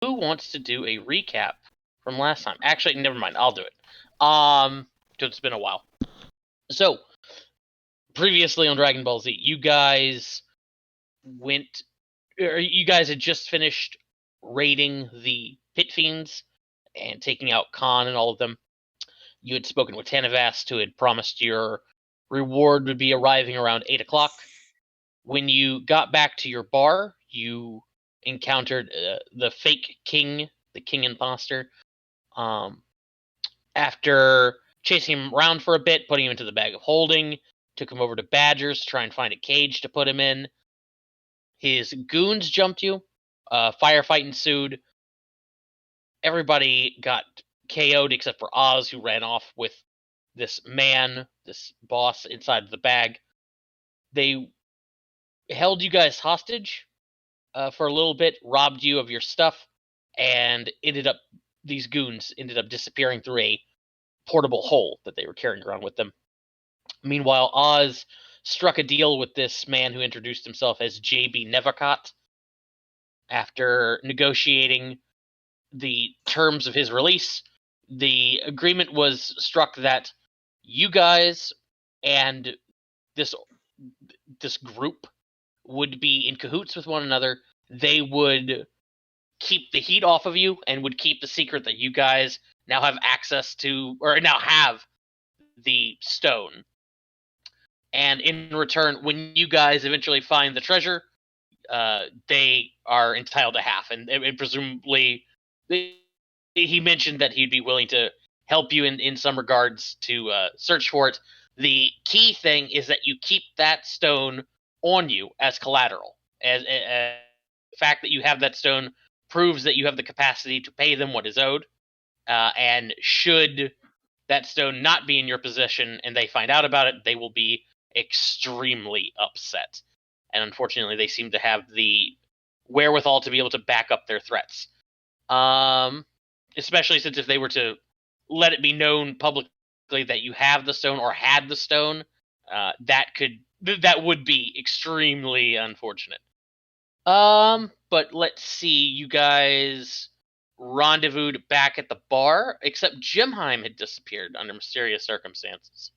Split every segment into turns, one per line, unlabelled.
who wants to do a recap from last time? Actually, never mind. I'll do it. Because it's been a while. So, previously on Dragon Ball Z, you guys had just finished raiding the Pit Fiends and taking out Khan and all of them. You had spoken with Tanavast, who had promised your reward would be arriving around 8 o'clock. When you got back to your bar, you encountered the fake king, the king imposter. After chasing him around for a bit, putting him into the bag of holding, took him over to Badger's to try and find a cage to put him in. His goons jumped you. Firefight ensued. Everybody got KO'd except for Oz, who ran off with this man, this boss, inside the bag. They held you guys hostage for a little bit, robbed you of your stuff, and these goons ended up disappearing through a portable hole that they were carrying around with them. Meanwhile, Oz struck a deal with this man who introduced himself as J.B. Nevacott. After negotiating the terms of his release, the agreement was struck that you guys and this group would be in cahoots with one another. They would keep the heat off of you and would keep the secret that you guys now have access to, or now have the stone. And in return, when you guys eventually find the treasure, they are entitled to half. And presumably, he mentioned that he'd be willing to help you in some regards to search for it. The key thing is that you keep that stone on you as collateral. As the fact that you have that stone proves that you have the capacity to pay them what is owed. And should that stone not be in your possession and they find out about it, they will be extremely upset. And unfortunately, they seem to have the wherewithal to be able to back up their threats. Especially since if they were to let it be known publicly that you have the stone or had the stone, that would be extremely unfortunate. But let's see, you guys rendezvoused back at the bar, except Jimheim had disappeared under mysterious circumstances.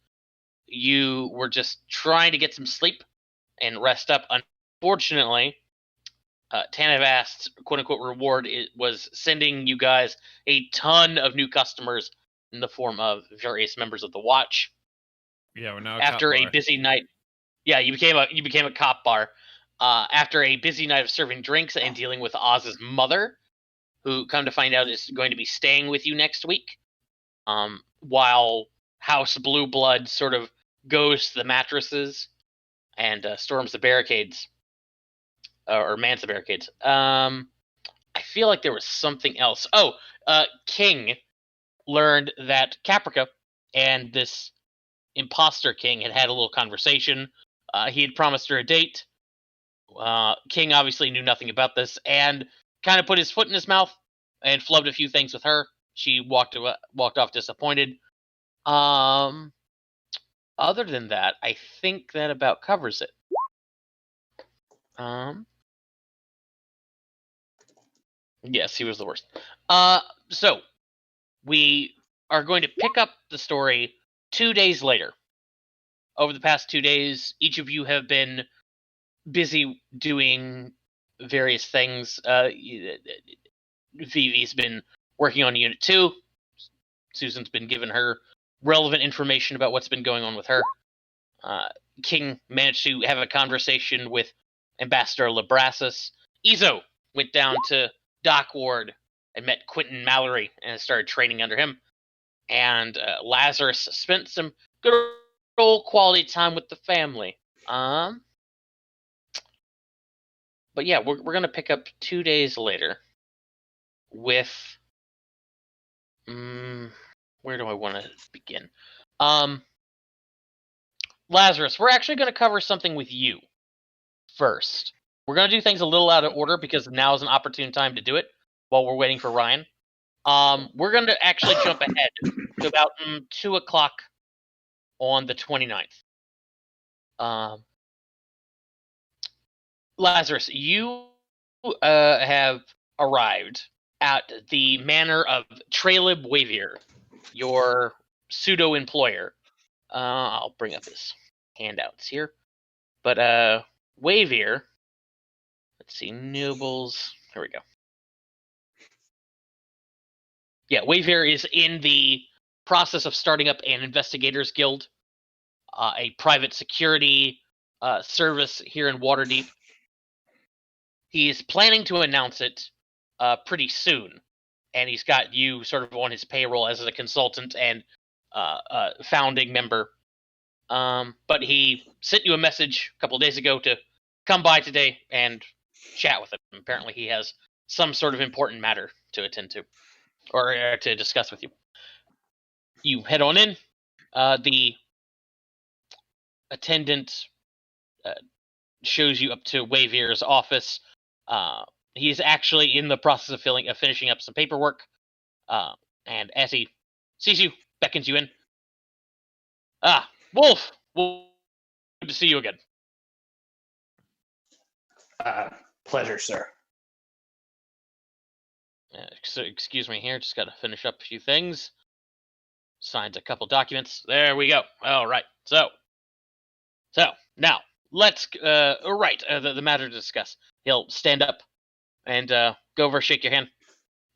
You were just trying to get some sleep and rest up. Unfortunately, Tanavast's quote-unquote reward was sending you guys a ton of new customers in the form of various members of the Watch.
Yeah, we're now
after a busy night. Yeah, you became a cop bar. After a busy night of serving drinks and dealing with Oz's mother, who, come to find out, is going to be staying with you next week. While House Blue Blood sort of goes to the mattresses and storms the barricades, or mans the barricades. I feel like there was something else. Oh, King learned that Caprica and this imposter King had a little conversation. He had promised her a date. King obviously knew nothing about this and kind of put his foot in his mouth and flubbed a few things with her. She walked off disappointed. Other than that, I think that about covers it. Yes, he was the worst. So we are going to pick up the story 2 days later. Over the past 2 days, each of you have been busy doing various things. Vivi's been working on Unit 2. Susan's been given her relevant information about what's been going on with her. King managed to have a conversation with Ambassador Labrassus. Izo went down to Dock Ward and met Quentin Mallory and started training under him. And Lazarus spent some good old quality time with the family. But yeah, we're going to pick up 2 days later with... where do I want to begin? Lazarus, we're actually going to cover something with you first. We're going to do things a little out of order because now is an opportune time to do it while we're waiting for Ryan. We're going to actually jump ahead to about 2 o'clock on the 29th. Lazarus, you have arrived at the manor of Tralib Wavier, your pseudo-employer. I'll bring up his handouts here. But Wavier, let's see, nobles. Here we go. Yeah, Wavier is in the process of starting up an investigators guild, a private security service here in Waterdeep. He's planning to announce it pretty soon, and he's got you sort of on his payroll as a consultant and founding member. But he sent you a message a couple of days ago to come by today and chat with him. Apparently, he has some sort of important matter to attend to, or to discuss with you. You head on in. The attendant shows you up to Wavier's office. He's actually in the process of finishing up some paperwork. And as he sees you, beckons you in. Wolf! Good to see you again.
Pleasure, sir.
So, excuse me here, just got to finish up a few things. Signs a couple documents. There we go. All right. So now let's the matter to discuss. He'll stand up and go over, shake your hand.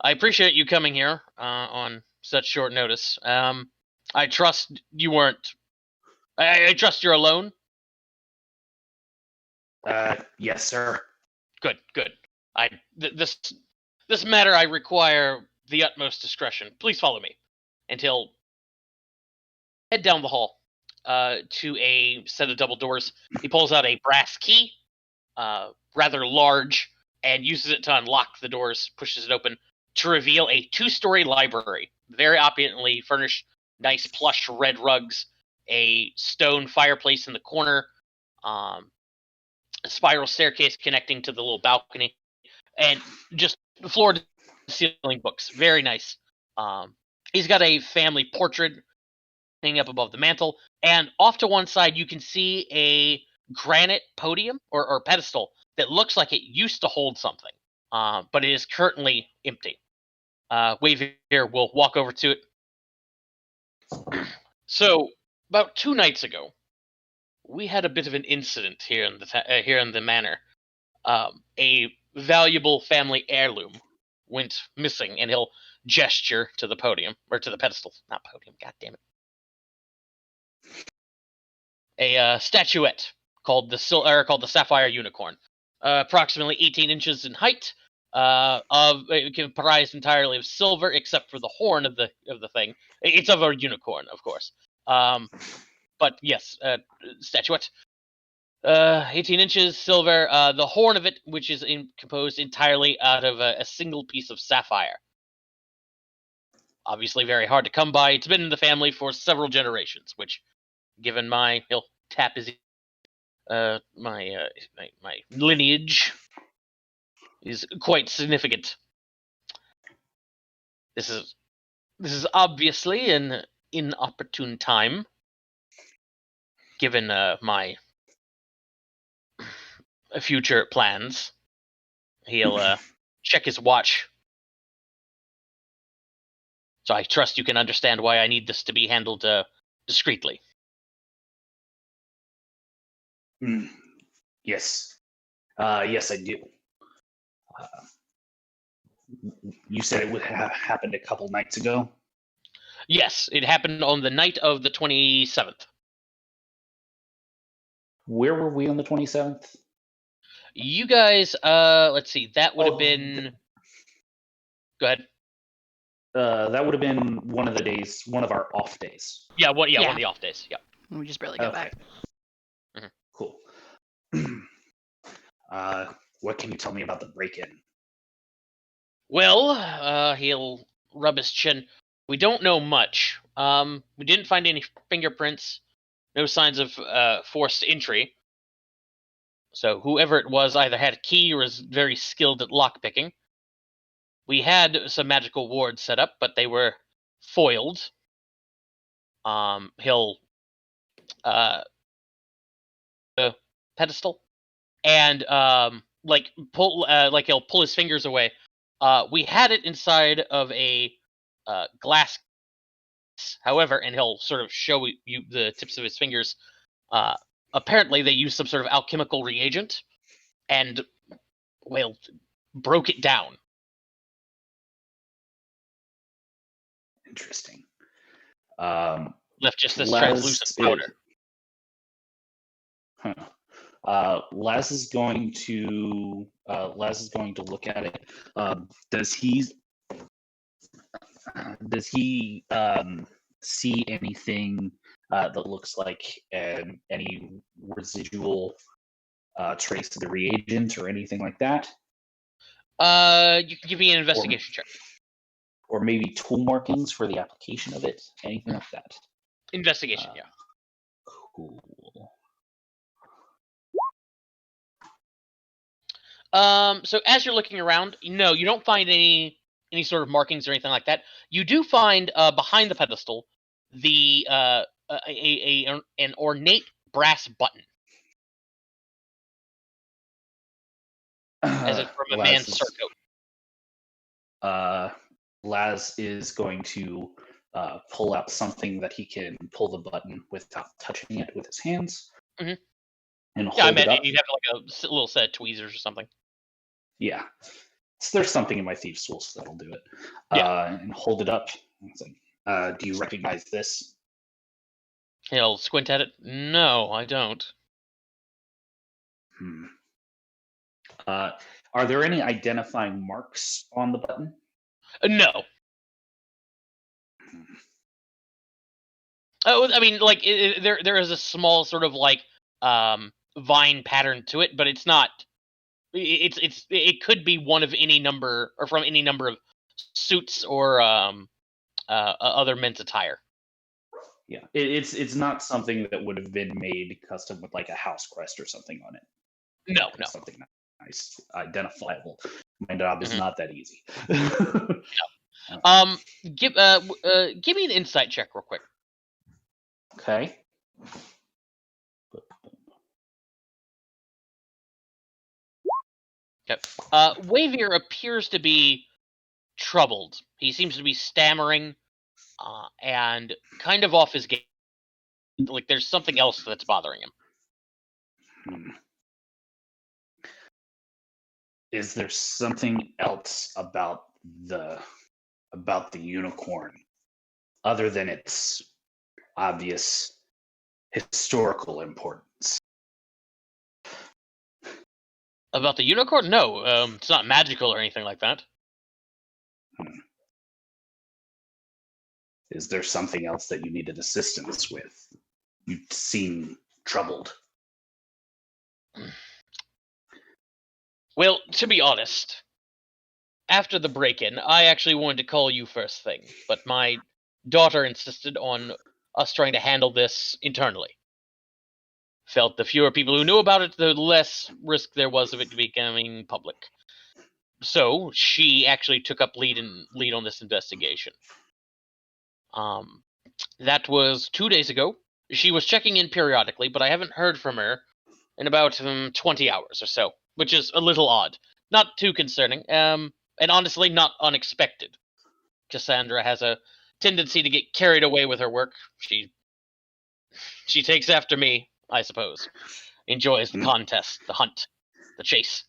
I appreciate you coming here on such short notice. I trust you weren't. I trust you're alone.
Yes, sir.
Good. This matter I require the utmost discretion. Please follow me. And he'll head down the hall to a set of double doors. He pulls out a brass key, rather large, and uses it to unlock the doors, pushes it open to reveal a 2-story library, very opulently furnished, nice plush red rugs, a stone fireplace in the corner, a spiral staircase connecting to the little balcony, and just floor to ceiling books. Very nice. He's got a family portrait hanging up above the mantle, and off to one side you can see a granite podium or pedestal that looks like it used to hold something, but it is currently empty. Wavier will walk over to it. So, about 2 nights ago, we had a bit of an incident here in the manor. A valuable family heirloom went missing, and he'll gesture to the podium, or to the pedestal, not podium. God damn it! A statuette called the Sapphire Unicorn, approximately 18 inches in height, comprised entirely of silver, except for the horn of the thing. It's of a unicorn, of course. But yes, statuette. 18 inches, silver. The horn of it, which is composed entirely out of a single piece of sapphire. Obviously, very hard to come by. It's been in the family for several generations, which, given he'll tap his my lineage, is quite significant. This is obviously an inopportune time, given my future plans. He'll check his watch. So I trust you can understand why I need this to be handled discreetly.
Yes. Yes, I do. You said it would have happened a couple nights ago?
Yes, it happened on the night of the 27th.
Where were we on the 27th?
You guys, let's see, that would have been... Go ahead.
That would have been one of the days, one of our off days.
Yeah, one of the off days, yeah.
We just barely got back.
Mm-hmm. Cool. What can you tell me about the break-in?
Well, he'll rub his chin. We don't know much. We didn't find any fingerprints, no signs of forced entry. So whoever it was either had a key or was very skilled at lockpicking. We had some magical wards set up, but they were foiled. He'll pedestal and he'll pull his fingers away. We had it inside of a glass. However, and he'll sort of show you the tips of his fingers. Apparently, they used some sort of alchemical reagent and, well, broke it down.
Interesting.
Left just this
Les
translucent powder.
Les is going to look at it. Does he see anything that looks like any residual trace of the reagent or anything like that?
You can give me an investigation check.
Or maybe tool markings for the application of it, anything like that.
Investigation, yeah.
Cool.
So as you're looking around, no, you don't find any sort of markings or anything like that. You do find behind the pedestal the an ornate brass button, as if from a man's surcoat.
Laz is going to pull out something that he can pull the button without touching it with his hands.
Mm-hmm.
And hold
I imagine
it up.
you'd have like a little set of tweezers or something.
Yeah. So there's something in my thieves' tools that'll do it.
Yeah.
And hold it up. It's like, do you recognize this?
He'll squint at it. No, I don't.
Are there any identifying marks on the button?
No. Oh, I mean, like there is a small sort of like vine pattern to it, but it's not. It could be one of any number or from any number of suits or other men's attire.
Yeah, it's not something that would have been made custom with like a house crest or something on it.
No.
Something nice, identifiable. My job is not that easy.
No. Give me an insight check real quick.
Okay.
Okay. Wavier appears to be troubled. He seems to be stammering and kind of off his game. Like there's something else that's bothering him.
Is there something else about the unicorn other than its obvious historical importance?
About the unicorn? No, it's not magical or anything like that.
Is there something else that you needed assistance with? You seem troubled.
Well, to be honest, after the break-in, I actually wanted to call you first thing, but my daughter insisted on us trying to handle this internally. Felt the fewer people who knew about it, the less risk there was of it becoming public. So she actually took up lead on this investigation. That was 2 days ago. She was checking in periodically, but I haven't heard from her in about 20 hours or so, which is a little odd. Not too concerning, and honestly not unexpected. Cassandra has a tendency to get carried away with her work. She takes after me, I suppose. Enjoys the contest, the hunt, the chase.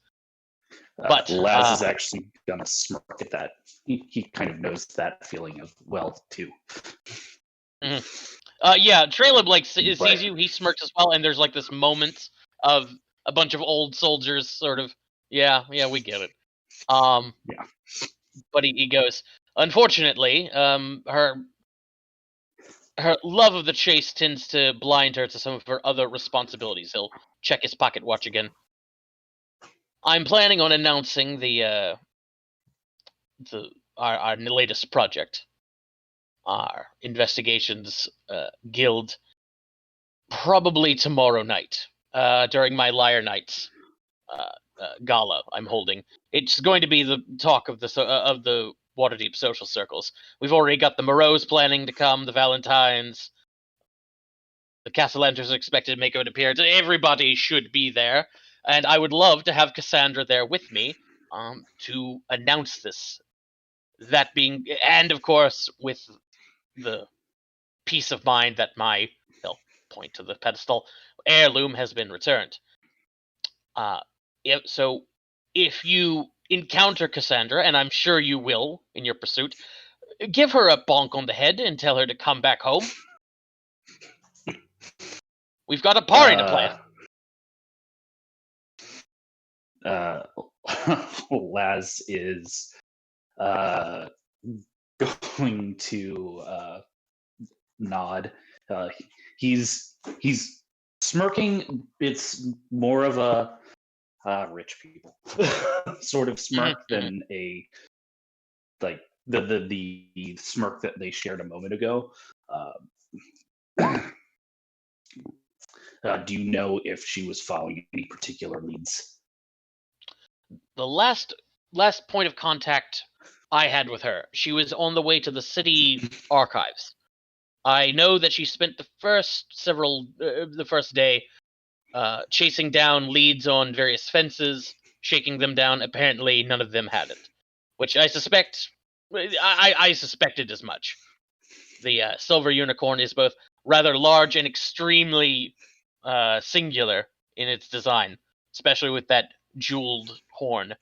But
Laz is actually gonna smirk at that. He kind of knows that feeling of well too.
Yeah, Trelib sees you. He smirks as well, and there's like this moment of a bunch of old soldiers, sort of. Yeah, we get it.
Yeah.
But he goes. Unfortunately, her love of the chase tends to blind her to some of her other responsibilities. He'll check his pocket watch again. I'm planning on announcing our latest project, our investigations guild, probably tomorrow night during my Liar Nights gala I'm holding. It's going to be the talk of the Waterdeep social circles. We've already got the Moreaus planning to come, the Valentines, the Castellanters are expected to make an appearance. Everybody should be there, and I would love to have Cassandra there with me to announce this. That being, and of course, with the peace of mind that they'll point to the pedestal, heirloom has been returned. So if you encounter Cassandra, and I'm sure you will in your pursuit, give her a bonk on the head and tell her to come back home. We've got a party to plan.
Laz is going to nod. He's smirking. It's more of a rich people sort of smirk than a like the smirk that they shared a moment ago. Do you know if she was following any particular leads?
The last point of contact I had with her, she was on the way to the city archives. I know that she spent the first day chasing down leads on various fences, shaking them down. Apparently, none of them had it, which I suspect. I suspected as much. The silver unicorn is both rather large and extremely singular in its design, especially with that jeweled horn.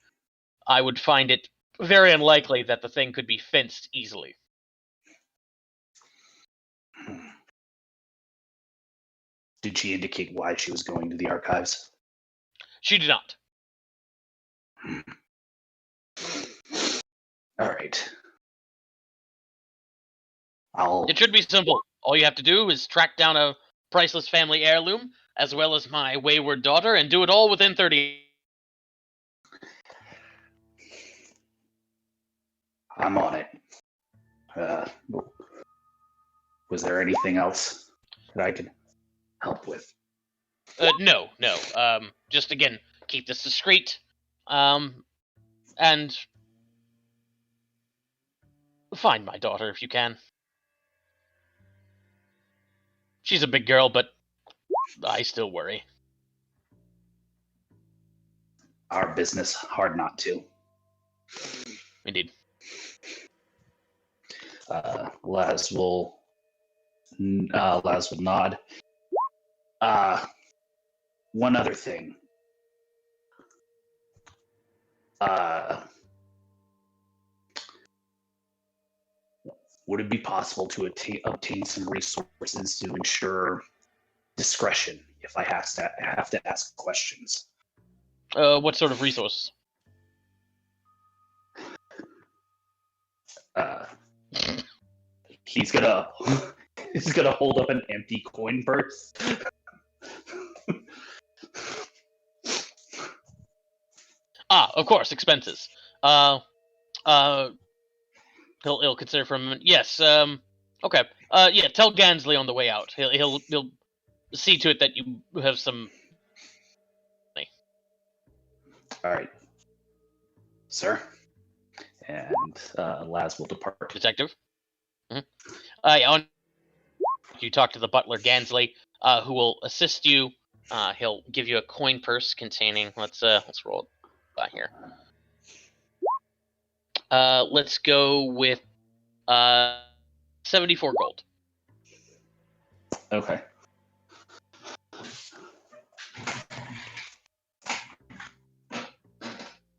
I would find it very unlikely that the thing could be fenced easily.
Did she indicate why she was going to the archives?
She did not.
All right.
It should be simple. All you have to do is track down a priceless family heirloom, as well as my wayward daughter, and do it all within 30.
I'm on it. Was there anything else that I could help with?
No. Just again, keep this discreet. And find my daughter if you can. She's a big girl, but I still worry.
Our business, hard not to.
Indeed.
Laz will nod. One other thing. Would it be possible to obtain some resources to ensure discretion if I have to ask questions?
What sort of resource?
He's gonna hold up an empty coin purse.
Of course, expenses. He'll consider for a moment. Yes. Okay. Yeah. Tell Gansley on the way out. He'll see to it that you have some money.
All right, sir. And Laz will depart.
Detective. You talk to the butler Gansley, who will assist you. He'll give you a coin purse containing. Let's roll it here. Let's go with 74 gold.
Okay.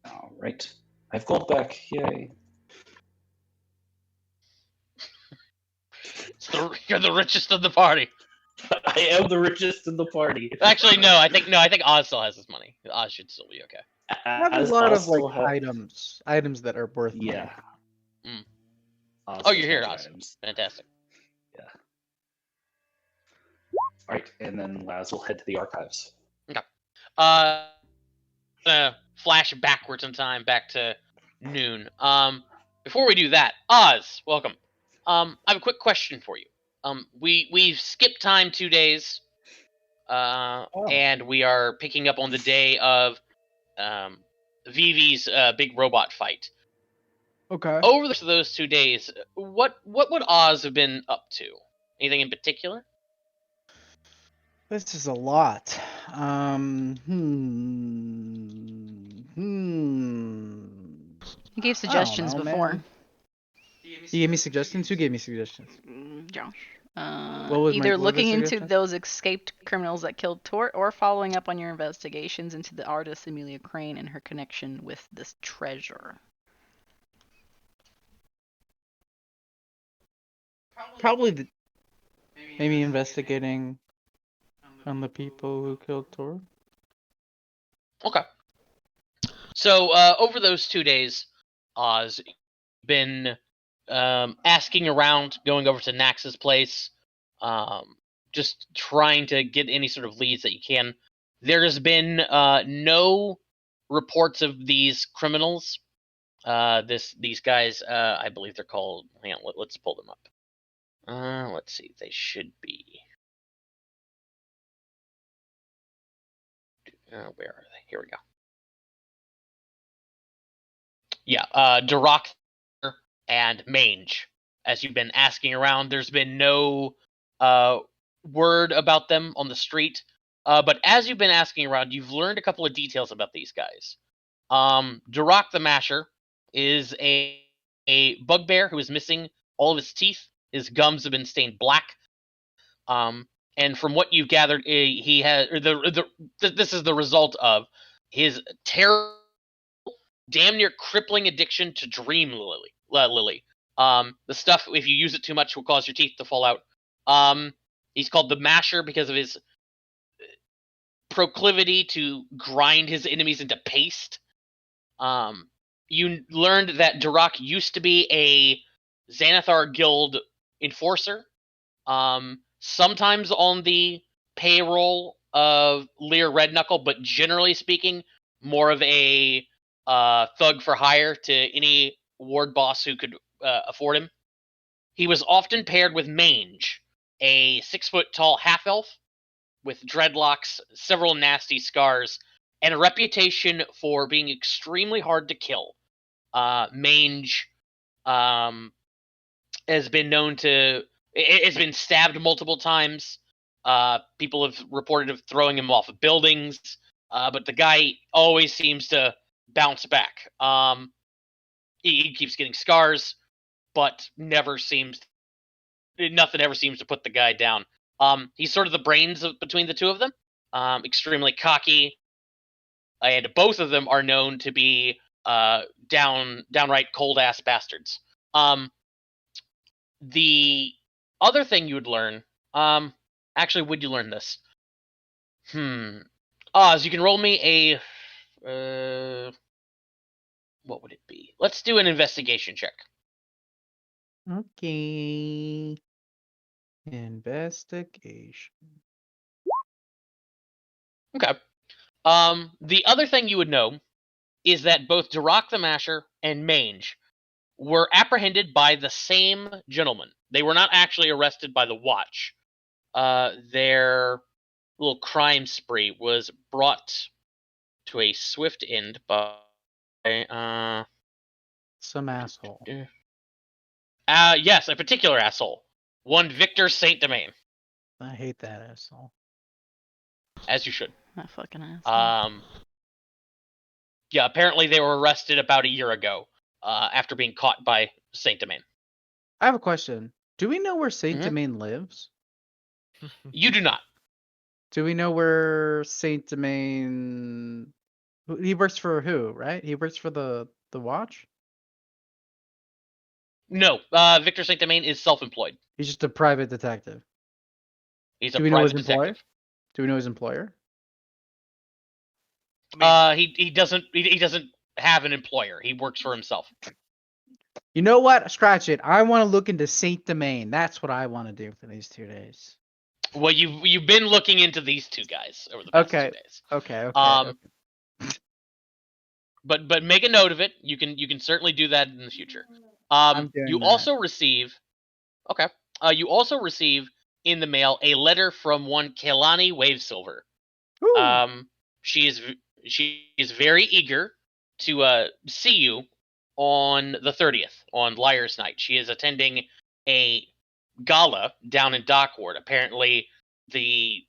All right. I've gold back. Yay.
You're the richest of the party.
I am the richest in the party.
Actually, no. I think Oz still has his money. Oz should still be okay.
I have a lot of items that are worth money.
Oh, you're here, Oz. Fantastic.
Yeah. All right, and then Laz will head to the archives.
Okay. Flash backwards in time, back to noon. Before we do that, Oz, welcome. I have a quick question for you. We've skipped time 2 days, and we are picking up on the day of Vivi's big robot fight.
Okay.
Over those 2 days, what would Oz have been up to? Anything in particular?
This is a lot.
He gave suggestions before.
Man. He gave me suggestions? Who gave me suggestions?
Josh.
What
Either
were
looking into
suggestions?
those escaped criminals that killed Tort or following up on your investigations into the artist Amelia Crane and her connection with this treasure.
Probably maybe investigating on the people who killed Tor.
Okay. So over those 2 days, Oz been asking around, going over to Nax's place, just trying to get any sort of leads that you can. There has been no reports of these criminals. These guys, I believe they're called. Hang on, let's pull them up. Let's see, they should be. Where are they? Here we go. Yeah, Duroc and Mange. As you've been asking around, there's been no word about them on the street. But as you've been asking around, you've learned a couple of details about these guys. Duroc the Masher is a bugbear who is missing all of his teeth. His gums have been stained black. And from what you've gathered, he has this is the result of his terrible, damn near crippling addiction to Dream Lily. The stuff, if you use it too much, will cause your teeth to fall out. He's called the Masher because of his proclivity to grind his enemies into paste. You learned that Duroc used to be a Xanathar Guild enforcer. Sometimes on the payroll of Lear Redknuckle, but generally speaking, more of a thug for hire to any ward boss who could afford him. He was often paired with Mange, a 6-foot-tall half-elf with dreadlocks, several nasty scars, and a reputation for being extremely hard to kill. Mange has been known to... It's been stabbed multiple times. People have reported of throwing him off of buildings, but the guy always seems to bounce back. He keeps getting scars, but nothing ever seems to put the guy down. He's sort of the brains between the two of them. Extremely cocky, and both of them are known to be downright cold ass bastards. The other thing you would learn, actually, would you learn this? Oz, you can roll me a, what would it be? Let's do an investigation check.
Okay. Investigation.
Okay. The other thing you would know is that both Duroc the Masher and Mange were apprehended by the same gentleman. They were not actually arrested by the Watch. Their little crime spree was brought to a swift end by
some asshole.
Yes, a particular asshole. One Victor Saint Domain.
I hate that asshole.
As you should.
That fucking asshole.
Yeah, apparently they were arrested about a year ago, after being caught by Saint Domain.
I have a question. Do we know where Saint Domain lives?
You do not.
Do we know where Saint Domain... He works for who, right? He works for the Watch?
No, Victor Saint Domain is self-employed.
He's just a private detective.
He's
Do
a
we know his
private
employer?
detective.
Do we know his employer?
He doesn't have an employer. He works for himself.
You know what? Scratch it. I want to look into Saint Domain. That's what I want to do for these 2 days.
Well, you've been looking into these two guys over the past 2 days.
Okay.
But make a note of it. You can certainly do that in the future.
I'm doing
you
that.
also receive you also receive in the mail a letter from one Kelani Wavesilver. She is very eager to see you on the 30th, on Liar's Night. She is attending a gala down in Dockward. Apparently, the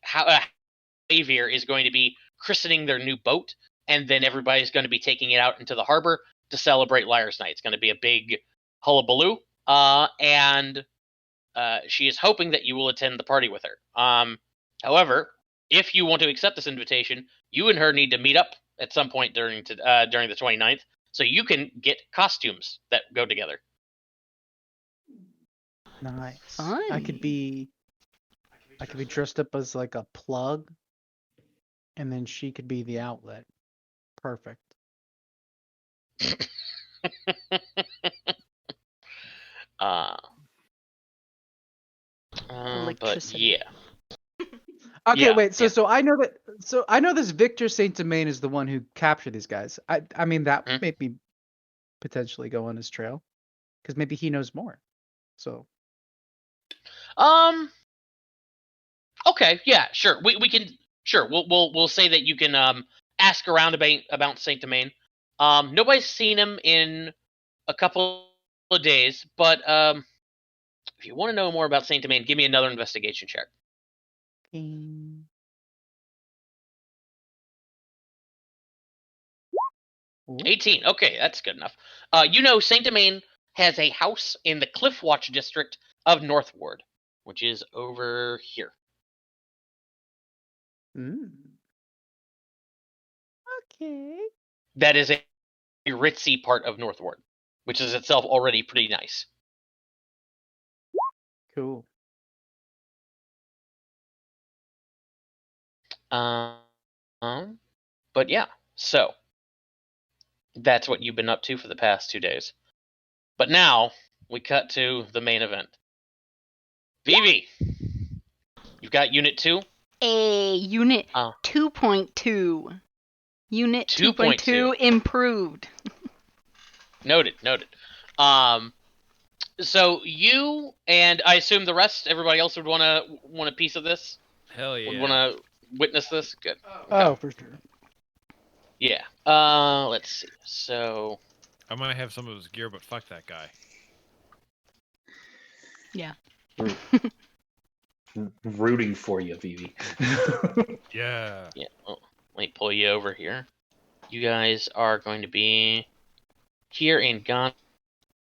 Xavier is going to be christening their new boat, and then everybody's going to be taking it out into the harbor. to celebrate Lyra's Night. It's going to be a big hullabaloo, and she is hoping that you will attend the party with her. However, if you want to accept this invitation, you and her need to meet up at some point during the 29th, so you can get costumes that go together.
Nice. I could
Fun.
be dressed up as like a plug, and then she could be the outlet. Perfect.
But
Electricity.
yeah.
Okay,
Yeah,
wait. So
yeah.
so I know that. So I know this Victor Saint Domain is the one who captured these guys. I mean that
Hmm?
made me potentially go on his trail, because maybe he knows more. So
Okay, yeah, sure. We can sure. We'll say that you can ask around about Saint Domain. Nobody's seen him in a couple of days, but if you want to know more about Saint Domain, give me another investigation check.
Ooh.
18. Okay, that's good enough. Saint Domain has a house in the Cliffwatch district of Northward, which is over here.
Okay.
That is a ritzy part of Northward, which is itself already pretty nice.
Cool.
But yeah, so that's what you've been up to for the past 2 days. But now we cut to the main event. Vivi, you've got Unit 2.
A Unit
Uh,
2.2. Unit
2.2.
2.2 improved.
Noted. So you and I assume the rest, everybody else would want a piece of this.
Hell
Would
yeah.
want to witness this. Good.
Oh, for sure.
Yeah. Let's see. So
I might have some of his gear, but fuck that guy.
Yeah.
Rooting for you, Vivi.
Yeah.
yeah. Well, let me pull you over here. You guys are going to be here in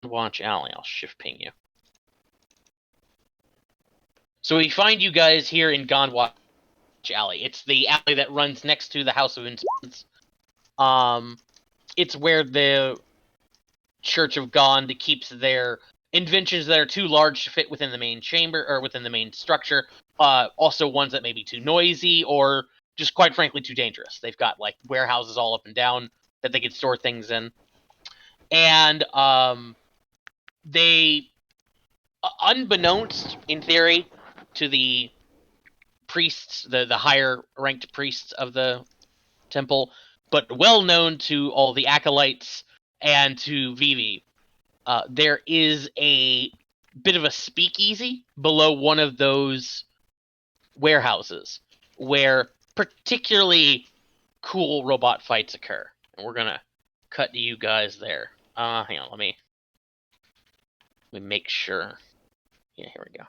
Watch Alley. I'll shift ping you. So we find you guys here in Watch Alley. It's the alley that runs next to the House of Instruments. It's where the Church of Gond keeps their inventions that are too large to fit within the main chamber or within the main structure. Also ones that may be too noisy or just quite frankly too dangerous. They've got like warehouses all up and down that they can store things in. And they, unbeknownst in theory to the priests, the higher ranked priests of the temple, but well known to all the acolytes and to Vivi, there is a bit of a speakeasy below one of those warehouses where particularly cool robot fights occur. And we're gonna cut to you guys there. Hang on, let me make sure. Yeah, here we go.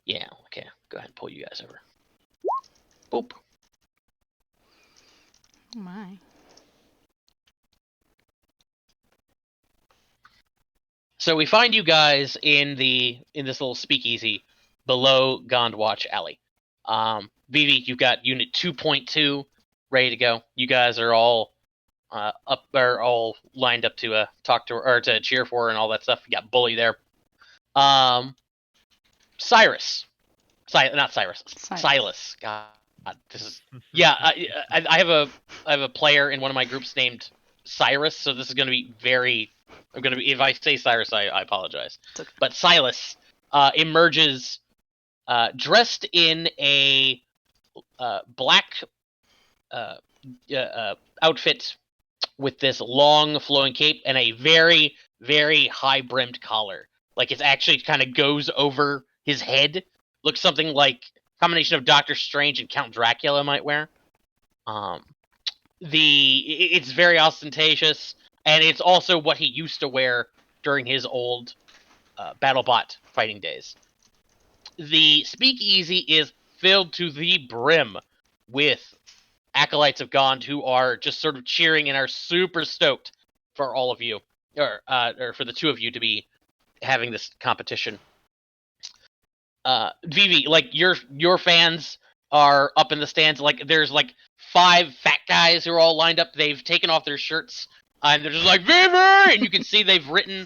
Yeah, okay. Go ahead and pull you guys over. Boop.
Oh my.
So we find you guys in this little speakeasy below Gondwatch Alley. Vivi, you've got Unit 2.2 ready to go. You guys are all all lined up to talk to her or to cheer for her and all that stuff. You got Bully there. Cyrus. Not Cyrus. Silas. God, this is yeah. I have a player in one of my groups named Cyrus, so this is going to be very. I'm going to be if I say Cyrus, I apologize.
Okay.
But Silas emerges dressed in a black outfit with this long flowing cape and a very very high brimmed collar. Like it actually kind of goes over his head. Looks something like a combination of Doctor Strange and Count Dracula might wear. It's very ostentatious, and it's also what he used to wear during his old BattleBot fighting days. The speakeasy is filled to the brim with acolytes of Gond who are just sort of cheering and are super stoked for all of you, or for the two of you to be having this competition. Vivi, like your fans are up in the stands. Like there's like 5 fat guys who are all lined up. They've taken off their shirts and they're just like Vivi, and you can see they've written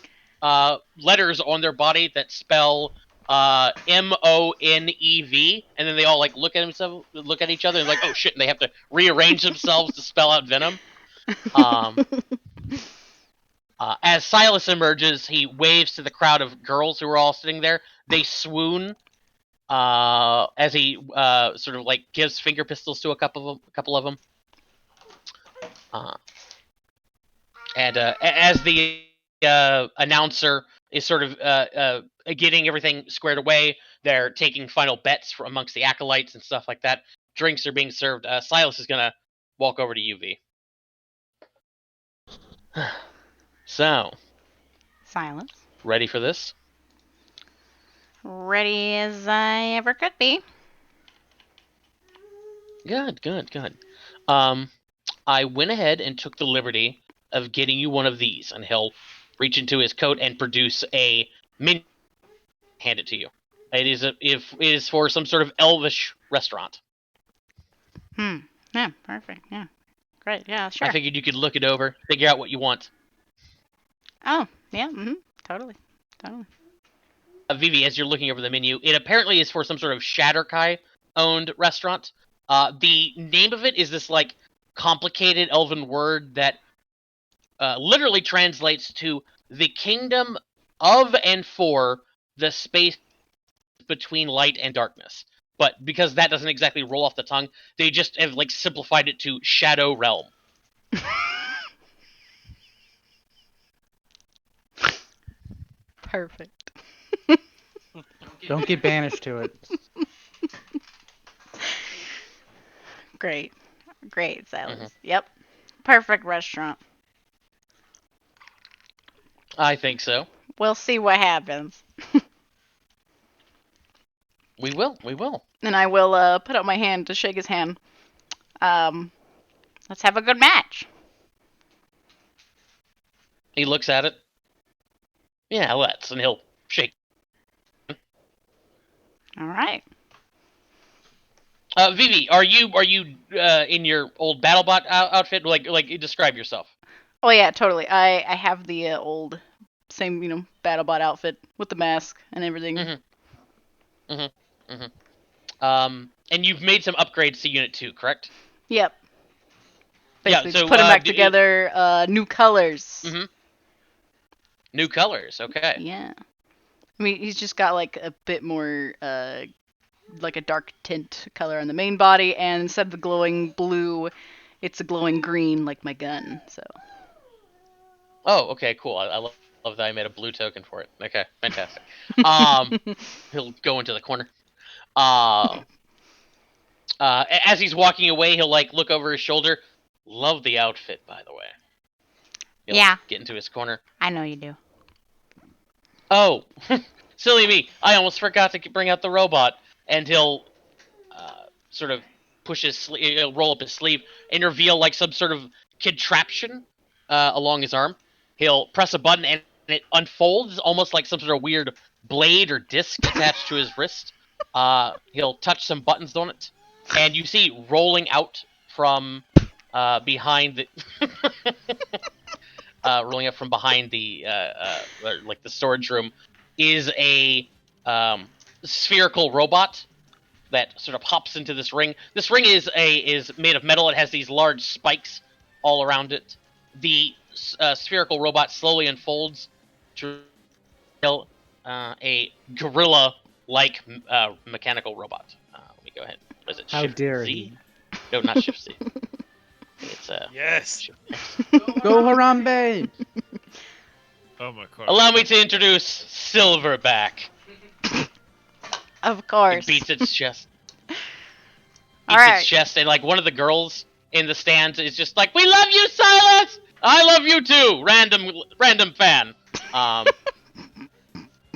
letters on their body that spell MONEV, and then they all like look at each other, and like, oh shit, and they have to rearrange themselves to spell out venom. As Silas emerges, he waves to the crowd of girls who are all sitting there. They swoon as he sort of like gives finger pistols to a couple of them. And as the announcer is sort of getting everything squared away, they're taking final bets amongst the acolytes and stuff like that. Drinks are being served. Silas is gonna walk over to UV. So,
Silence.
ready for this?
Ready as I ever could be.
Good. I went ahead and took the liberty of getting you one of these, and he'll reach into his coat and produce a menu, hand it to you. It is for some sort of elvish restaurant.
Yeah, perfect. Yeah. Great. Yeah, sure.
I figured you could look it over, figure out what you want.
Oh, yeah, totally.
Vivi, as you're looking over the menu, it apparently is for some sort of Shatterkai-owned restaurant. The name of it is this, like, complicated elven word that literally translates to the kingdom of and for the space between light and darkness. But because that doesn't exactly roll off the tongue, they just have, like, simplified it to Shadow Realm.
Perfect.
Don't get banished to it.
Great, Silas. Yep. Perfect restaurant.
I think so.
We'll see what happens.
We will.
And I will put out my hand to shake his hand. Let's have a good match.
He looks at it. Yeah, let's, and he'll shake.
All right.
Vivi, are you in your old BattleBot outfit? Like describe yourself.
Oh yeah, totally. I have the old same BattleBot outfit with the mask and everything.
And you've made some upgrades to Unit 2, correct?
Yep.
Yeah,
Basically
so
just put them back together. New colors.
New colors, okay.
Yeah. I mean, he's just got like a bit more, like a dark tint color on the main body, and instead of the glowing blue, it's a glowing green, like my gun. So.
Oh, okay, cool. I love that I made a blue token for it. Okay, fantastic. He'll go into the corner. As he's walking away, he'll like look over his shoulder. Love the outfit, by the way. He'll get into his corner.
I know you do.
Oh, silly me. I almost forgot to bring out the robot. And he'll sort of push his sleeve, he'll roll up his sleeve and reveal like some sort of contraption along his arm. He'll press a button and it unfolds almost like some sort of weird blade or disc attached to his wrist. He'll touch some buttons on it, and you see rolling out from behind the rolling up from behind the like the storage room is a spherical robot that sort of hops into this ring. This ring is made of metal. It has these large spikes all around it. The spherical robot slowly unfolds to a gorilla-like mechanical robot. Let me go ahead. What is it?
How
Shift
dare
Z?
he?
No, not Shift Z. It's
Yes.
Go Harambe!
Oh my god.
Allow me to introduce Silverback.
Of course.
It beats its chest.
All right.
Its chest, and like one of the girls in the stands is just like, "We love you, Silas. I love you too." Random fan.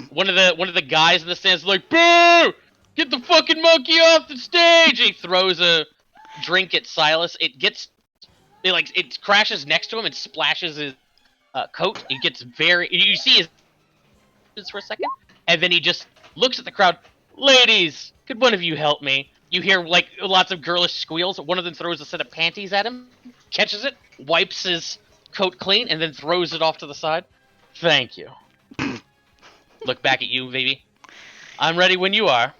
One of the guys in the stands is like, "Boo! Get the fucking monkey off the stage!" He throws a drink at Silas. It crashes next to him and splashes his coat. It gets very. You see his for a second, and then he just looks at the crowd. Ladies, could one of you help me? You hear like lots of girlish squeals. One of them throws a set of panties at him, catches it, wipes his coat clean, and then throws it off to the side. Thank you. Look back at you, baby. I'm ready when you are.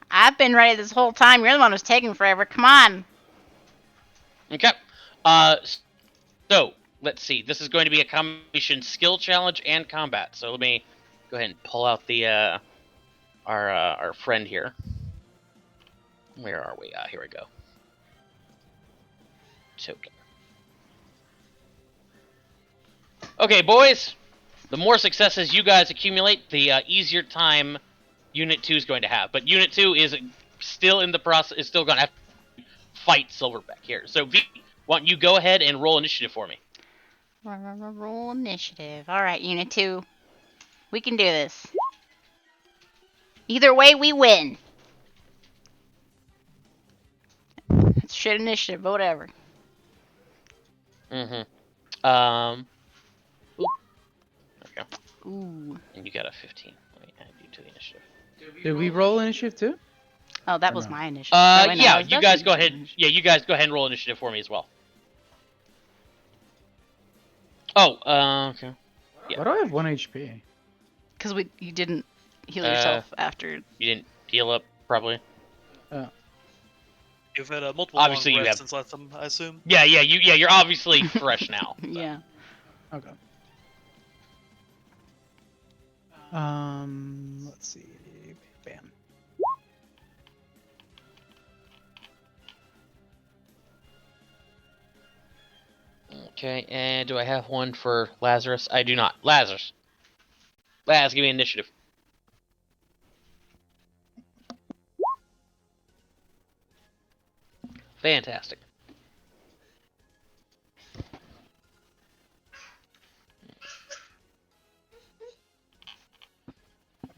I've been ready this whole time. You're the one who's taking forever. Come on.
Okay. So let's see. This is going to be a combination skill challenge and combat. So let me go ahead and pull out the our friend here. Where are we? Here we go. Token. Okay, boys. The more successes you guys accumulate, the easier time Unit 2 is going to have. But Unit 2 is still in the process. Is still going to have to fight Silverback here. So V, why don't you go ahead and roll initiative for me?
Roll initiative. All right, Unit 2. We can do this. Either way, we win. It's shit initiative, but whatever.
Oop. Okay.
Ooh.
And you got a 15. Let me add you to the initiative.
Did we roll initiative too?
Oh, that
Or
was
no?
my initiative. No, I know,
Yeah,
it
you
was
guys go
initiative.
ahead. Yeah, you guys go ahead and roll initiative for me as well. Oh, okay. Yeah.
Why do I have 1 HP?
Because you didn't heal yourself after.
You didn't heal up, probably.
You've had multiple
Obviously,
long
you
rests
have-
since last time, I assume.
Yeah, you're obviously fresh now. So.
Yeah.
Okay. Let's see. Bam.
Okay, and do I have one for Lazarus? I do not. Lazarus. Laz, give me initiative. Fantastic.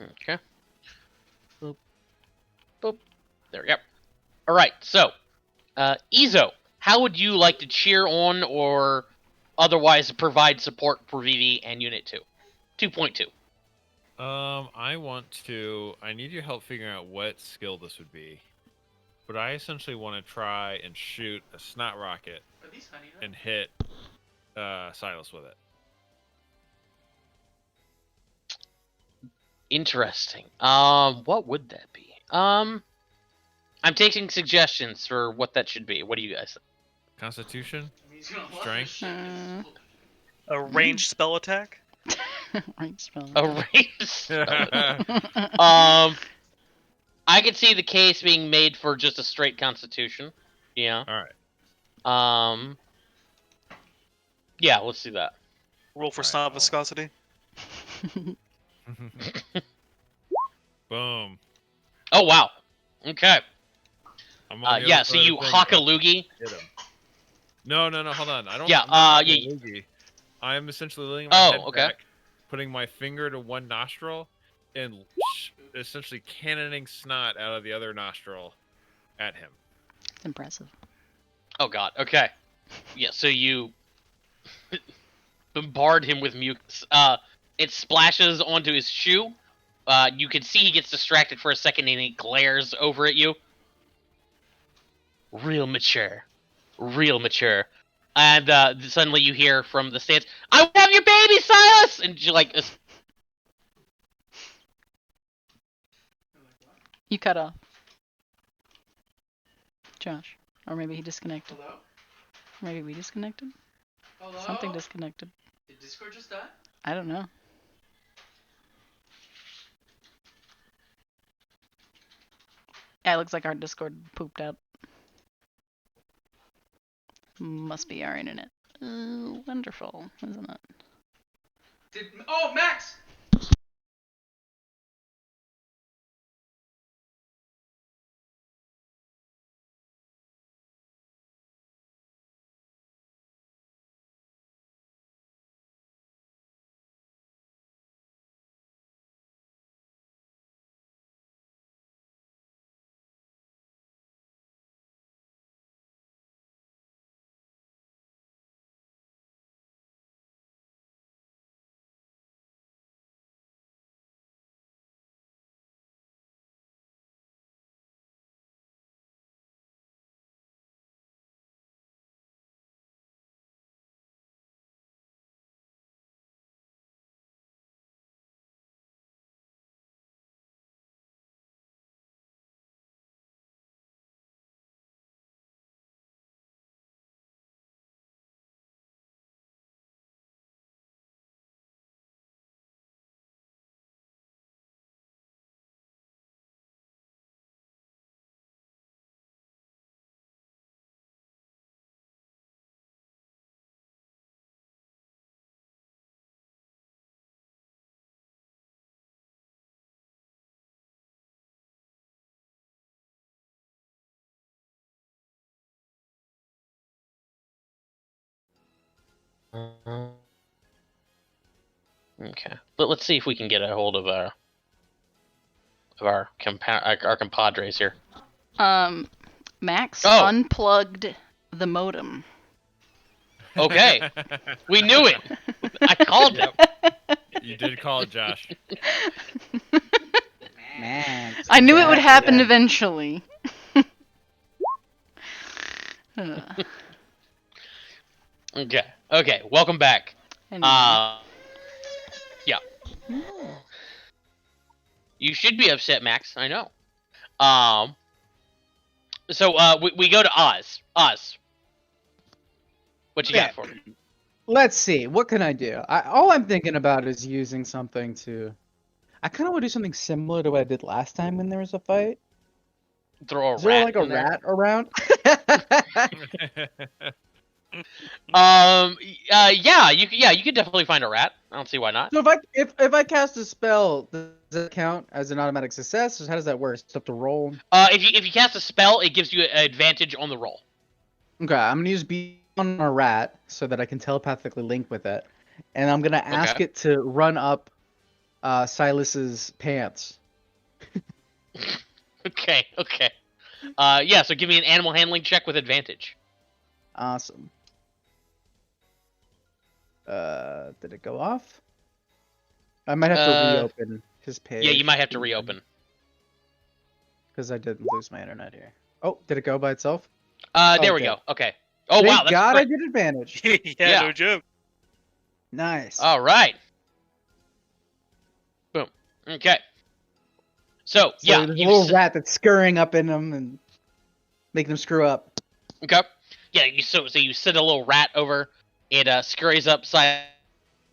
Okay. Boop. Boop. There we go. Alright, so, Ezo, how would you like to cheer on or otherwise provide support for VV and Unit 2? 2.2.
I need your help figuring out what skill this would be. But I essentially want to try and shoot a snot rocket and hit Silas with it.
Interesting. What would that be? I'm taking suggestions for what that should be. What do you guys think?
Constitution? Strength?
A ranged spell attack?
Right spell.
A race? I could see the case being made for just a straight Constitution. Yeah.
Alright.
Yeah, let's do that.
Roll for
Alright,
snot
hold on.
viscosity.
Boom.
Oh wow. Okay.
I'm on the
Yeah.
other
So
side of
you
the thing.
hock a
Oh,
loogie.
hit him. No, hold on. I don't.
Yeah,
I'm not
yeah,
hocking a loogie. I'm essentially leaning my head
okay.
back, putting my finger to one nostril, and essentially cannoning snot out of the other nostril at him.
It's impressive.
Oh god. Okay. Yeah. So you bombard him with mucus. It splashes onto his shoe. You can see he gets distracted for a second and he glares over at you. Real mature. Real mature. And suddenly you hear from the stands, I want to have your baby, Silas! And you like...
You cut off. Josh. Or maybe he disconnected.
Hello?
Maybe we disconnected?
Hello?
Something disconnected.
Did Discord just die?
I don't know. Yeah, it looks like our Discord pooped out. Must be our internet. Wonderful, isn't it?
Oh, Max!
Okay, but let's see if we can get a hold of our compadres here.
Max
Oh.
unplugged the modem.
Okay, we knew it. I called it.
You did call it, Josh.
Man.
I knew it would happen
Yeah.
eventually.
Okay. Welcome back.
Anyway.
Yeah. You should be upset, Max. I know. So we go to Oz. Oz, what you got for me?
Let's see. What can I do? All I'm thinking about is using something to. I kind of want to do something similar to what I did last time when there was a fight.
Throw a
Is there
rat
like a
in there?
rat around?
Yeah, you could definitely find a rat. I don't see why not.
So if I cast a spell, does it count as an automatic success? Or how does that work? It's up to roll.
If you cast a spell, it gives you an advantage on the roll.
Okay, I'm gonna use Be on a rat so that I can telepathically link with it, and I'm gonna ask
Okay.
it to run up Silas's pants.
Okay. Yeah. So give me an animal handling check with advantage.
Awesome. Did it go off? I might have to reopen his page.
Yeah, you might have to reopen.
Because I didn't lose my internet here. Oh, did it go by itself?
There we
okay.
go. Okay. Oh
Thank
wow, that's
God I
great.
did advantage.
Yeah, no joke.
Nice.
All right. Boom. Okay. So yeah,
there's a
you
little rat that's scurrying up in him and making him screw up.
Okay. Yeah, so you send a little rat over. It scurries up side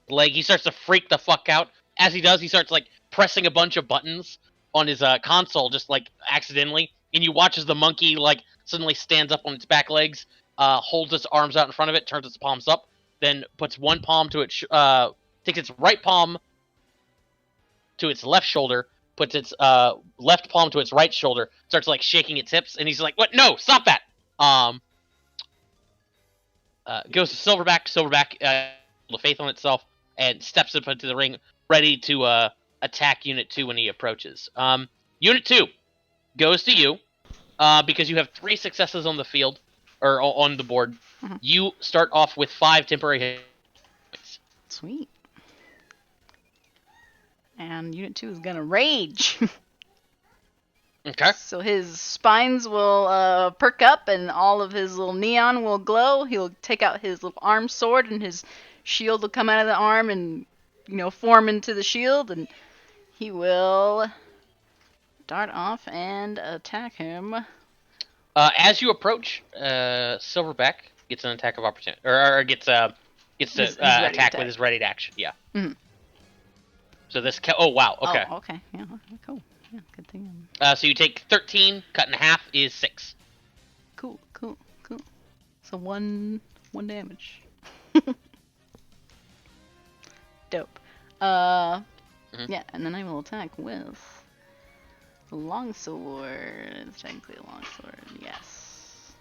leg. He starts to freak the fuck out. As he does, he starts like pressing a bunch of buttons on his console, just like accidentally. And you watch as the monkey like suddenly stands up on its back legs, holds its arms out in front of it, turns its palms up, then puts one palm to its takes its right palm to its left shoulder, puts its left palm to its right shoulder, starts like shaking its hips, and he's like, "What? No, stop that!" Goes to Silverback. Silverback, the faith on itself, and steps up into the ring, ready to attack Unit 2 when he approaches. Unit 2 goes to you because you have 3 successes on the field, or on the board.
Mhm.
You start off with 5 temporary hit points.
Sweet. And Unit 2 is gonna rage.
Okay.
So his spines will perk up and all of his little neon will glow. He'll take out his little arm sword and his shield will come out of the arm and, form into the shield. And he will dart off and attack him.
As you approach, Silverback gets an attack of opportunity, or gets to
His ready
attack
attack.
with his ready action. Yeah.
Mhm.
So this. Oh wow. Okay.
Oh, okay. Yeah, okay, cool. Yeah, good thing.
So you take 13, cut in half is 6.
Cool. So one damage. Dope. Yeah, and then I will attack with the longsword. It's technically a longsword. Yes.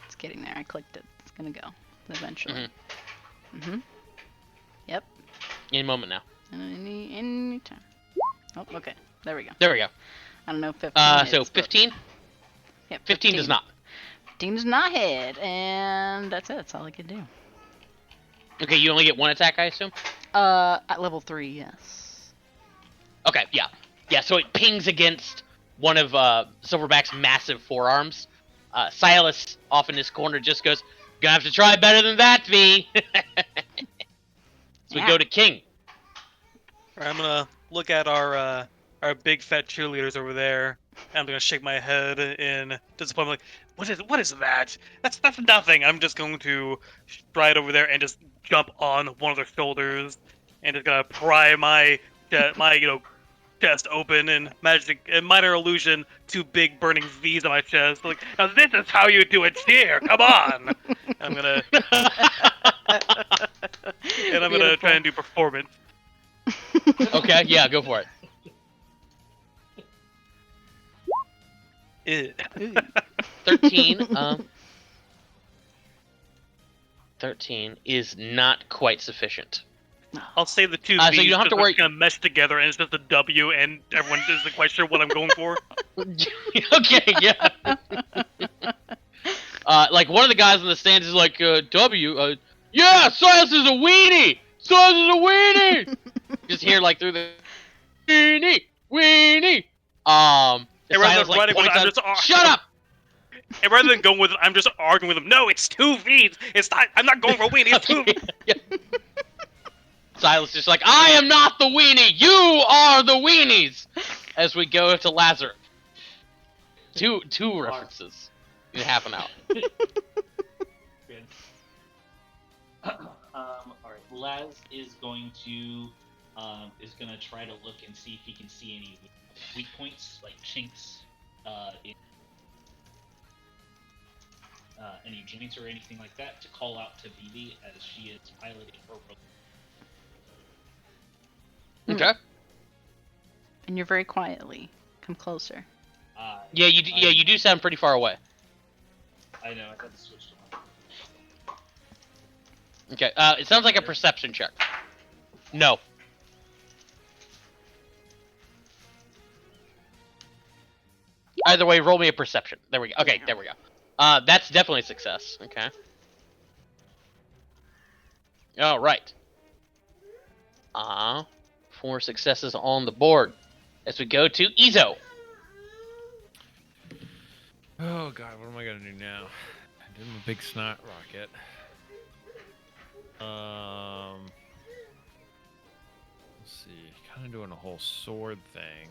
It's getting there. I clicked it. It's gonna go eventually. Yep.
Any moment now.
Any time. Oh, okay. There we go.
There we go.
I don't know if 15
So
hits, but-
15?
Yep,
15 does not.
15 does not hit, and that's it. That's all I can do.
Okay, you only get 1 attack, I assume?
At level 3, yes.
Okay, yeah. Yeah, so it pings against one of Silverback's massive forearms. Silas, off in his corner, just goes, "Gonna have to try better than that, V." So we
Yeah.
go to King.
I'm gonna look at our big fat cheerleaders over there, and I'm gonna shake my head in disappointment. Like, what is that? That's nothing. I'm just going to stride over there and just jump on one of their shoulders, and just gonna pry my chest open and minor illusion, 2 big burning V's on my chest. Like, now this is how you do a cheer. Come on. I'm gonna try and do performance.
Okay, yeah, go for it.
Ew.
13. 13 is not quite sufficient.
I'll say the two
So
V's
you don't have to worry.
kind of mesh together, and it's just a W, and everyone isn't quite sure what I'm going for.
Okay, yeah. Like one of the guys in the stands is like, W, yeah, Silas is a weenie! Silas is a weenie! Just hear like through the weenie, weenie.
And rather
Silas
than writing
points
I'm
out,
just
shut up!
And rather than going with it, I'm just arguing with him. No, it's two V's. It's not. I'm not going for weenie. It's two.
Yeah. Silas just like, I am not the weenie. You are the weenies. As we go to Lazarus. Two references in half an hour.
Good. All right. Laz is going to try to look and see if he can see any weak points, like chinks, in any joints or anything like that, to call out to Vivi as she is piloting her.
Okay.
And you're very quietly. Come closer.
Yeah, you do sound pretty far away.
I know. I had to switch to one.
Okay. It sounds like a perception check. No. Either way, roll me a perception. There we go. Okay, there we go. That's definitely a success. Okay. All right. 4 successes on the board. As we go to Izo.
Oh god, what am I gonna do now? I did a big snot rocket. Let's see, kind of doing a whole sword thing.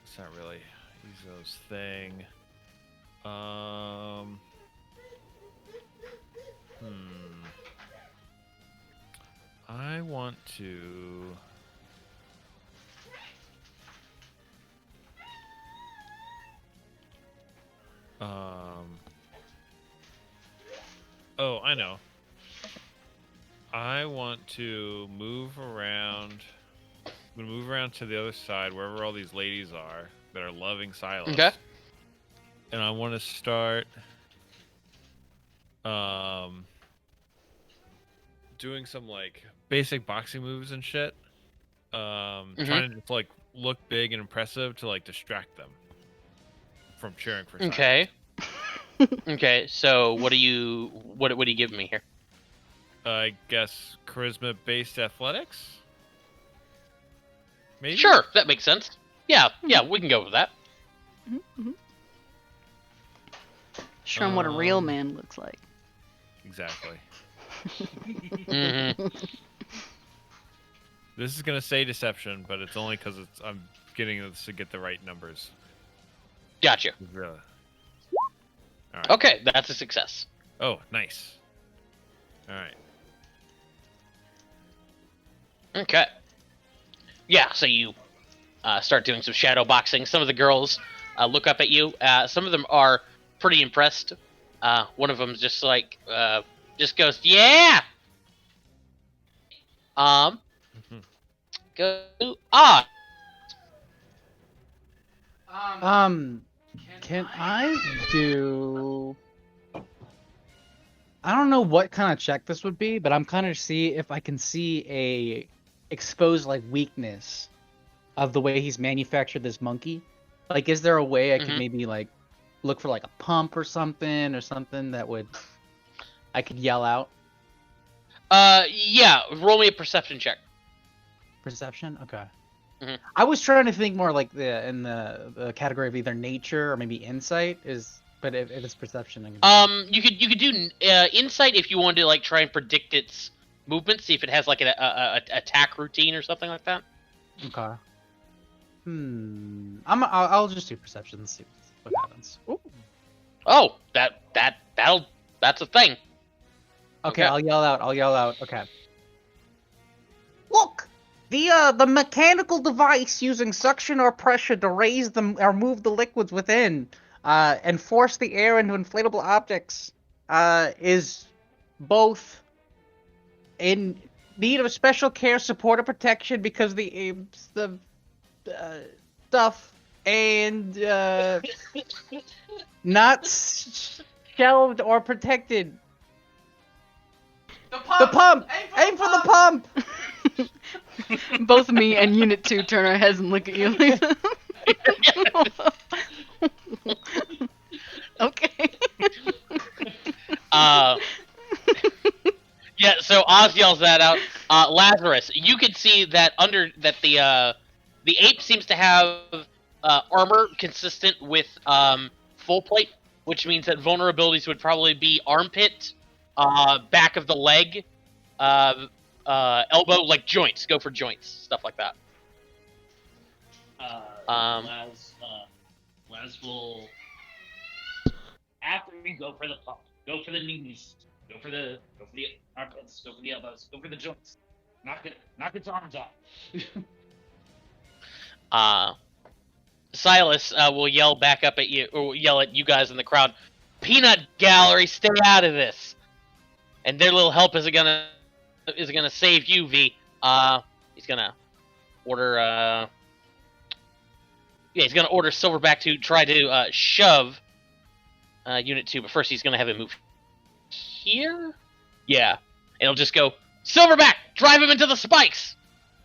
It's not really Izo's thing. I want to. Oh, I know. I want to move around. I'm gonna move around to the other side, wherever all these ladies are that are loving Silas.
Okay.
And I want to start doing some like basic boxing moves and shit. Trying to just like look big and impressive to like distract them from cheering for Silas.
Okay. Okay. So what do you give me here?
I guess charisma-based athletics. Maybe.
Sure, that makes sense. Yeah, we can go with that.
Show him what a real man looks like.
Exactly.
Mm-hmm.
This is gonna say deception, but it's only because I'm getting this to get the right numbers.
Gotcha.
Really. All right.
Okay, that's a success.
Oh, nice. All right.
Okay. Yeah, so you start doing some shadow boxing. Some of the girls look up at you. Some of them are pretty impressed. One of them just like just goes, "Yeah." Go on.
Can I do? I don't know what kind of check this would be, but I'm kind of see if I can see a exposed like weakness of the way he's manufactured this monkey. Like, is there a way I could maybe like look for like a pump or something that would I could yell out?
Yeah. Roll me a perception check.
Perception? Okay.
Mhm.
I was trying to think more like in the category of either nature or maybe insight but if it's perception, I can
You could do insight if you wanted to like try and predict its movement, see if it has like an attack routine or something like that.
Okay. I'll just do perception and see what happens. Ooh.
Oh, that's a thing.
Okay, I'll yell out. Okay. Look, the mechanical device using suction or pressure to raise them or move the liquids within, and force the air into inflatable objects, is both in need of special care, support, or protection because the stuff and not shelved or protected. The pump! Aim for the pump!
Both me and Unit 2 turn our heads and look at you. Okay.
Yeah, so Oz yells that out. Lazarus, you can see that the ape seems to have armor consistent with full plate, which means that vulnerabilities would probably be armpit, back of the leg, elbow, like joints. Go for joints, stuff like that.
Laz will, after we go for the pump, go for the knees, go for the armpits, go for the elbows, go for the joints. Knock its arms off.
Silas will yell back up at you, or yell at you guys in the crowd. Peanut Gallery, stay out of this. And their little help isn't gonna save you, V. He's gonna order. He's gonna order Silverback to try to shove Unit 2, but first he's gonna have it move here. Yeah, it'll just go Silverback, drive him into the spikes.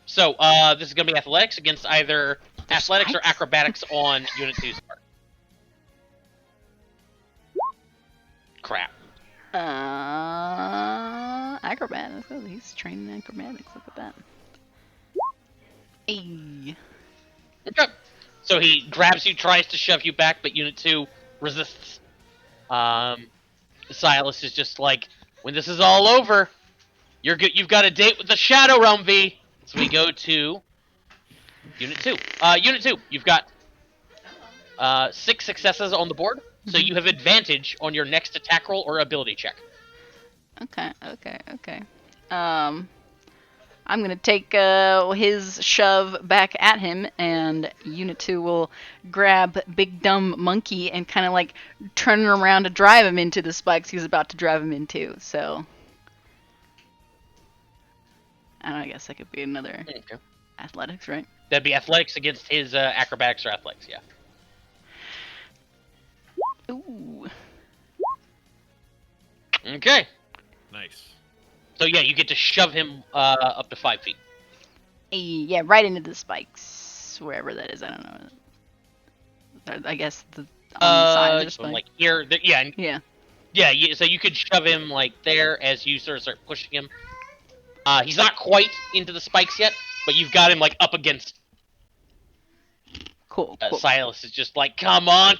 So this is gonna be athletics against either athletics or acrobatics on Unit 2's part. Crap.
Acrobatics. Oh, he's trained in acrobatics. Look at that. Hey.
Okay. So he grabs you, tries to shove you back, but Unit 2 resists. Silas is just like, when this is all over, you're good. You've got a date with the Shadow Realm, V. So we go to Unit 2. Unit 2, you've got 6 successes on the board, so you have advantage on your next attack roll or ability check.
Okay. I'm gonna take his shove back at him, and Unit 2 will grab Big Dumb Monkey and kind of like turn him around to drive him into the spikes he's about to drive him into. So, I don't know, I guess that could be another athletics, right?
That'd be athletics against his acrobatics or athletics, yeah.
Ooh.
Okay.
Nice.
So yeah, you get to shove him up to 5 feet.
Yeah, right into the spikes, wherever that is. I don't know. I guess on the sides of the spike.
Like here,
Yeah.
So you could shove him like there as you sort of start pushing him. He's not quite into the spikes yet, but you've got him like up against.
Cool.
Silas is just like, come on!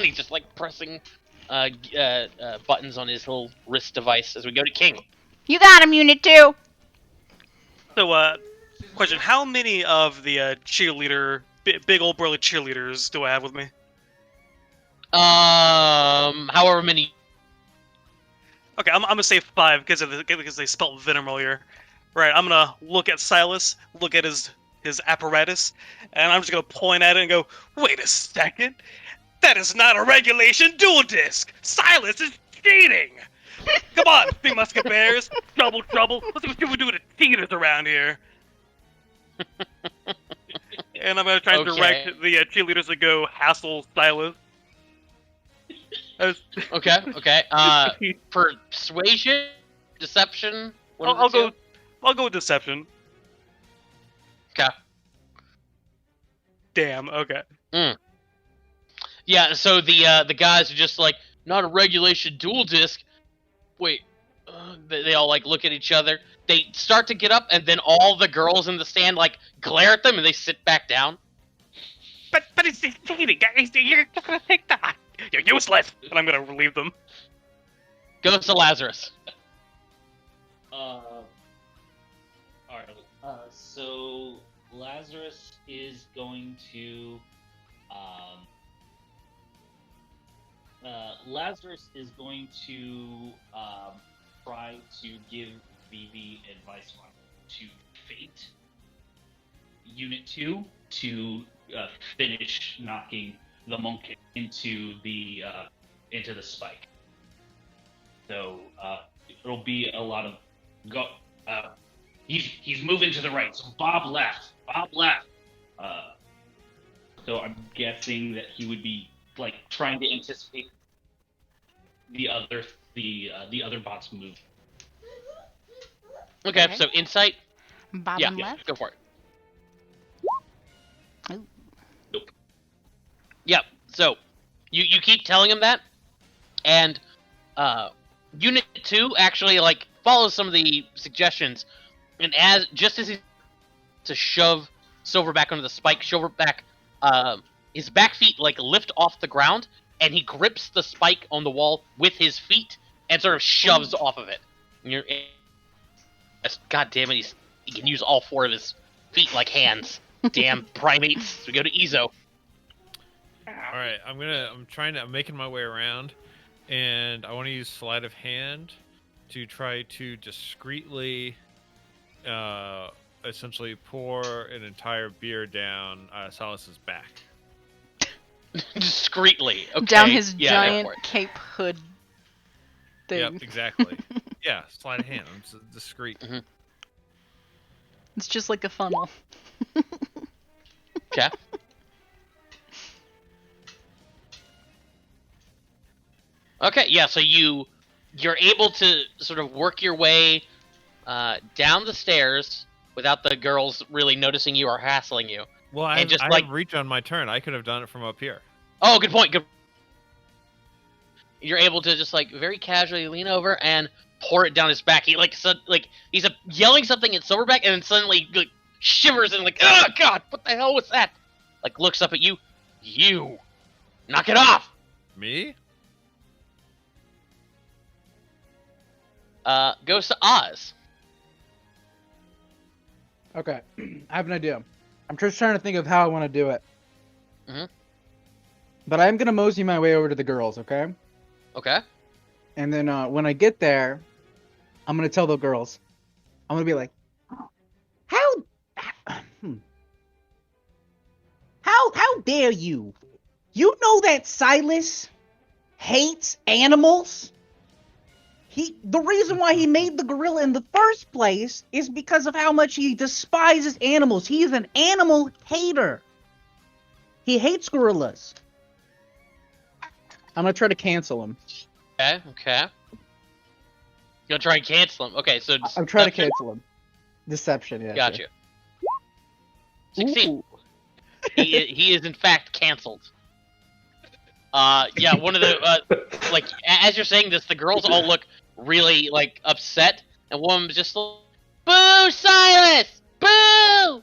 He's just like pressing buttons on his little wrist device as we go to King.
You got him, Unit 2!
So, question, how many of the big old burly cheerleaders do I have with me?
However many.
Okay, I'm gonna say 5 because they spelled venom earlier. Right, I'm gonna look at Silas, look at his apparatus, and I'm just gonna point at it and go, wait a second! That is not a regulation dual disc! Silas is cheating! Come on, big musket bears! Trouble! Let's see what people do to cheaters around here! And I'm gonna try and direct the cheerleaders to go hassle Silas.
Okay. Persuasion, deception.
I'll go with deception.
Okay.
Damn. Okay.
Yeah. So the guys are just like, not a regulation dual disc. Wait. They all like look at each other. They start to get up, and then all the girls in the stand like glare at them, and they sit back down.
But it's cheating, guys. You're just gonna take that. You're useless. And I'm gonna relieve them.
Goes to Lazarus.
Alright. So Lazarus is going to try to give BB advice on to fate Unit 2 to finish knocking the MONKE into the spike. So it'll be a lot of go. He's moving to the right, so Bob left. So I'm guessing that he would be like trying to anticipate the other bot's move.
Okay,
Okay.
so insight.
Bottom
Yeah,
left.
go for it.
Ooh.
Nope. Yep. So you keep telling him that, and Unit 2 actually like follows some of the suggestions, and just as he to shove Silverback under the spike, Silverback his back feet like lift off the ground, and he grips the spike on the wall with his feet and sort of shoves off of it. And you're, God damn it, he can use all 4 of his feet like hands. Damn primates. We go to Ezo.
All right, I'm making my way around, and I want to use sleight of hand to try to discreetly, essentially pour an entire beer down Silas's back.
Discreetly. Okay.
Down his
Yeah,
giant
go for it.
cape hood thing.
Yep, exactly. Yeah, sleight of hand. I'm discreet.
Mhm.
It's just like a funnel.
Okay. Okay, yeah, so you're able to sort of work your way down the stairs without the girls really noticing you or hassling you.
Well,
And just
I
like-
have reach on my turn. I could have done it from up here.
Oh, good point. Good. You're able to just like very casually lean over and pour it down his back. He he's yelling something at Silverback, and then suddenly like shivers and like, oh god, what the hell was that? Like looks up at you. You, knock it off.
Me?
Goes to Oz.
Okay, I have an idea. I'm just trying to think of how I want to do it.
Mhm.
But I'm gonna mosey my way over to the girls, okay?
Okay.
And then when I get there, I'm gonna tell the girls. I'm gonna be like, how dare you? You know that Silas hates animals? The reason why he made the gorilla in the first place is because of how much he despises animals. He is an animal hater. He hates gorillas. I'm gonna try to cancel him.
Okay. You're gonna try and cancel him. Okay, so
I'm trying to
deception?
cancel him. Deception, yeah.
Gotcha.
Sure.
Succeed.
Ooh.
He is in fact canceled. Yeah, one of the like as you're saying this, the girls all look really like upset, and one was just like, "Boo, Silas! Boo!"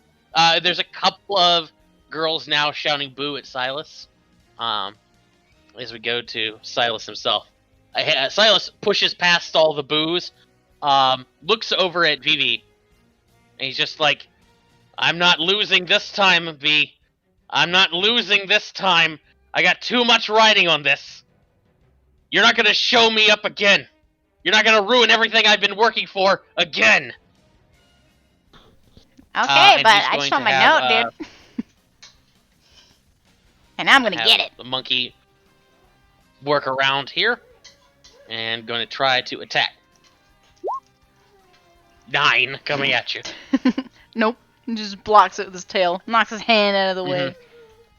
There's a couple of girls now shouting "boo" at Silas. As we go to Silas himself, Silas pushes past all the boos, looks over at Vivi, and he's just like, "I'm not losing this time, V. I'm not losing this time. I got too much riding on this. You're not gonna show me up again. You're not gonna ruin everything I've been working for again."
Okay,
and
but
he's
I
going
just
to
want my
have,
note, dude. And I'm gonna
have
get it.
The monkey work around here and going to try to attack. 9 coming at you.
Nope. He just blocks it with his tail. Knocks his hand out of the way.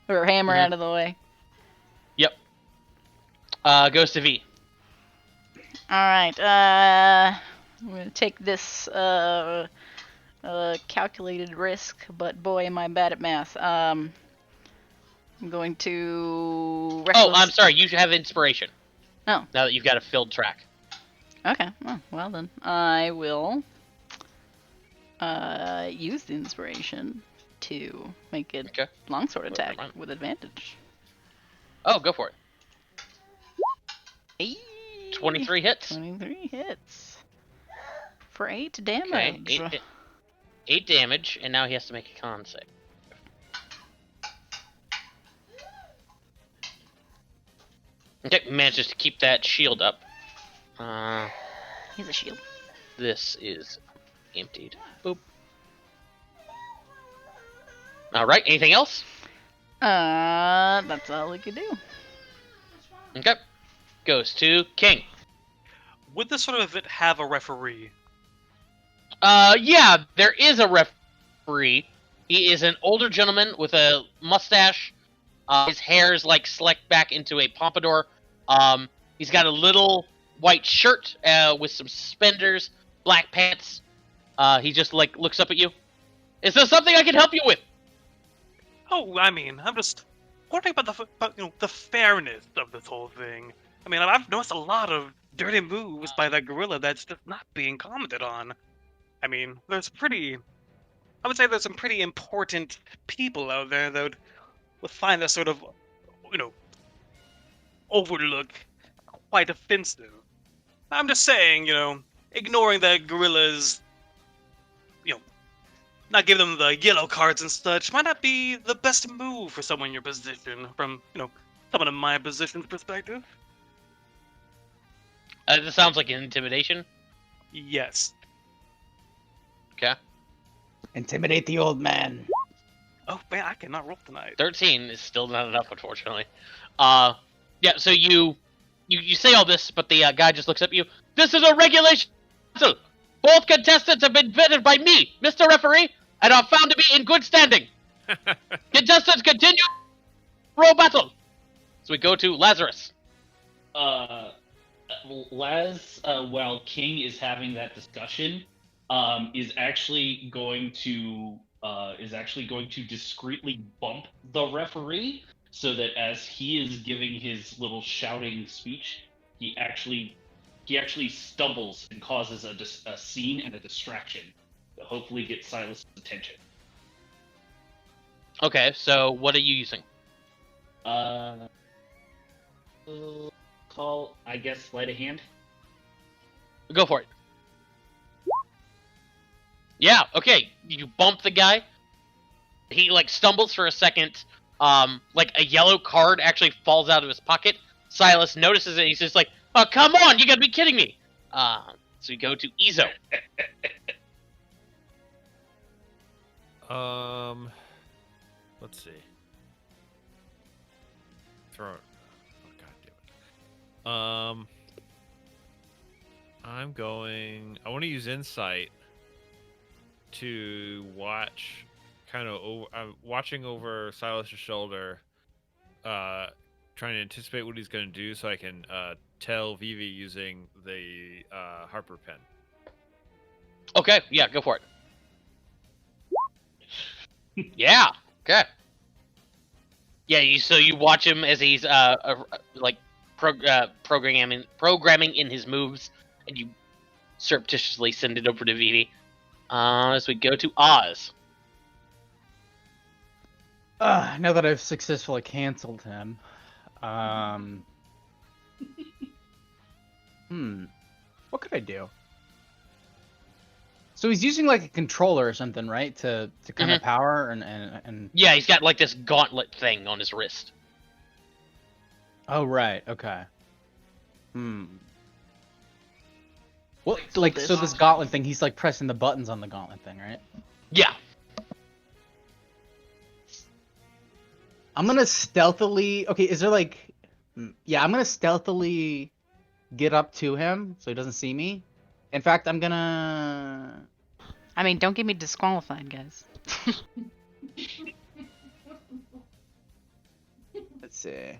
Or hammer
Mhm.
out of the way.
Yep. Goes to V.
Alright, I'm gonna take this calculated risk, but boy am I bad at math. I'm going to
Oh, I'm sorry. You should have inspiration.
Oh.
Now that you've got a filled track.
Okay, well then. I will use the inspiration to make a
Okay.
longsword attack
never mind.
with advantage.
Oh, go for it.
Hey!
23 hits.
23 hits. For 8
Okay.
damage.
8 damage, and now he has to make a con save. Okay, manages to keep that shield up.
He's a shield.
This is emptied. Boop. Alright, anything else?
That's all we could do.
Okay. Goes to King.
Would this sort of event have a referee?
Yeah, there is a referee. He is an older gentleman with a mustache. His hair is like slicked back into a pompadour. He's got a little white shirt with some suspenders, black pants. He just like looks up at you. Is there something I can help you with?
Oh, I mean, I'm just wondering about the fairness of this whole thing. I mean, I've noticed a lot of dirty moves by that gorilla that's just not being commented on. I mean, I would say there's some pretty important people out there that would find this sort of, you know, overlook quite offensive. I'm just saying, ignoring the gorillas, you know, not giving them the yellow cards and such might not be the best move for someone in your position from, someone in my position's perspective.
This sounds like an intimidation.
Yes.
Okay.
Intimidate the old man.
Oh, man, I cannot roll tonight.
13 is still not enough, unfortunately. Yeah. So you say all this, but the guy just looks up at you. This is a regulation battle. Both contestants have been vetted by me, Mr. Referee, and are found to be in good standing. Contestants continue roll battle. So we go to Lazarus.
Laz, while King is having that discussion, is actually going to discreetly bump the referee so that as he is giving his little shouting speech, he actually stumbles and causes a scene and a distraction to hopefully get Silas' attention.
Okay, so what are you using?
Call, I guess, sleight of hand.
Go for it. Yeah, okay. You bump the guy. He like stumbles for a second. Like a yellow card actually falls out of his pocket. Silas notices it. He's just like, "Oh, come on! You gotta be kidding me!" So we go to Izo.
Let's see. Throw it. Oh, God damn it. I want to use insight to watch, watching over Silas's shoulder, trying to anticipate what he's going to do, so I can tell Vivi using the Harper pen.
Okay, yeah, go for it. Yeah, okay. Yeah, so you watch him as he's programming in his moves, and you surreptitiously send it over to Vivi. As we go to Oz.
Now that I've successfully canceled him, what could I do? So he's using like a controller or something, right? To kind of power and.
Yeah, he's got like this gauntlet thing on his wrist.
Oh right, okay. What like so this gauntlet thing? He's like pressing the buttons on the gauntlet thing, right?
Yeah.
I'm gonna stealthily. Okay, is there like? Yeah, I'm gonna stealthily get up to him so he doesn't see me. In fact, I'm gonna.
I mean, don't get me disqualified, guys.
Let's see.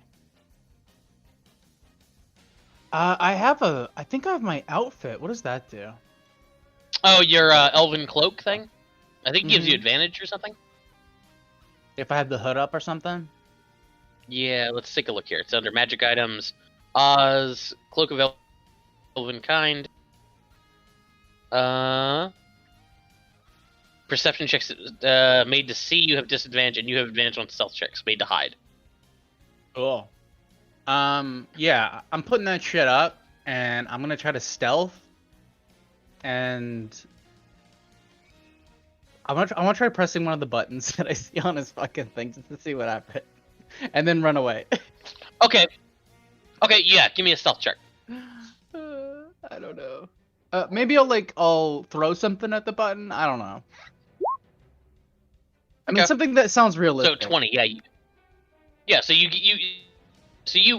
I think I have my outfit. What does that do?
Oh, your elven cloak thing? I think it gives you advantage or something.
If I have the hood up or something?
Yeah, let's take a look here. It's under magic items. Oz, Cloak of Elven Kind. Perception checks made to see you have disadvantage, and you have advantage on stealth checks made to hide.
Cool. Yeah, I'm putting that shit up, and I'm gonna try to stealth, and I want to try pressing one of the buttons that I see on his fucking thing just to see what happens, and then run away.
Okay. Okay, yeah, give me a stealth check.
I don't know. Maybe I'll throw something at the button. I don't know. I mean, something that sounds realistic.
So 20, yeah. Yeah, so you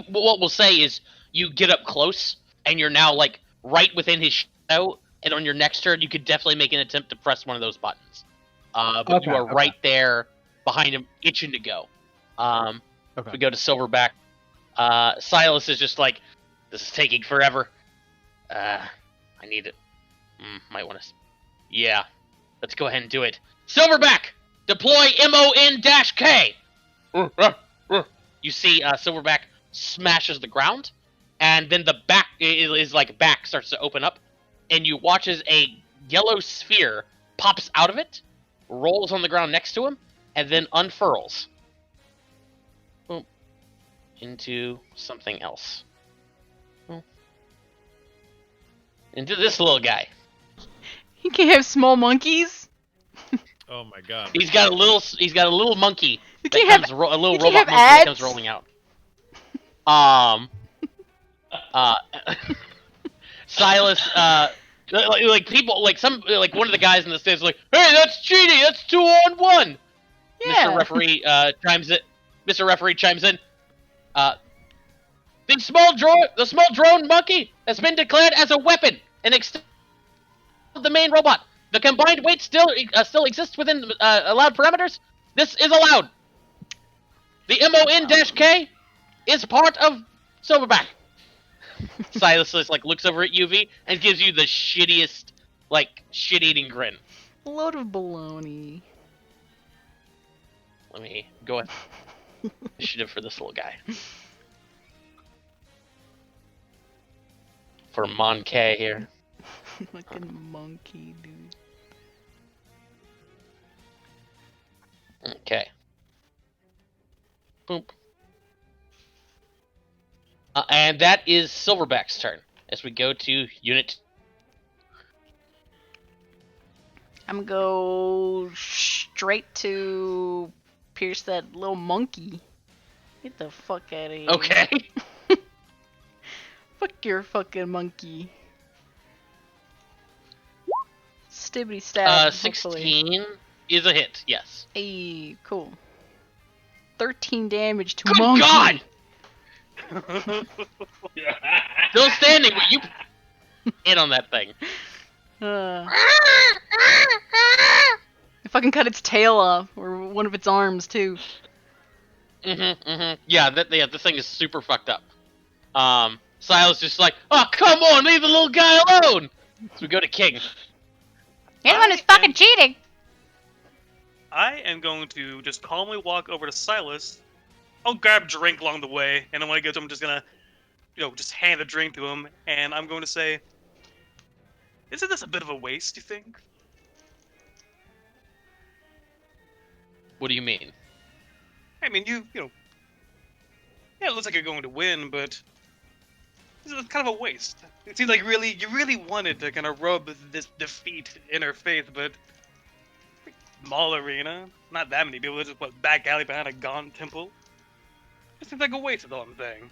what we'll say is you get up close, and you're now like right within his shadow, and on your next turn you could definitely make an attempt to press one of those buttons. But you are right there behind him, itching to go. We go to Silverback. Silas is just like, this is taking forever. I need it. Might want to Yeah. Let's go ahead and do it. Silverback! Deploy MON-K! You see Silverback smashes the ground, and then the back is like back starts to open up, and you watch as a yellow sphere pops out of it, rolls on the ground next to him, and then unfurls. Boom. Into something else. Boom. Into this little guy.
You can't have small monkeys.
Oh my god.
He's got a little monkey.
You
That
can't have
comes a little
you can't
robot
have
monkey that comes
ads?
rolling out. Silas, like people, like like one of the guys in the stands, like, hey, that's cheating. That's 2-on-1.
Yeah.
Mr. Referee chimes in. Mr. Referee chimes in. The small drone monkey has been declared as a weapon and extends the main robot. The combined weight still exists within allowed parameters. This is allowed. The MON-K is part of Silverback. Silas just, like, looks over at UV and gives you the shittiest, like, shit-eating grin.
A load of baloney.
Let me go ahead. Initiative for this little guy. For MONKE here.
Fucking monkey, dude.
Okay. Boop. And that is Silverback's turn as we go to Unit.
I'm gonna go straight to pierce that little monkey. Get the fuck out of here.
Okay.
Fuck your fucking monkey. Stibbity stab. hopefully.
16 is a hit. Yes.
Hey, cool. 13 damage to
Good
monkey.
God! Still standing, but you hit on that thing.
I fucking cut its tail off, or one of its arms too.
Yeah, this thing is super fucked up. Silas just like, oh, come on, leave the little guy alone! So we go to King.
Anyone is fucking cheating!
I am going to just calmly walk over to Silas. I'll grab a drink along the way, and then when I get to him, I'm just gonna, just hand a drink to him, and I'm going to say, isn't this a bit of a waste, you think?
What do you mean?
I mean, yeah, it looks like you're going to win, but this is kind of a waste. It seems like you really wanted to kind of rub this defeat in her face, but small arena, not that many people, just back alley behind a gone temple. It seems like a waste is all I'm saying.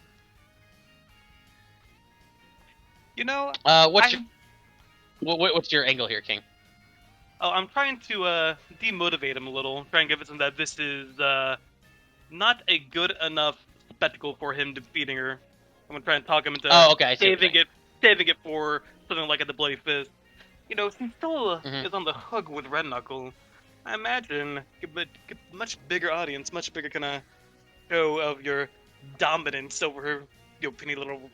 What's your angle here, King?
Oh, I'm trying to demotivate him a little, try and give it some that this is not a good enough spectacle for him defeating her. I'm gonna try and talk him into saving it for something like the Bloody Fist. Since he still is on the hook with Red Knuckle, I imagine get much bigger audience, much bigger kind of show of your dominance over her, penny little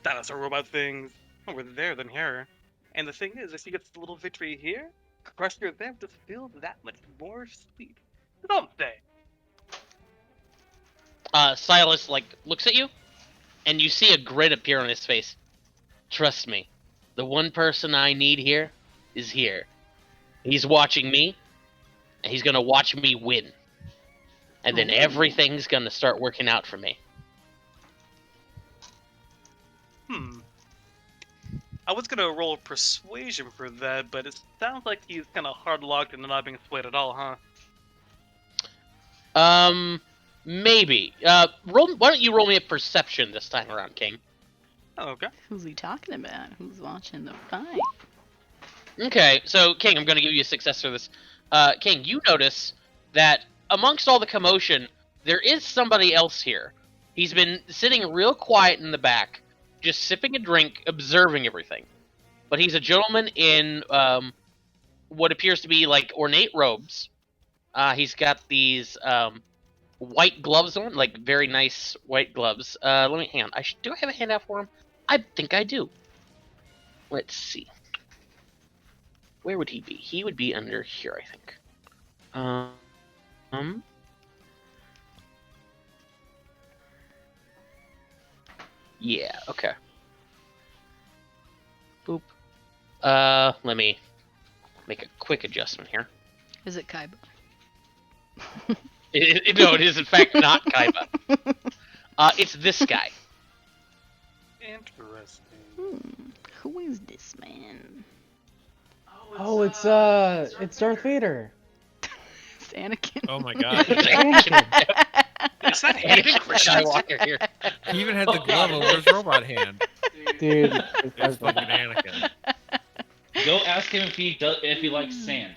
dinosaur robot things over there than her. And the thing is, if she gets a little victory here, crush her there, just feels that much more sweet. That's all I'm saying.
Silas, looks at you, and you see a grin appear on his face. Trust me, the one person I need here is here. He's watching me, and he's gonna watch me win. And then everything's gonna start working out for me.
I was gonna roll persuasion for that, but it sounds like he's kind of hard locked and not being swayed at all, huh?
Maybe. Why don't you roll me a perception this time around, King?
Oh, okay.
Who's he talking about? Who's watching the fight?
Okay, so King, I'm gonna give you a success for this. King, you notice that amongst all the commotion, there is somebody else here. He's been sitting real quiet in the back, just sipping a drink, observing everything. But he's a gentleman in what appears to be ornate robes. He's got these white gloves on, very nice white gloves. Let me hang on. Do I have a handout for him? I think I do. Let's see. where would he be? He would be under here, I think. Yeah, okay. Boop. Let me make a quick adjustment here.
Is it Kaiba?
No, it is in fact not Kaiba. It's this guy.
Interesting.
Who is this man?
Oh, it's Darth Vader.
It's Anakin.
Oh my god.
Is that
Anakin
Anakin?
Skywalker here.
He even had the glove over his robot hand.
Dude,
It's fucking Anakin.
Go ask him if he likes sand.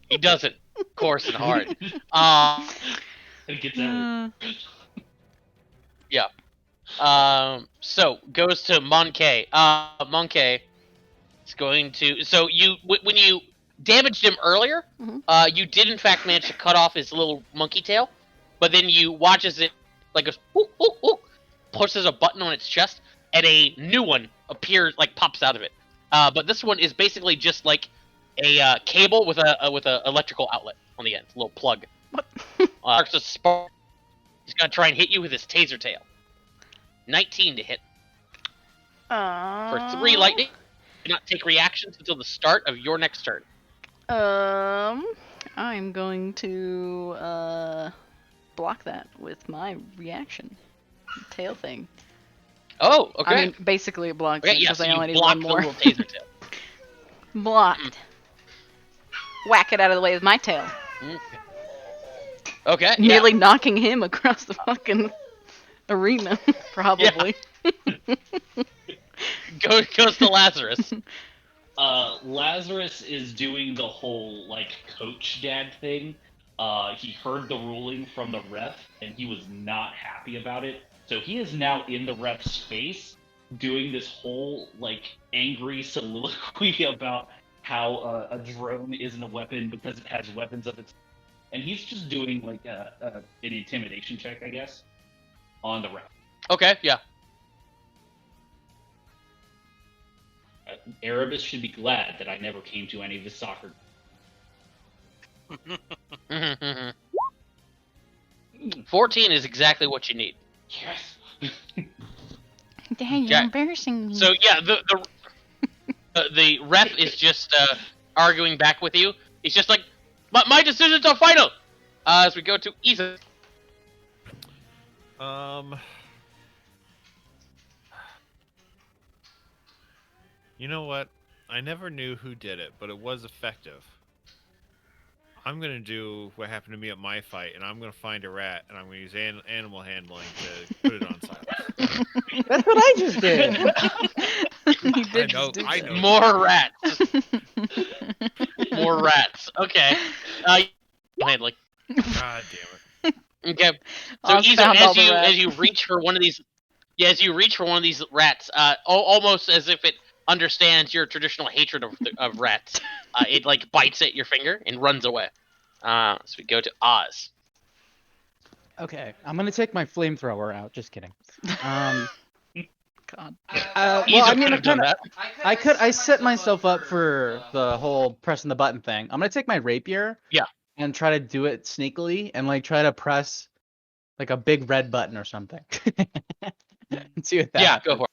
He doesn't. Coarse and hard.
It gets everywhere.
So goes to MONKE. MONKE is going to. So when you damaged him earlier, you did in fact manage to cut off his little monkey tail, but then you watch as it like goes pushes a button on its chest, and a new one appears, like pops out of it. But this one is basically just like a cable with a electrical outlet on the end, a little plug.
What?
Starts to spark. He's gonna try and hit you with his taser tail. 19 to hit for 3 lightning. Do not take reactions until the start of your next turn.
I'm going to block that with my reaction tail thing.
Oh, okay.
I mean, basically it blocks
Okay,
it
yeah,
because
so
I
you
only need
block
one
the
more.
little taser tail.
Blocked. Whack it out of the way with my tail.
Okay.
Nearly knocking him across the fucking arena, probably.
Goes to Lazarus.
Lazarus is doing the whole like coach dad thing. He heard the ruling from the ref and he was not happy about it. So he is now in the ref's space doing this whole like angry soliloquy about how a drone isn't a weapon because it has weapons of its. And he's just doing like an intimidation check, I guess, on the ref.
Okay, yeah.
Erebus should be glad that I never came to any of his soccer.
14 is exactly what you need.
Yes.
Dang, you're
Yeah.
embarrassing me.
So yeah, the ref is just arguing back with you. He's just like, but my decisions are final. As we go to Ethan.
You know what? I never knew who did it, but it was effective. I'm gonna do what happened to me at my fight, and I'm gonna find a rat, and I'm gonna use animal handling to put it on Silas.
That's what I just did.
You did
I know,
just do
I
that.
know.
More rats. More rats. Okay. Handling.
God damn it.
Okay. So
Oz
Izo,
found all the rats.
as you reach for one of these, as you reach for one of these rats, almost as if it understands your traditional hatred of rats, it like bites at your finger and runs away. So we go to Oz.
Okay, I'm gonna take my flamethrower out. Just kidding.
God.
Well,
Izo
I mean,
could have done that.
I set myself up for the whole pressing the button thing. I'm gonna take my rapier.
Yeah.
And try to do it sneakily and like try to press like a big red button or something. And see what that
Yeah,
happens.
go for it.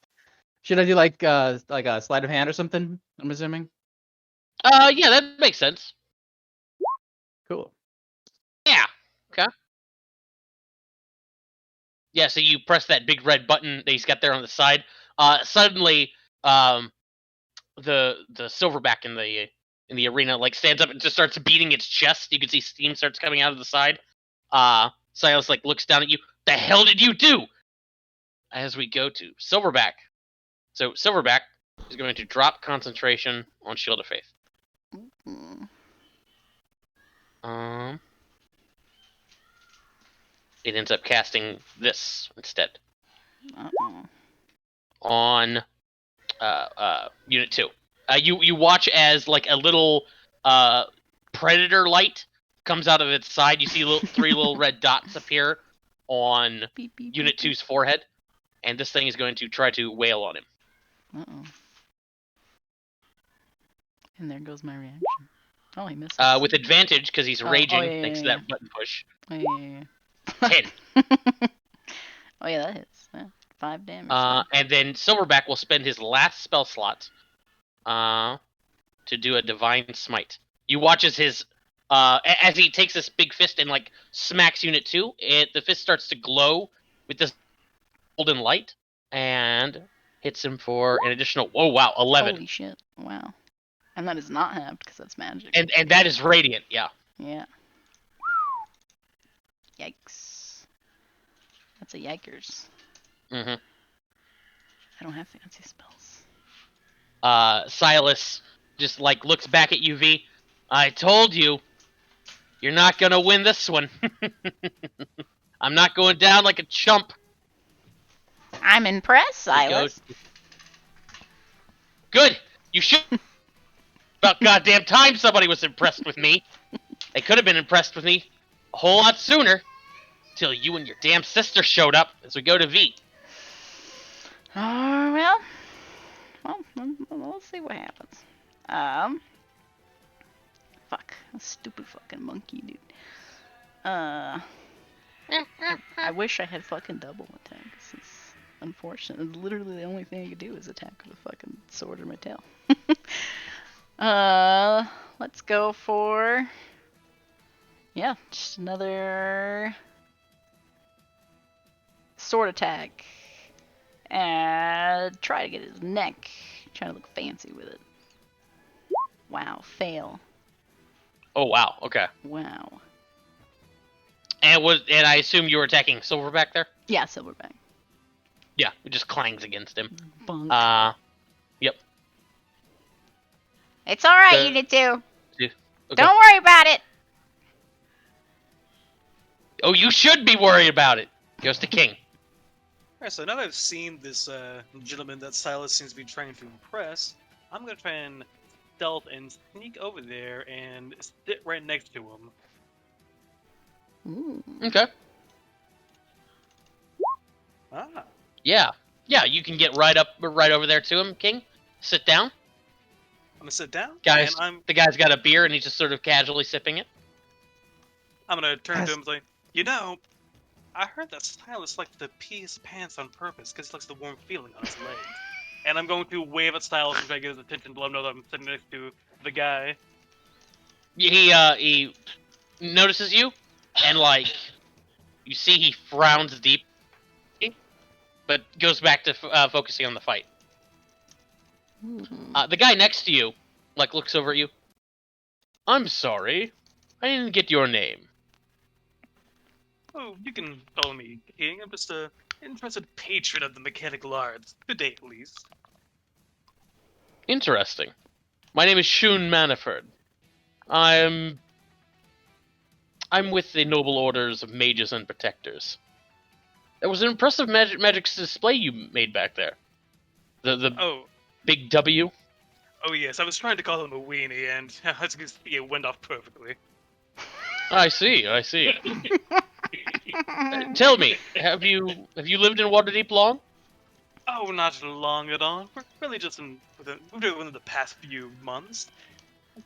Should I do like a sleight of hand or something? I'm assuming.
Yeah, that makes sense.
Cool.
Yeah. Okay. Yeah, so you press that big red button that he's got there on the side. Suddenly, the silverback in the arena like stands up and just starts beating its chest. You can see steam starts coming out of the side. Silas like looks down at you. The hell did you do? As we go to Silverback. So Silverback is going to drop concentration on Shield of Faith. It ends up casting this instead on Unit 2. You watch as like a little predator light comes out of its side. You see 3 little red dots appear on
Beep, beep,
Unit
beep,
2's forehead, and this thing is going to try to wail on him.
beep. Uh-oh. And there goes my reaction. Oh, he missed.
With advantage because he's raging thanks to that button push.
Oh, yeah.
10.
Oh yeah, that hits. 5 damage.
And then Silverback will spend his last spell slot to do a divine smite. You watch as his as he takes this big fist and like smacks Unit 2, the fist starts to glow with this golden light and hits him for an additional 11.
Holy shit! Wow. And that is not halved because that's magic.
And that is radiant, yeah.
Yeah. Yikes. That's a yikers.
Mm-hmm.
I don't have fancy spells.
Silas just like looks back at UV. I told you, you're not gonna win this one. I'm not going down like a chump.
I'm impressed, Silas.
Good. You should. About goddamn time somebody was impressed with me. They could have been impressed with me a whole lot sooner. Till you and your damn sister showed up as we go to V.
Well, we'll see what happens. Fuck, a stupid fucking monkey, dude. I wish I had fucking double attack. This is unfortunate. It's literally the only thing I could do is attack with a fucking sword or my tail. Let's go for, yeah, just another sword attack. And try to get his neck. Trying to look fancy with it. Wow, fail.
Oh wow, okay.
Wow.
And I assume you were attacking Silverback there?
Yeah, Silverback.
Yeah, it just clangs against him.
Bunk.
Yep.
It's alright, Unit 2. Okay. Don't worry about it.
Oh, you should be worried about it. Goes to King.
Alright, so now that I've seen this gentleman that Silas seems to be trying to impress, I'm gonna try and stealth and sneak over there and sit right next to him.
Ooh.
Okay.
Ah.
Yeah, you can get right over there to him, King. Sit down.
I'm gonna sit down.
Guys,
and
the guy's got a beer and he's just sort of casually sipping it.
I'm gonna turn to him and say, you know, I heard that Silas likes to pee his pants on purpose because he likes the warm feeling on his legs. And I'm going to wave at Silas and try to get his attention to let him know that I'm sitting next to the guy.
He notices you, and like, you see he frowns deep, but goes back to focusing on the fight. The guy next to you, like, looks over at you. I'm sorry, I didn't get your name.
Oh, you can call me King. I'm just a interested patron of the mechanical arts, today at least.
Interesting. My name is Shun Maniford. I'm with the noble orders of mages and protectors. There was an impressive magic display you made back there. The big W.
Oh yes, I was trying to call him a weenie, and as you can see, it went off perfectly.
I see. Tell me, have you lived in Waterdeep long?
Oh, not long at all. We're really just within the past few months.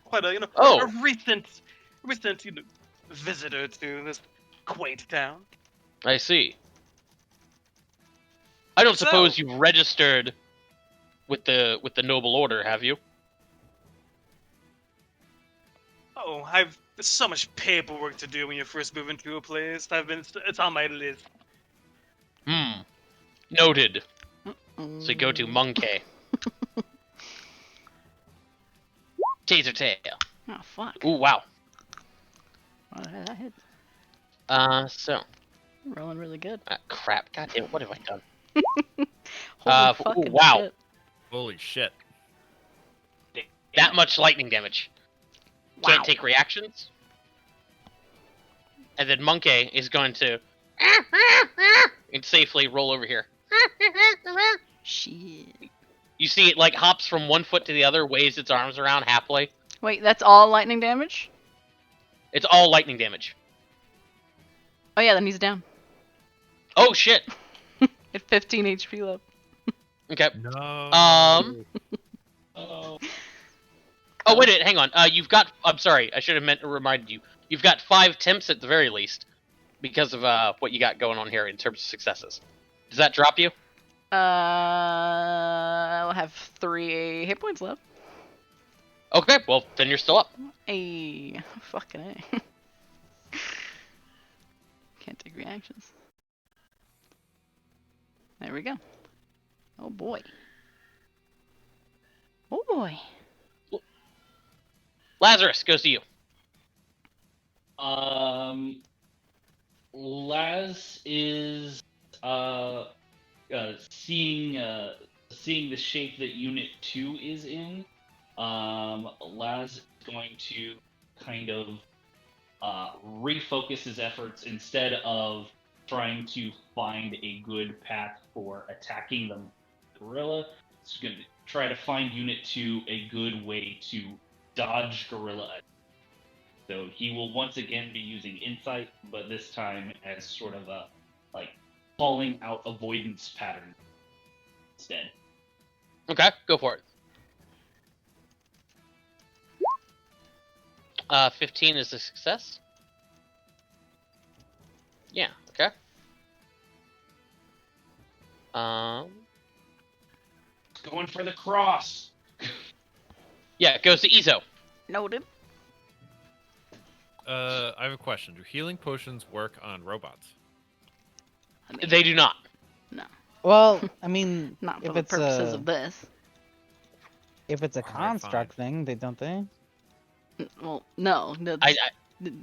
Quite a a recent visitor to this quaint town.
I see. I don't suppose you've registered with the noble order, have you?
Oh, I've so much paperwork to do when you first move into a place. It's on my list.
Noted. So go to MONKE. Taser tail.
Oh fuck.
Ooh, wow.
Oh, that hit.
So.
Rolling really good.
Crap. God damn it, what have I done?
Holy fucking
wow.
shit.
Holy shit.
That much lightning damage.
Wow.
Can't take reactions. And then MONKE is going to and safely roll over here.
Shit.
You see it like hops from one foot to the other, waves its arms around halfway.
Wait, that's all lightning damage?
It's all lightning damage.
Oh yeah, then he's down.
Oh shit.
At 15 HP left.
Okay.
No.
Oh, wait a minute, hang on. You've got... I'm sorry, I should have meant to remind you. You've got 5 temps at the very least, because of what you got going on here in terms of successes. Does that drop you?
I'll have 3 hit points left.
Okay, well, then you're still up.
Hey, fucking A. Can't take reactions. There we go. Oh boy. Oh boy.
Lazarus, goes to you.
Laz is seeing the shape that Unit 2 is in. Laz is going to kind of refocus his efforts instead of trying to find a good path for attacking the gorilla. He's going to try to find Unit 2 a good way to dodge gorilla. So he will once again be using insight, but this time as sort of a calling out avoidance pattern instead.
Okay, go for it. 15 is a success. Yeah, okay.
Going for the cross.
Yeah, it goes to Izo.
Noted.
I have a question. Do healing potions work on robots?
I mean,
They do not.
no,
Well, I mean,
not for
if
the
it's
purposes
a
of this.
if it's a
Alright,
construct thing, don't they?
Well, no.
I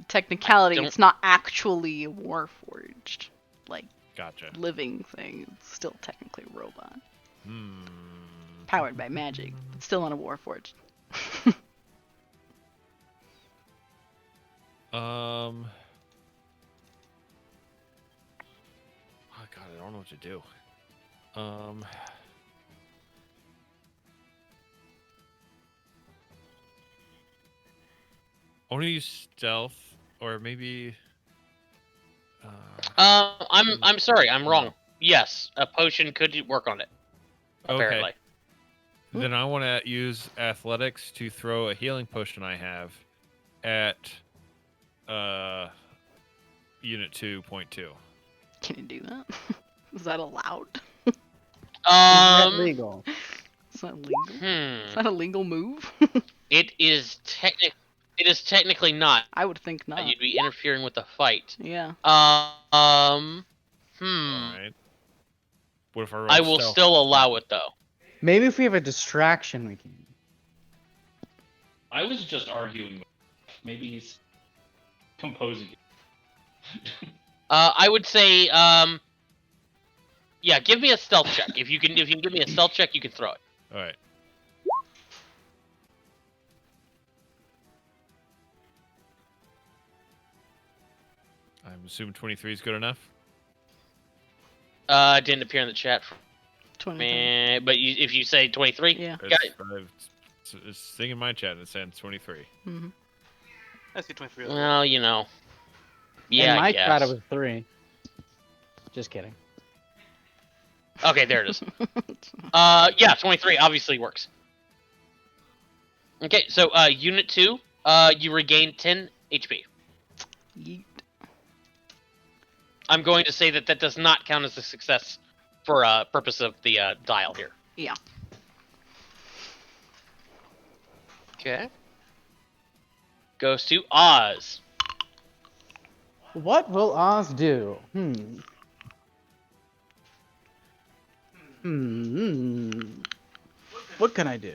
Technicality,
don't-
it's not actually a warforged, like,
Gotcha.
living thing. It's still technically a robot.
Hmm.
Powered by magic. It's still not a warforged.
Oh god, I don't know what to do. I want to use stealth, or maybe.
I'm sorry, I'm wrong. Yes, a potion could work on it. Apparently.
Okay. Then I want to use athletics to throw a healing potion I have at Unit 2.2.
Can you do that? Is that allowed?
Is that
Um.
legal?
Is that legal?
Hmm.
Is that a legal move?
It is technically not.
I would think not.
You'd be interfering with the fight.
Yeah.
Hmm.
Alright. What if I roll
I will
stealth
still
instead?
allow it though.
Maybe if we have a distraction, we can.
I was just arguing. Maybe he's composing it.
I would say, yeah, give me a stealth check. If you can give me a stealth check, you can throw it.
Alright. I'm assuming 23 is good enough.
Didn't appear in the chat.
23.
But if you say 23,
Yeah.
got it.
It's thing in my chat and it's saying 23.
Mm-hmm.
I see 23.
Well, you know. Yeah,
In my
I guess.
chat, it was 3. Just kidding.
Okay, there it is. Yeah, 23 obviously works. Okay, so Unit 2, you regain 10 HP.
Yeet.
I'm going to say that does not count as a success for purpose of the dial here.
Yeah.
Okay. Goes to Oz.
What will Oz do? What can I do?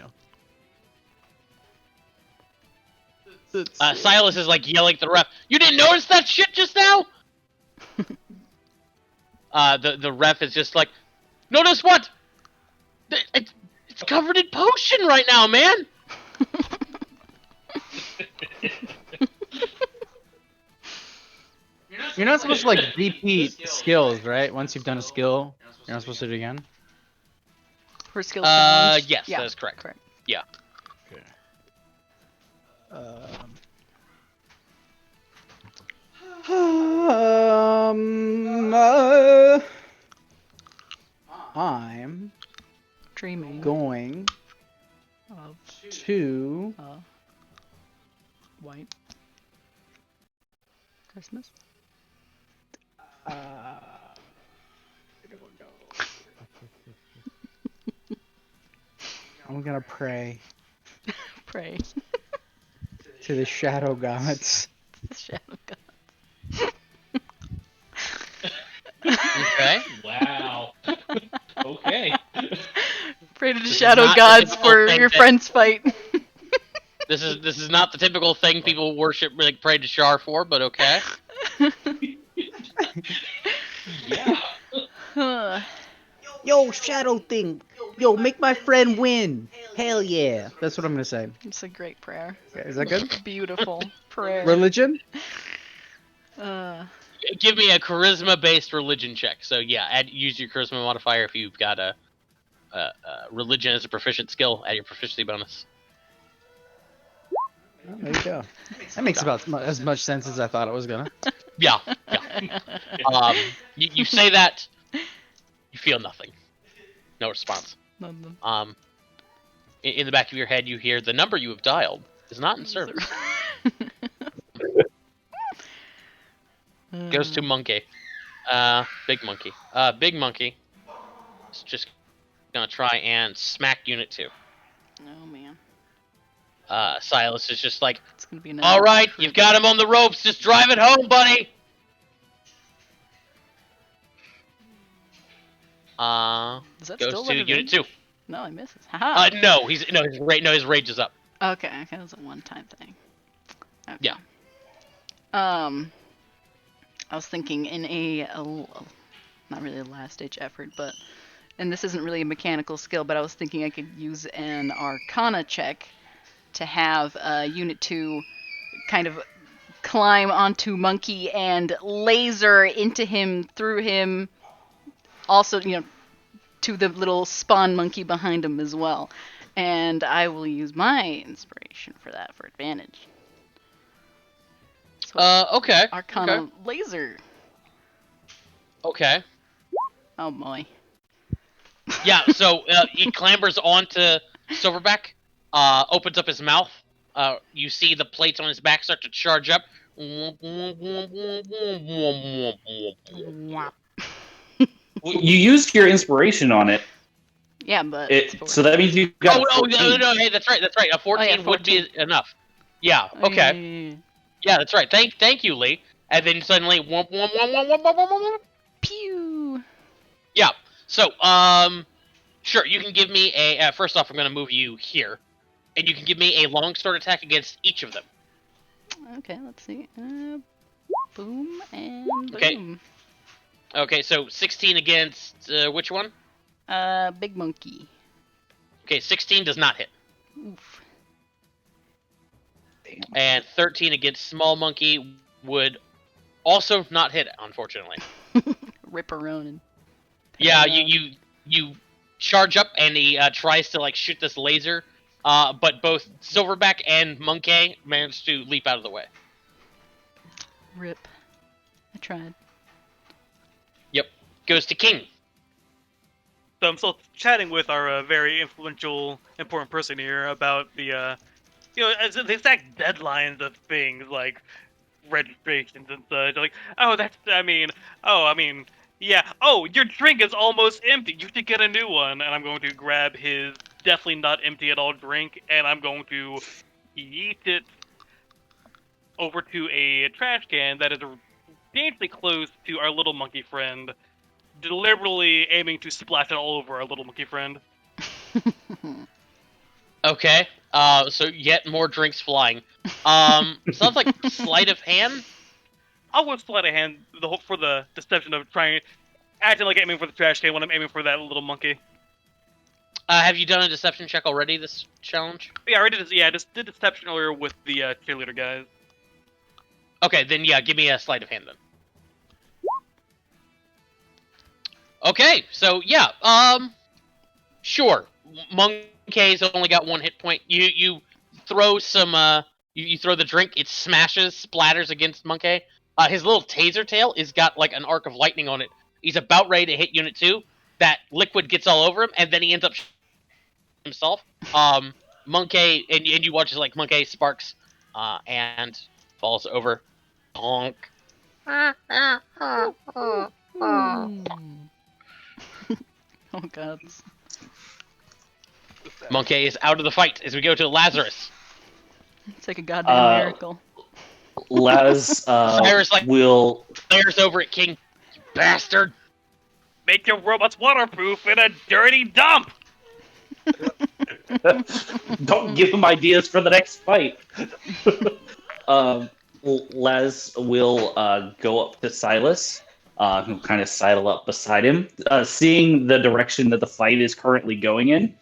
Silas is like yelling at the ref. You didn't notice that shit just now? The ref is just like, notice what? It's covered in potion right now, man.
You're not supposed to like repeat skills, right? Once you've done a skill, you're not supposed to do it again.
For skill challenge?
Yes,
Yeah,
that is correct. Yeah.
Okay. I'm
Dreaming
going
of
to
White. Christmas.
I don't know. I'm gonna pray
Pray.
to the shadow gods.
The shadow god.
Okay.
Wow. Okay.
Pray to the
This is
shadow
not the
gods
typical
for
thing
your
that-
friend's fight.
This is not the typical thing people worship, like pray to Shar for, but okay.
Yeah.
Yo, shadow thing. Yo, make my friend win. Hell yeah. That's what I'm gonna say.
It's a great prayer.
Okay, is that good?
Beautiful prayer.
Religion?
Give me a charisma-based religion check. So yeah, use your charisma modifier if you've got a religion as a proficient skill. Add your proficiency bonus.
Oh, there you go. That makes about as much sense as I thought it was gonna.
Yeah. You say that, you feel nothing. No response.
Nothing.
In the back of your head, you hear the number you have dialed is not in service. Goes to Monkey. Big Monkey. Big Monkey is just gonna try and smack Unit 2.
Oh man.
Silas is just like,
It's gonna be another.
all right, you've got him on the ropes. Just drive it home, buddy.
Is that
Goes
still
to
what it
Unit
is?
2.
No, I missed it. Haha.
No, his rage is up.
Okay, that was a one-time thing. Okay.
Yeah.
I was thinking in not really a last-ditch effort, but, and this isn't really a mechanical skill, but I was thinking I could use an Arcana check to have Unit 2 kind of climb onto Monkey and laser into him, through him, also, to the little spawn monkey behind him as well. And I will use my inspiration for that for advantage. So
Okay.
Arcana laser.
Okay.
Oh boy.
Yeah, so he clambers onto Silverback, opens up his mouth. You see the plates on his back start to charge up.
Whop.
Well, you used your inspiration on it,
Yeah, but
so that means you got.
Oh, no, hey, that's right. A 14 would be enough. Yeah, okay. Yeah, that's right. Thank you, Lee. And then suddenly,
Pew.
yeah. So, sure, you can give me a. First off, I'm going to move you here, and you can give me a longsword attack against each of them.
Okay, let's see. Boom and boom.
Okay. Okay, so 16 against which one?
Big monkey.
Okay, 16 does not hit,
Oof.
and 13 against small monkey would also not hit, unfortunately.
Ripperonin.
Yeah, you charge up, and he tries to like shoot this laser, but both Silverback and Monkey manage to leap out of the way.
Rip. I tried.
Yep, goes to King.
So I'm still chatting with our very influential, important person here about the, the exact deadlines of things like registrations and such. Like, yeah. Oh, your drink is almost empty. You should get a new one. And I'm going to grab his definitely not empty at all drink, and I'm going to yeet it over to a trash can that is dangerously close to our little monkey friend, deliberately aiming to splash it all over our little monkey friend.
Okay, so yet more drinks flying. Sounds like sleight of hand.
I'll go sleight of hand for the deception of acting like aiming for the trash can when I'm aiming for that little monkey.
Have you done a deception check already this challenge?
Yeah, I already did. Yeah, I just did deception earlier with the cheerleader guys.
Okay, then yeah, give me a sleight of hand then. Okay, so yeah, sure. Monkey's only got 1 hit point. You throw some you throw the drink, it smashes, splatters against Monkey. His little taser tail is got like an arc of lightning on it. He's about ready to hit Unit 2. That liquid gets all over him, and then he ends up himself. Monkey, and you watch as like Monkey sparks and falls over. Honk.
Oh god.
MONKE is out of the fight as we go to Lazarus.
It's like a goddamn
Uh,
miracle.
Laz
Cyrus, like,
will
flares over at King. You bastard!
Make your robots waterproof in a dirty dump.
don't give him ideas for the next fight. Les will go up to Silas, who kind of sidle up beside him, seeing the direction that the fight is currently going in,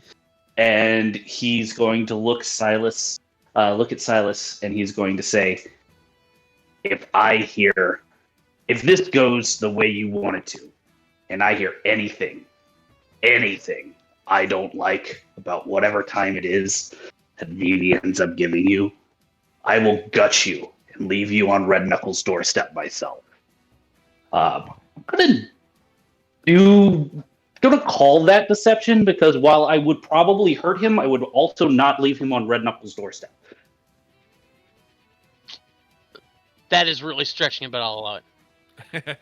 and he's going to look at Silas, and he's going to say, if this goes the way you want it to, and I hear anything I don't like about whatever time it is that Vivi ends up giving you, I will gut you and leave you on Red Knuckles' doorstep myself. I'm gonna call that deception, because while I would probably hurt him, I would also not leave him on Red Knuckles' doorstep.
That is really stretching it, but I'll allow it.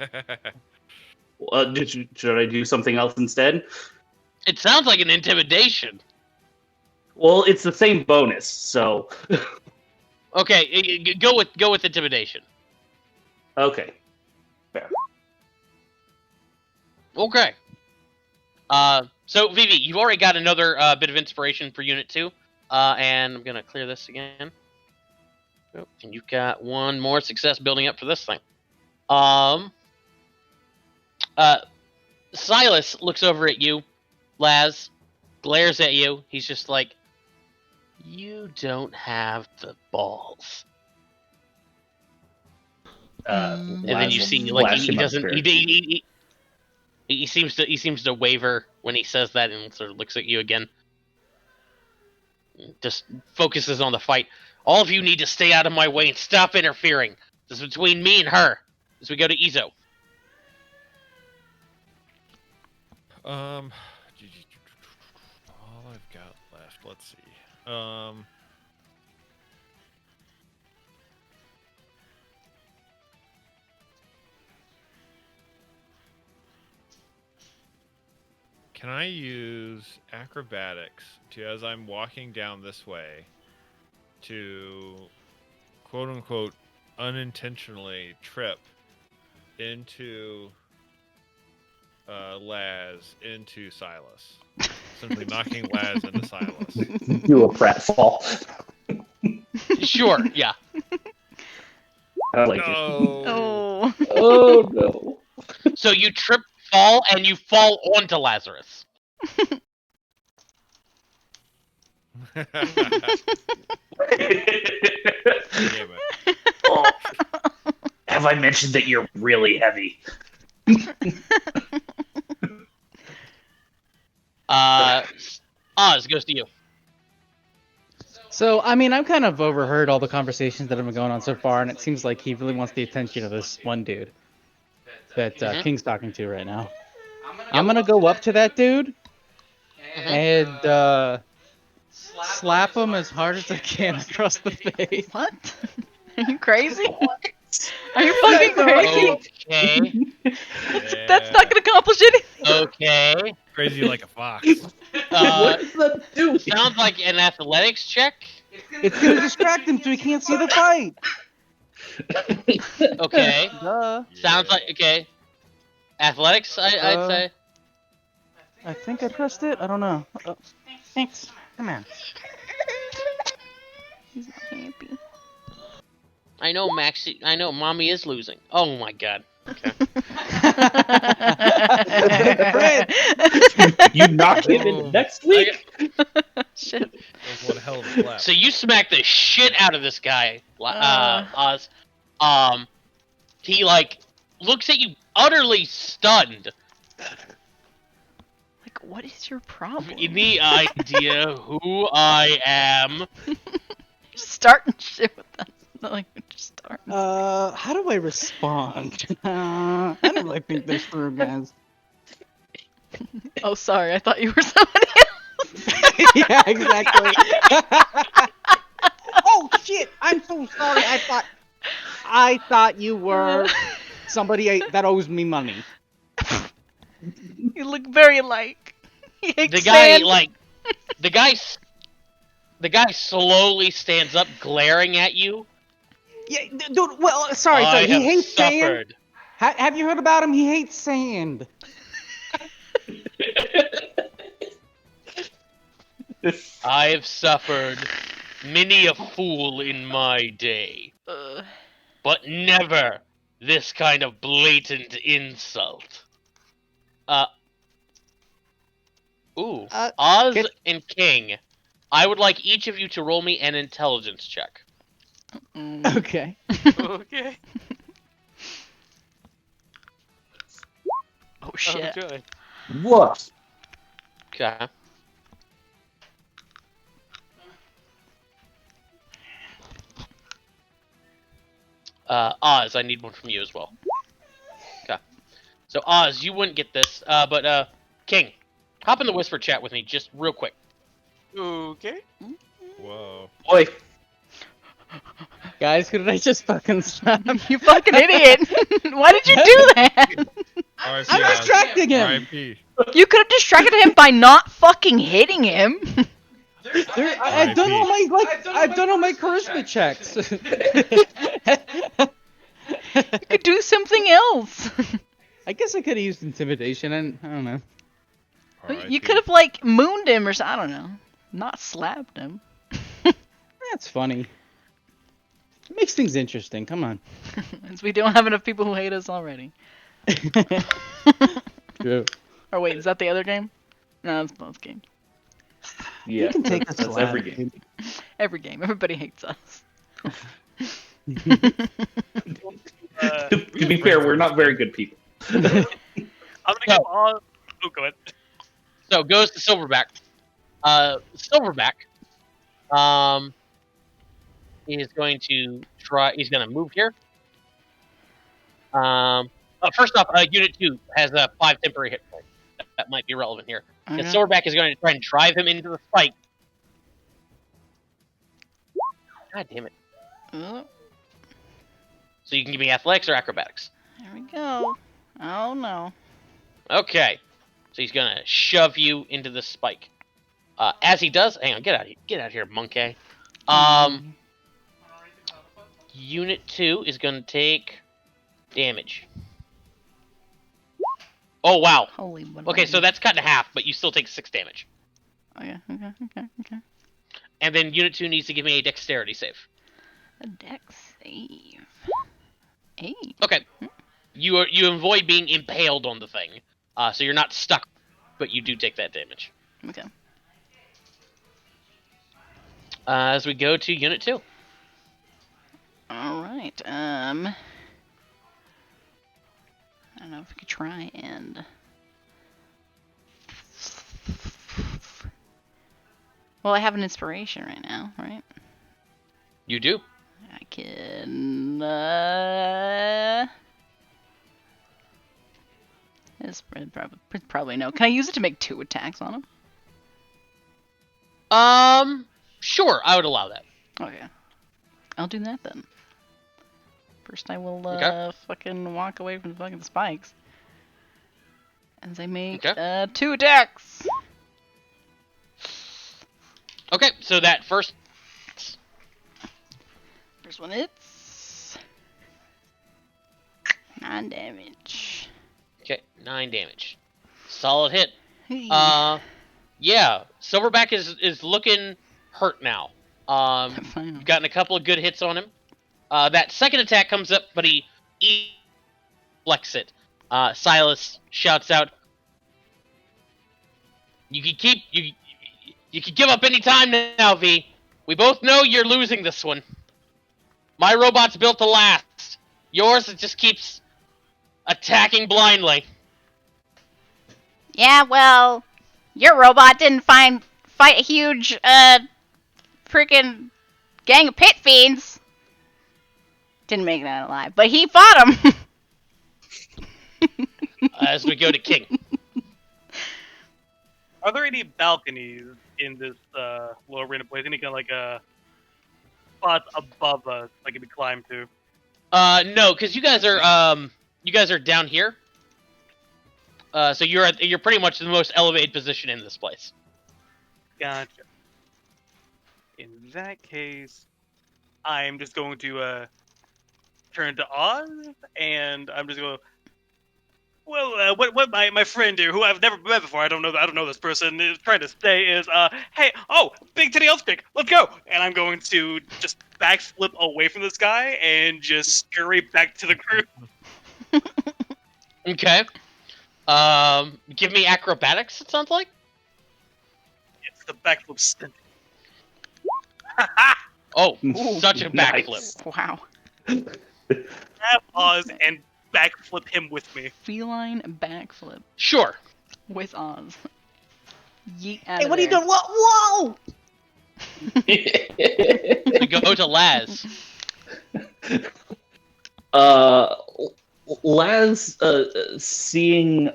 Should I do something else instead?
It sounds like an intimidation.
Well, it's the same bonus, so
Okay, go with intimidation.
okay. Fair.
Okay. So Vivi, you've already got another bit of inspiration for Unit 2, and I'm gonna clear this again. Oh, and you've got one more success building up for this thing. Silas looks over at you, Laz, glares at you. He's just like, you don't have the balls. And then you see, like, he doesn't. He seems to waver when he says that, and sort of looks at you again. Just focuses on the fight. All of you need to stay out of my way and stop interfering. This is between me and her. As we go to Izo.
All I've got left. Let's see. Can I use acrobatics to, as I'm walking down this way, to quote unquote unintentionally trip into Laz into Silas? Simply knocking Laz into Silas.
Do a pratfall.
Sure, yeah.
I like it.
Oh.
Oh no.
So you trip, fall, and you fall onto Lazarus.
Damn it.
Oh. Have I mentioned that you're really heavy?
Oz goes to you.
So, I mean, I've kind of overheard all the conversations that have been going on so far, and it seems like he really wants the attention of this one dude that King's talking to right now. I'm gonna go up to that dude and slap him as hard as I can across the face.
What? Are you crazy? Are you fucking crazy?
Okay.
That's not gonna accomplish anything.
Okay.
Crazy like a fox.
What does that do?
Sounds like an athletics check.
It's gonna distract him so he can't see the fight.
Okay.
Duh.
Sounds like, okay. Athletics, I'd say.
I think I pressed it. I don't know. Thanks. Come on.
He's not happy.
I know, Maxie. I know, Mommy is losing. Oh my god. Okay.
You knock him in next week?
Shit.
That was one hell of a clap.
So you smack the shit out of this guy, Oz. He, like, looks at you utterly stunned.
Like, what is your problem?
Any idea who I am?
Just starting shit with that. Not like we're just starting.
How do I respond? I don't really think this through, guys.
Oh, sorry. I thought you were somebody else.
Yeah, exactly. Oh shit! I'm so sorry. I thought you were somebody that owes me money.
You look very alike. He hates
The guy,
sand.
the guy slowly stands up, glaring at you.
Yeah, dude. Well, sorry.
I
He
have
hates sand.
suffered.
Have you heard about him? He hates sand.
I have suffered many a fool in my day, but never this kind of blatant insult. Oz
get-
and King, I would like each of you to roll me an intelligence check.
Okay.
Okay.
Oh shit.
Okay.
What?
Okay. Oz, I need one from you as well. Okay. So Oz, you wouldn't get this, but King, hop in the whisper chat with me just real quick.
Okay.
Whoa.
Boy,
Guys, who did I just fucking slap?
You fucking idiot! Why did you do that?
R.I.P.
I'm
Oz.
distracting him.
R.I.P.
You could have distracted him by not fucking hitting him.
I've done all my I've done all my charisma checks.
You could do something else.
I guess I could have used intimidation, and I don't know.
You could have like mooned him or something. I don't know. Not slapped him.
That's funny. It makes things interesting. Come on.
Since we don't have enough people who hate us already.
True.
Or wait, is that the other game? No, that's both games.
yeah,
You can take
that's,
a
that's
slap.
every game.
Every game. Everybody hates us.
To be fair, we're not very good people.
I'm gonna give all. Oh, go ahead.
So goes to Silverback. Silverback, is going to try. He's going to move here. First off, Unit 2 has 5 temporary hit points. That might be relevant here. And
Okay.
Silverback is going to try and drive him into the spike. God damn it!
Oh,
So you can give me athletics or acrobatics.
there we go. Oh no.
Okay. So he's going to shove you into the spike. As he does, hang on, get out of here, MONKE. Unit 2 is going to take damage. Oh, wow.
Holy what?
Okay, so that's cut in half, but you still take 6 damage.
Okay.
And then Unit 2 needs to give me a dexterity save.
A dex save. 8.
Okay. You avoid being impaled on the thing. So you're not stuck, but you do take that damage.
Okay.
As we go to Unit 2.
All right. I don't know if we could try and. Well, I have an inspiration right now, right?
You do.
I can. It's probably no. Can I use it to make 2 attacks on him?
Sure, I would allow that.
Okay. I'll do that then. First, I will
Okay.
fucking walk away from the fucking spikes. As I make
Okay.
2 attacks.
Okay, so that first.
First one hits. 9 damage.
Okay, 9 damage. Solid hit.
Hey.
Yeah, Silverback is looking hurt now.
Fine.
You've gotten a couple of good hits on him. That second attack comes up, but he deflects it. Silas shouts out, You can give up any time now, V. We both know you're losing this one. My robot's built to last. Yours just keeps attacking blindly.
Yeah, well, your robot didn't fight a huge, freaking gang of pit fiends. Didn't make that alive, but he fought them.
As we go to King.
Are there any balconies in this little arena place? Any kind of like spots above us I can climb to?
No, because you guys are down here. So you're pretty much the most elevated position in this place.
Gotcha. In that case, I'm just going to turn to Oz, and I'm just going. Well, what my friend here, who I've never met before, I don't know this person, is trying to say is, hey, oh, big titty elf chick, let's go! And I'm going to just backflip away from this guy and just scurry back to the group.
Okay. Give me acrobatics. It sounds like.
It's the backflip stint.
Oh, such a backflip.
Nice.
Wow.
Have Oz and backflip him with me.
Feline backflip
Sure.
with Oz. Yeet out
Hey,
of
what are you
there.
doing? Whoa!
We go to Laz.
Laz, seeing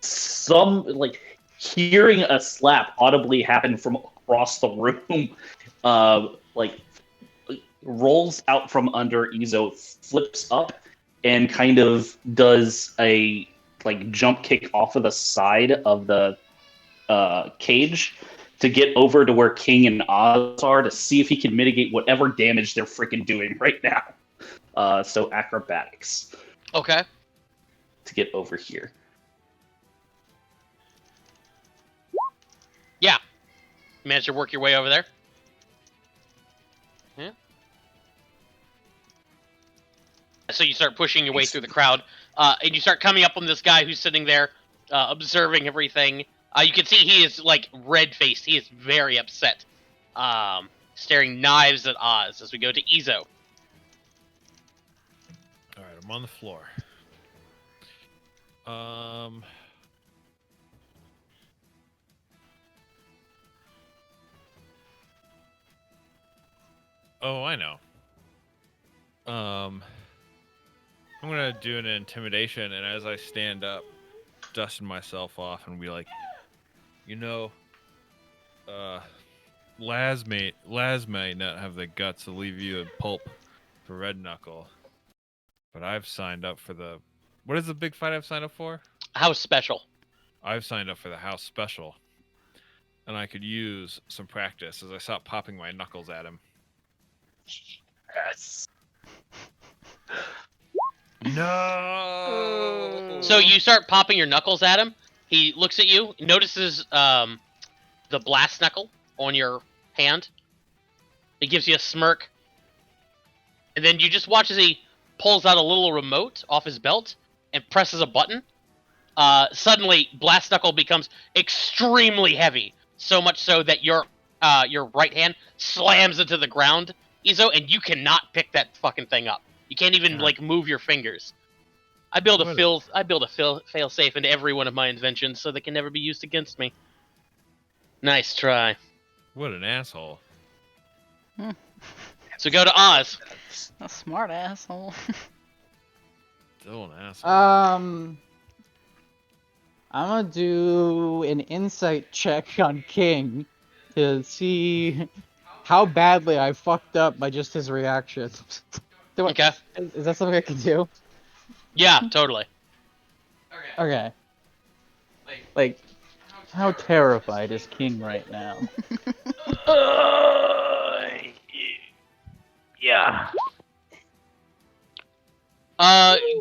some like hearing a slap audibly happen from across the room, like rolls out from under Izo, flips up, and kind of does a like jump kick off of the side of the cage to get over to where King and Oz are to see if he can mitigate whatever damage they're freaking doing right now. So acrobatics
Okay.
to get over here.
Yeah. Managed to work your way over there. Yeah. So you start pushing your way through the crowd, and you start coming up on this guy who's sitting there, observing everything. You can see he is like red-faced. He is very upset, staring knives at Oz as we go to Izo.
All right, I'm on the floor. Oh, I know. I'm gonna do an intimidation, and as I stand up, dusting myself off, and be like, Laz may not have the guts to leave you in pulp for Red Knuckle, but I've signed up for the. What is the big fight I've signed up for?
House special.
I've signed up for the house special, and I could use some practice as I stop popping my knuckles at him.
Yes.
No.
So you start popping your knuckles at him. He looks at you, notices the blast knuckle on your hand. He gives you a smirk. And then you just watch as he pulls out a little remote off his belt and presses a button. Suddenly, blast knuckle becomes extremely heavy. So much so that your right hand slams into the ground, Izo, and you cannot pick that fucking thing up. You can't even like move your fingers. I build a fail safe into every one of my inventions so they can never be used against me. Nice try.
What an asshole.
So go to Oz.
A smart asshole.
Still an asshole.
I'm gonna do an insight check on King to see how badly I fucked up by just his reaction.
Okay.
Is that something I can do?
Yeah, totally.
Okay. Like, how terrified is King right now?
Yeah.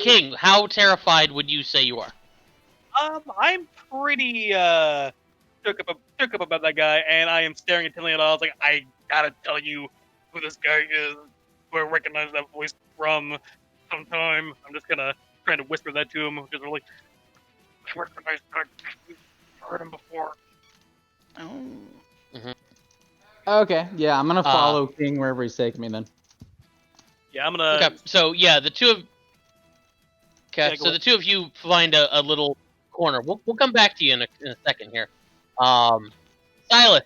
King, how terrified would you say you are?
I'm pretty shook up about that guy, and I am staring intently at all. I was like, I gotta tell you who this guy is. Where I recognize that voice from sometime. I'm just gonna try to whisper that to him, just really. I recognize that. I've heard him before.
Oh.
Okay, yeah, I'm gonna follow King wherever he's taking me then.
Yeah, I'm gonna.
Okay, so yeah, the two of. Okay,
Yeah,
so the two of you find a little corner. We'll come back to you in a second here. Silas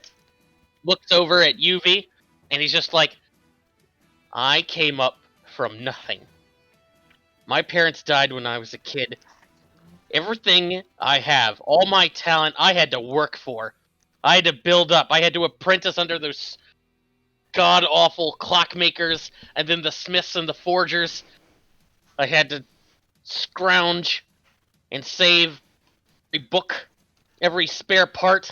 looks over at UV, and he's just like, I came up from nothing. My parents died when I was a kid. Everything I have, all my talent, I had to work for. I had to build up. I had to apprentice under those god-awful clockmakers, and then the smiths and the forgers. I had to scrounge and save every book, every spare part.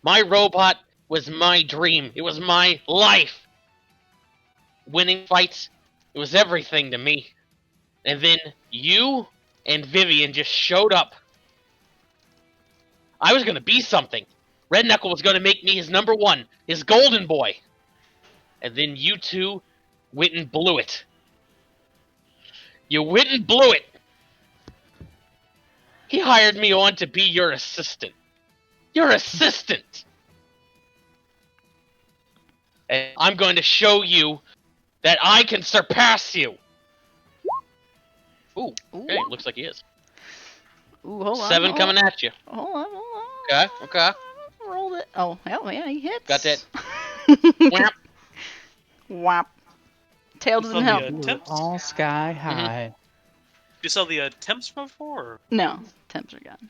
My robot was my dream. It was my life. Winning fights, it was everything to me. And then you and Vivian just showed up. I was gonna be something. Red Knuckle was gonna make me his number one, his golden boy. And then you two went and blew it. You went and blew it. He hired me on to be your assistant. Your assistant! And I'm going to show you that I can surpass you! Ooh, okay, looks like he is.
Ooh, hold on.
7 coming at you.
Hold on.
Okay.
Rolled it. Oh, hell yeah, he hits.
Got that. Whap.
Whap. Tail
You
doesn't
saw
help.
the
We're
temps?
all sky high.
You saw the temps from before?
No, temps are gone.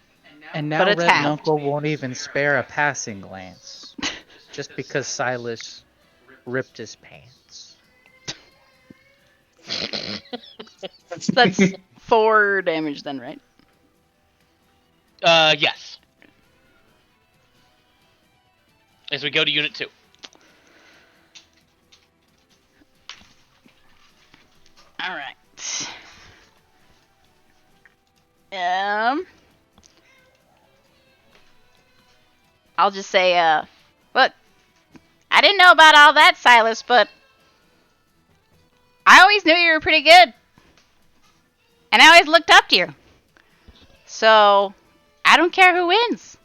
And now
But it's
Red
halved.
Knuckle won't even spare a passing glance. Just because Silas ripped his pants.
That's 4 damage then, right?
Yes. As we go to Unit 2.
Alright. I'll just say, look, I didn't know about all that, Silas, but I always knew you were pretty good. And I always looked up to you. So, I don't care who wins.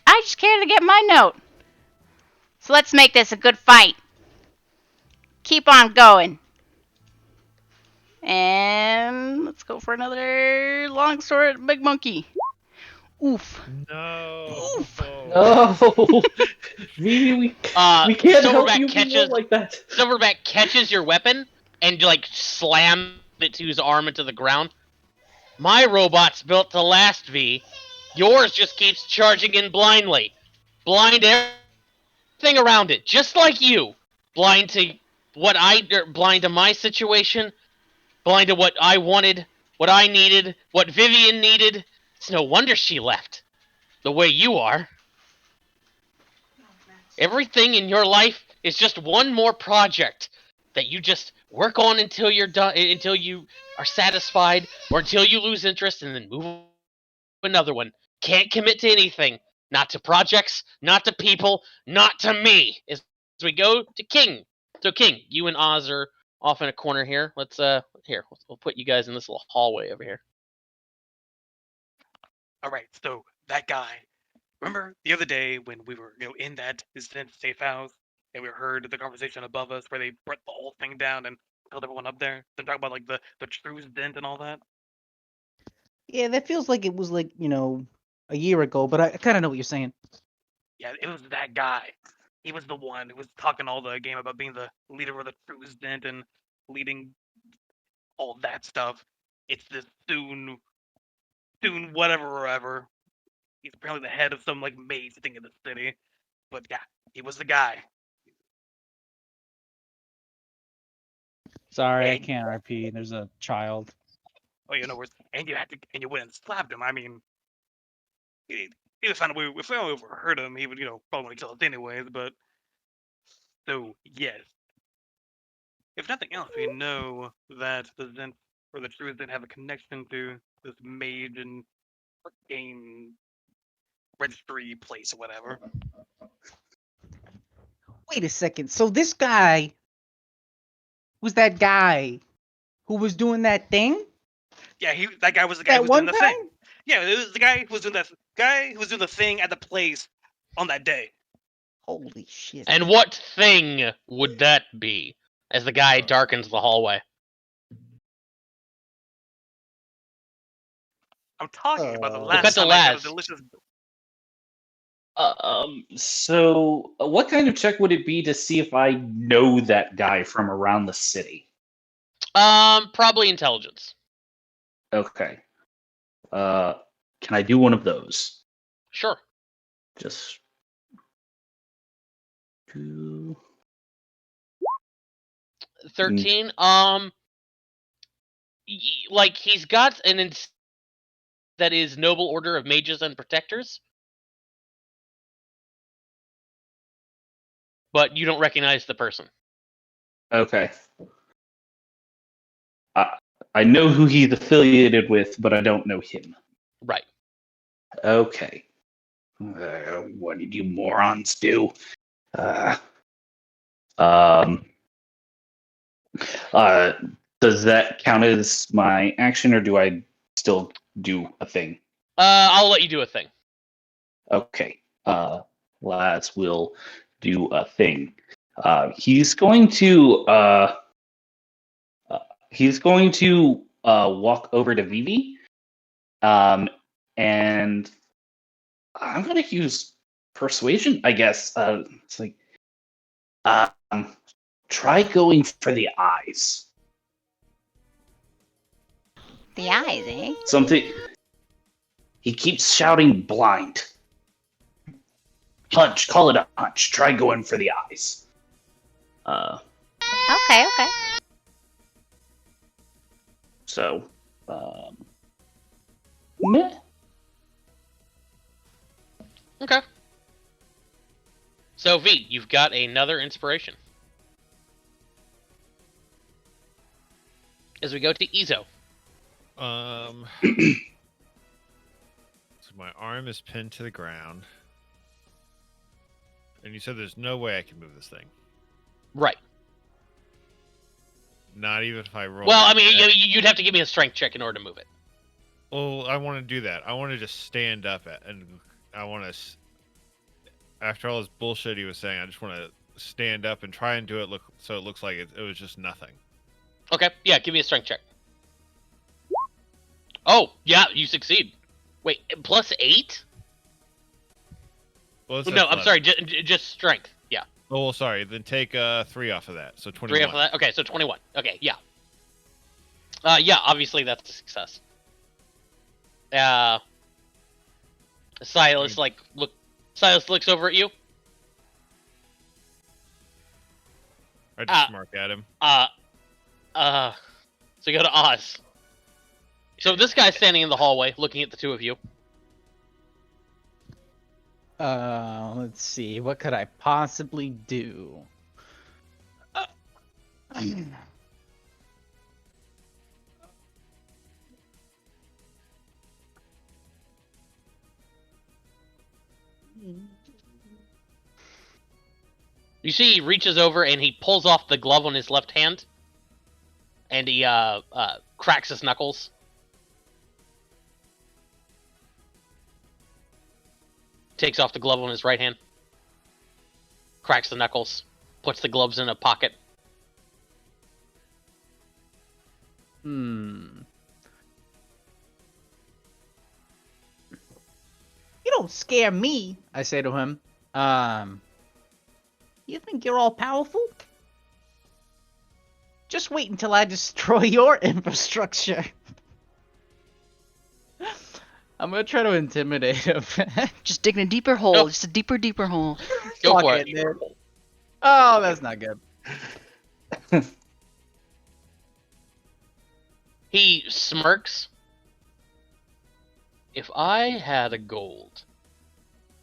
I just care to get my note. So let's make this a good fight. Keep on going. And let's go for another long sword, big monkey. Oof.
No.
Oof.
No, we can't help
Silverback
you
catches
like that.
Silverback catches your weapon and like slams it to his arm into the ground. My robot's built to last, V. Yours just keeps charging in blindly. Blind everything around it, just like you. Blind to blind to my situation, blind to what I wanted, what I needed, what Vivian needed. It's no wonder she left. The way you are. Everything in your life is just one more project that you just work on until you're done, until you are satisfied, or until you lose interest, and then move on to another one. Can't commit to anything. Not to projects, not to people, not to me. As we go to King. So King, you and Oz are off in a corner here. Let's we'll put you guys in this little hallway over here.
All right, so that guy. Remember the other day when we were, in that distant safe house, and we heard the conversation above us where they brought the whole thing down and killed everyone up there? They're talking about like the truce dent and all that.
Yeah, that feels like it was like, a year ago, but I kind of know what you're saying.
Yeah, it was that guy. He was the one who was talking all the game about being the leader of the truce dent and leading all that stuff. It's this soon whatever. He's apparently the head of some like maze thing in the city. But yeah, he was the guy.
Sorry, I
And-
can't RP. There's a child.
Oh, and you went and slapped him. I mean, he was found if we overheard him, he would probably want to kill us anyways. But so yes, if nothing else, we know that the Zent or the Truth didn't have a connection to this mage and game registry place or whatever.
Wait a second. So this guy was that guy who was doing that thing?
Yeah, that guy was the guy who
That
was
one
doing the
time?
thing. Yeah, it was the guy who was doing the thing at the place on that day.
Holy shit.
And what thing would that be? As the guy darkens the hallway.
I'm talking about the
Look
last
at the
time I got a
Laz.
delicious.
So what kind of check would it be to see if I know that guy from around the city?
Probably intelligence.
Okay. Can I do one of those?
Sure.
Just
13. Like he's got an that is Noble Order of Mages and Protectors, but you don't recognize the person.
Okay. I know who he's affiliated with, but I don't know him.
Right.
Okay. What did you morons do? Does that count as my action, or do I still do a thing?
I'll let you do a thing.
Okay. Lads will do a thing. He's going to walk over to Vivi, and I'm going to use persuasion, I guess. It's like, try going for the eyes.
The eyes, eh?
Something. He keeps shouting blind. Hunch, call it a hunch. Try going for the eyes.
Okay.
So, meh.
Okay. So V, you've got another inspiration. As we go to Izo.
So my arm is pinned to the ground. And you said there's no way I can move this thing.
Right.
Not even if I roll.
Well, I mean, you'd have to give me a strength check in order to move it.
Well, I want to do that. I want to just stand up and I want to. After all this bullshit he was saying, I just want to stand up and try and do it so it looks like it was just nothing.
Okay, yeah, give me a strength check. Oh, yeah, you succeed. Wait, +8?
Well,
No, I'm sorry, just strength. Yeah.
Oh, well, sorry. Then take 3 off of that, so 21.
3 off of that? Okay, so 21. Okay, yeah. Yeah, obviously that's a success. Silas looks over at you.
I just smirk at him.
So go to Oz. So this guy's standing in the hallway, looking at the two of you.
Let's see. What could I possibly do?
You see, he reaches over and he pulls off the glove on his left hand, and he cracks his knuckles. Takes off the glove on his right hand, cracks the knuckles, puts the gloves in a pocket.
You don't scare me, I say to him. You think you're all powerful? Just wait until I destroy your infrastructure. I'm gonna try to intimidate him.
Just digging a deeper hole.
Nope.
Just a deeper hole.
Go
Fuck
for
it,
it.
dude. Oh, that's not good.
He smirks. If I had a gold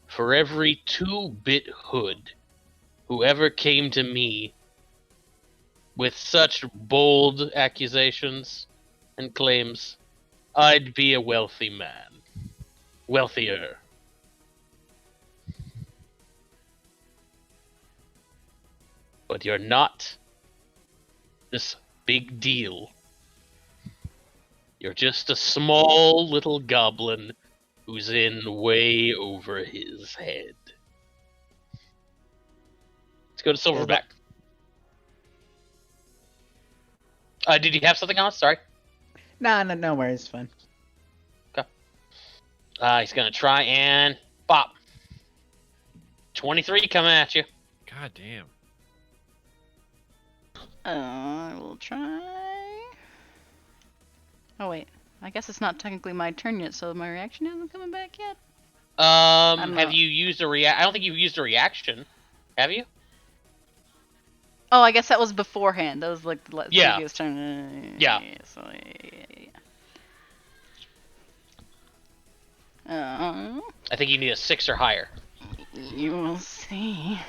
for every 2-bit hood who ever came to me with such bold accusations and claims, I'd be a wealthy man. Wealthier. But you're not this big deal. You're just a small little goblin who's in way over his head. Let's go to Silverback. Did you have something else? Sorry.
No worries, it's fine.
He's gonna try and bop. 23 coming at you.
God damn.
I will try. Oh wait, I guess it's not technically my turn yet, so my reaction isn't coming back yet.
Have
know.
you used a react? I don't think you've used a reaction. Have you?
Oh, I guess that was beforehand. That was like the
Yeah.
previous turn.
Yeah.
So, yeah.
I think you need a 6 or higher.
You will see.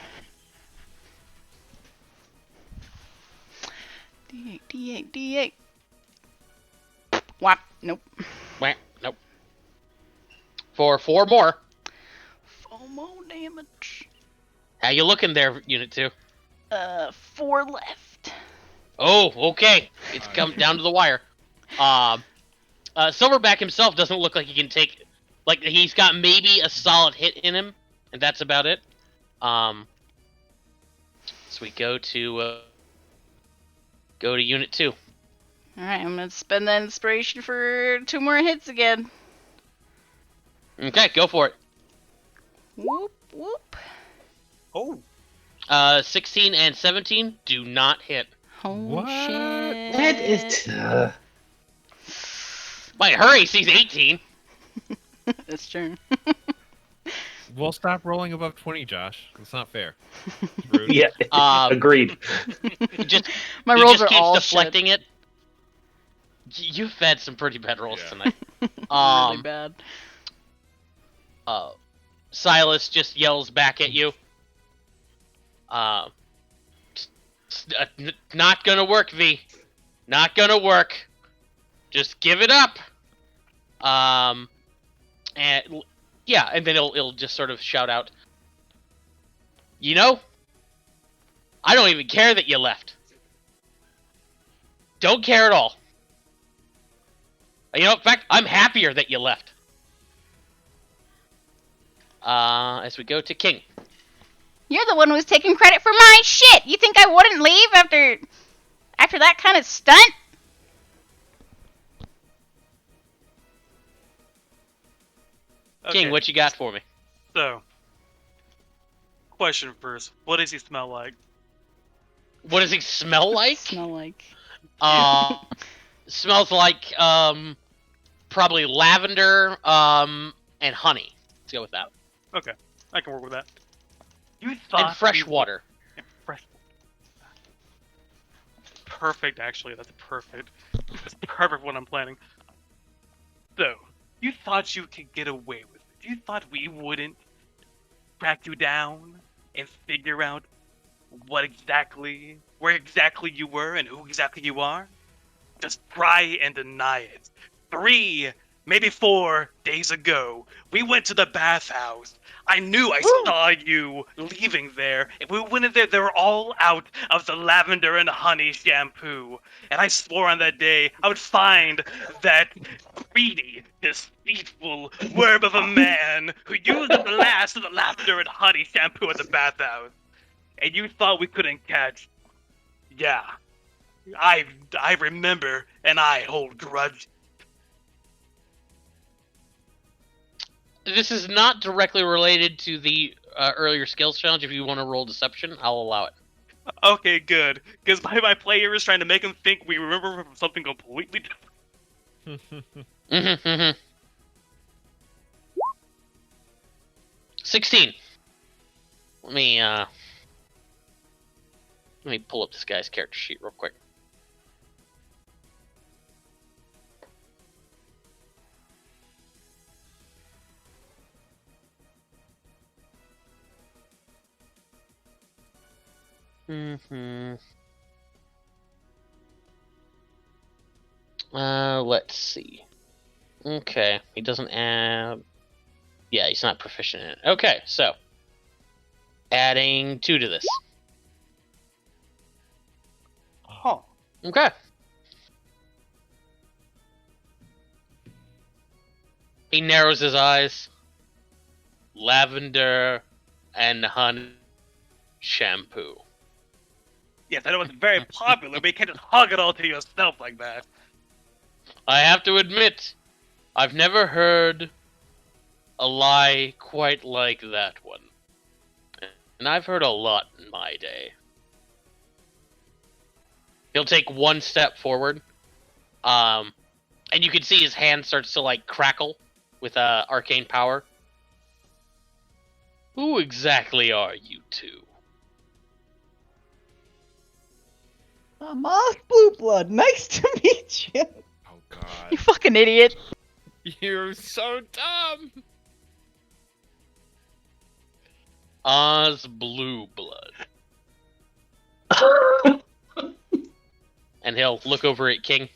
D8, D8, D8. What? Nope.
Wah, nope. For 4 more.
4 more damage.
How you looking there, Unit 2?
4 left.
Oh, okay. It's come down to the wire. Silverback himself doesn't look like he can take... Like, he's got maybe a solid hit in him, and that's about it. So we go to Unit 2.
Alright, I'm gonna spend that inspiration for 2 more hits again.
Okay, go for it.
Whoop, whoop.
Oh,
16 and 17 do not hit.
Oh,
What?
shit.
That is.
Wait, her AC's 18.
That's true.
We'll stop rolling above 20, Josh. That's not fair. It's rude.
Yeah, agreed.
Just
My
he
rolls
just
are
keeps
all
deflecting it. You've had some pretty bad rolls
Yeah.
tonight.
really bad.
Silas just yells back at you. Not gonna work, V. Not gonna work. Just give it up. And yeah, and then it'll just sort of shout out. You know, I don't even care that you left. Don't care at all. You know, in fact, I'm happier that you left. As we go to King.
You're the one who's taking credit for my shit. You think I wouldn't leave after that kind of stunt?
King, what you got for me?
So, question first. What does he smell like?
What does he smell like?
Smell like.
Smells like probably lavender and honey. Let's go with that.
Okay, I can work with that. You thought
And fresh
we-
water.
and fresh. Perfect, actually. That's perfect. That's perfect what I'm planning. So, you thought you could get away with it. You thought we wouldn't track you down and figure out where exactly you were and who exactly you are? Just try and deny it. 3, maybe 4 days ago, we went to the bathhouse. I knew I saw you leaving there. And we went in there, they were all out of the lavender and honey shampoo. And I swore on that day I would find that greedy, deceitful worm of a man who used the last of the lavender and honey shampoo at the bathhouse. And you thought we couldn't catch. Yeah. I remember, and I hold grudge.
This is not directly related to the earlier skills challenge. If you want to roll deception, I'll allow it.
Okay, good. Because my player is trying to make him think we remember from something completely different.
16. Let me pull up this guy's character sheet real quick. Let's see. Okay, he doesn't add. Yeah, he's not proficient in it. Okay, so adding 2 to this.
Huh.
Okay. He narrows his eyes. Lavender and honey shampoo.
Yes, I know it's very popular, but you can't just hog it all to yourself like that.
I have to admit, I've never heard a lie quite like that one. And I've heard a lot in my day. He'll take 1 step forward. And you can see his hand starts to like crackle with arcane power. Who exactly are you two?
Moth Blue Blood, nice to meet you.
Oh God.
You fucking idiot.
You're so dumb.
Oz Blue Blood. And he'll look over at King.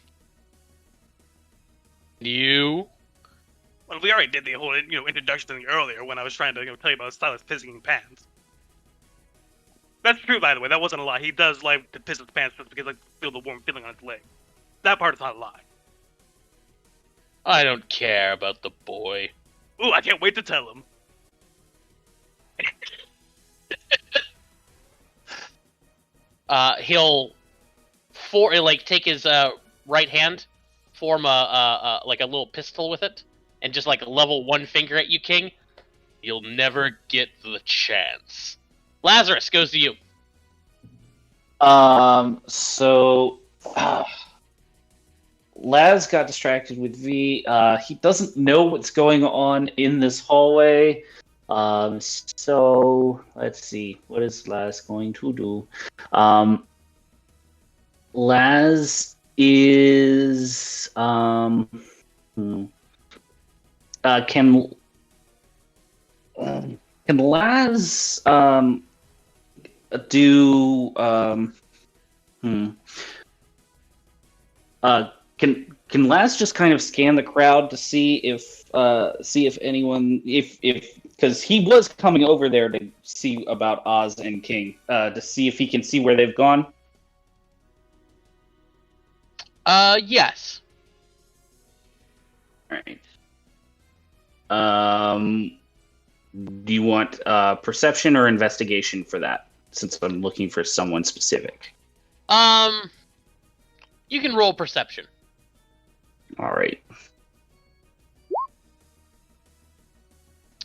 You?
Well, we already did the whole introduction thing earlier when I was trying to tell you about Silas pissing in pants. That's true, by the way. That wasn't a lie. He does like to piss his pants just because feel the warm feeling on his leg. That part is not a lie.
I don't care about the boy.
Ooh, I can't wait to tell him.
He'll take his right hand, form a little pistol with it, and just level one finger at you, King. You'll never get the chance. Lazarus goes to you.
So Laz got distracted with V. He doesn't know what's going on in this hallway. So let's see. What is Laz going to do? Laz is can Laz do can Laz just kind of scan the crowd to see if anyone if because he was coming over there to see about Oz and King to see if he can see where they've gone.
Yes.
All right. Do you want perception or investigation for that? Since I'm looking for someone specific.
You can roll perception.
All right.